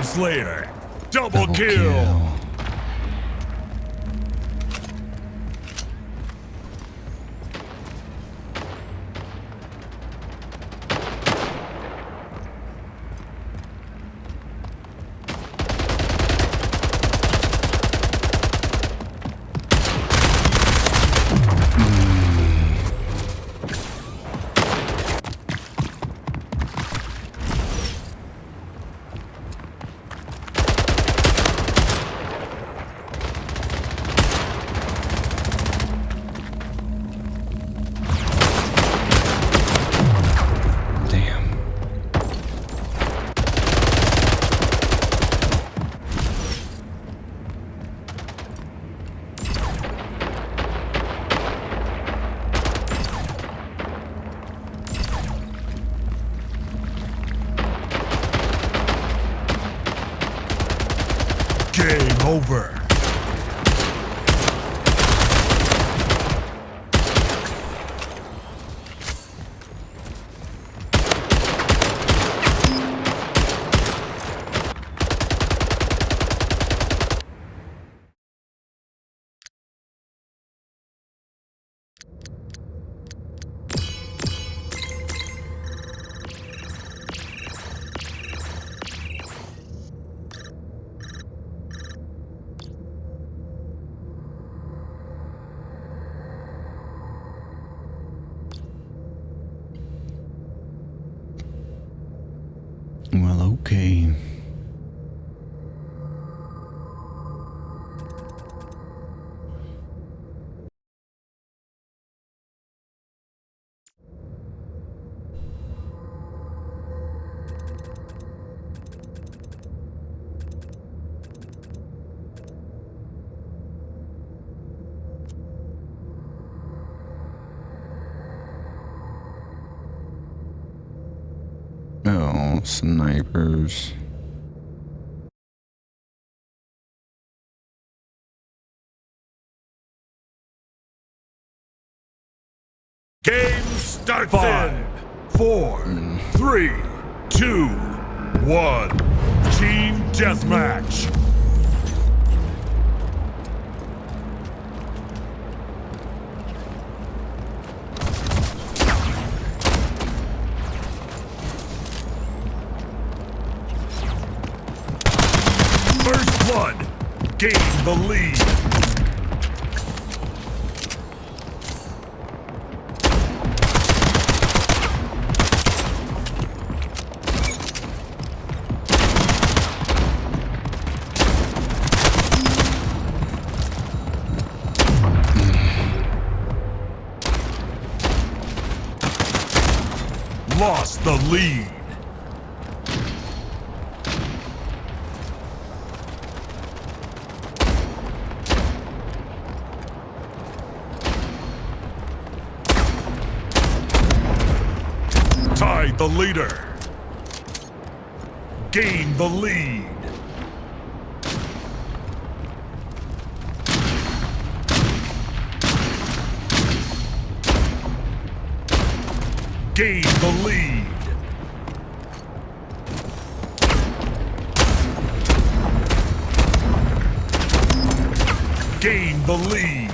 Slayer. Double kill. Game over. Well, okay. Oh, snipers. Game starts 5, 4, 3, 2, 1. Team Deathmatch. First blood. Gain the lead. lost the lead. Tied the leader. Gain the lead. Gain the lead. Gain the lead.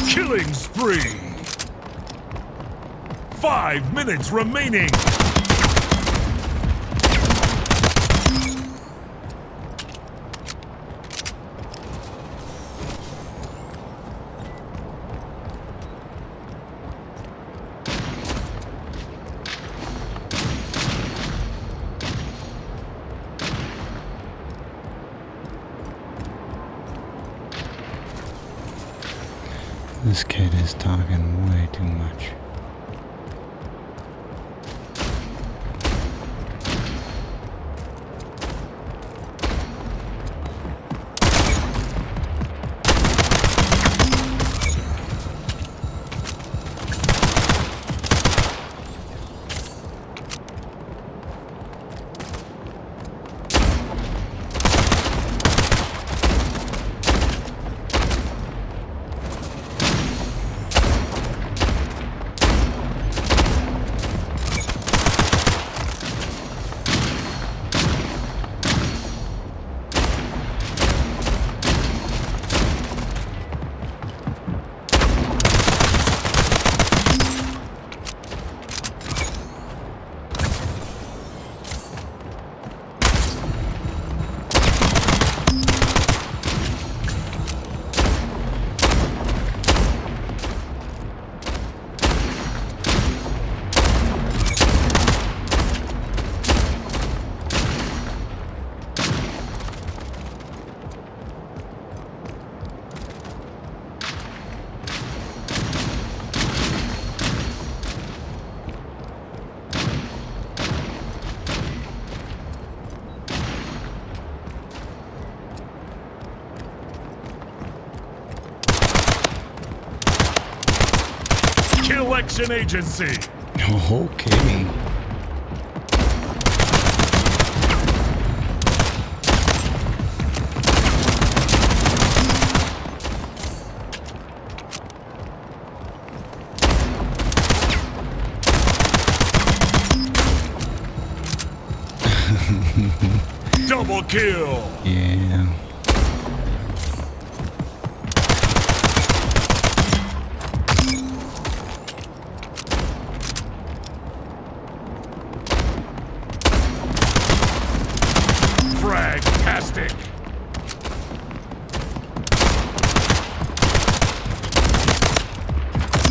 Killing spree. 5 minutes remaining. This kid is talking way too much. Election Agency. Okay. Double kill. Yeah. Fragtastic.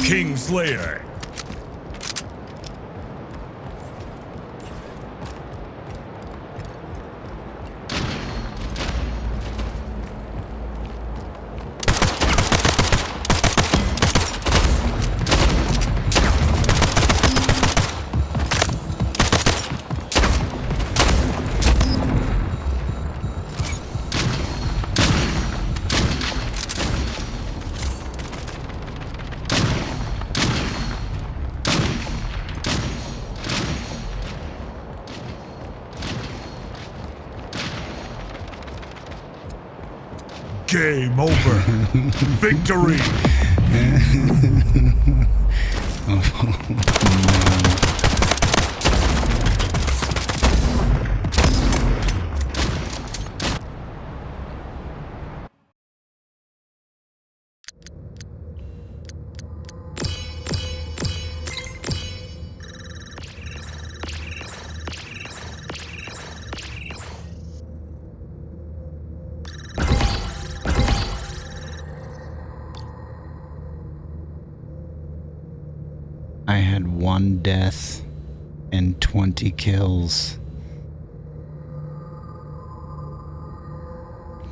Kingslayer. Game over. Victory. I had 1 death and 20 kills.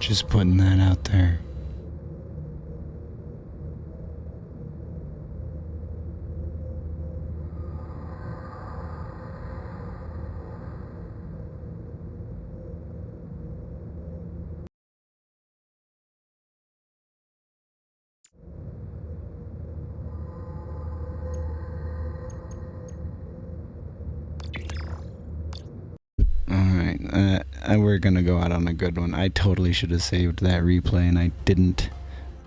Just putting that out there. Alright, we're gonna go out on a good one. I totally should have saved that replay and I didn't,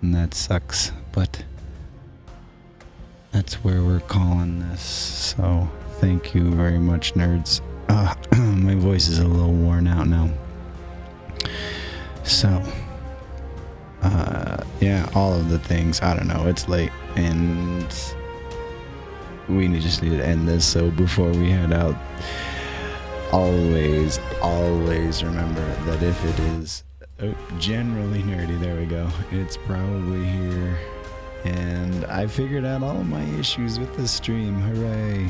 and that sucks, but that's where we're calling this. So thank you very much, nerds. My voice is a little worn out now. So yeah, all of the things, I don't know, it's late and we just need to end this. So before we head out, always remember that if it is generally nerdy, there we go, it's probably here. And I figured out all of my issues with the stream. Hooray.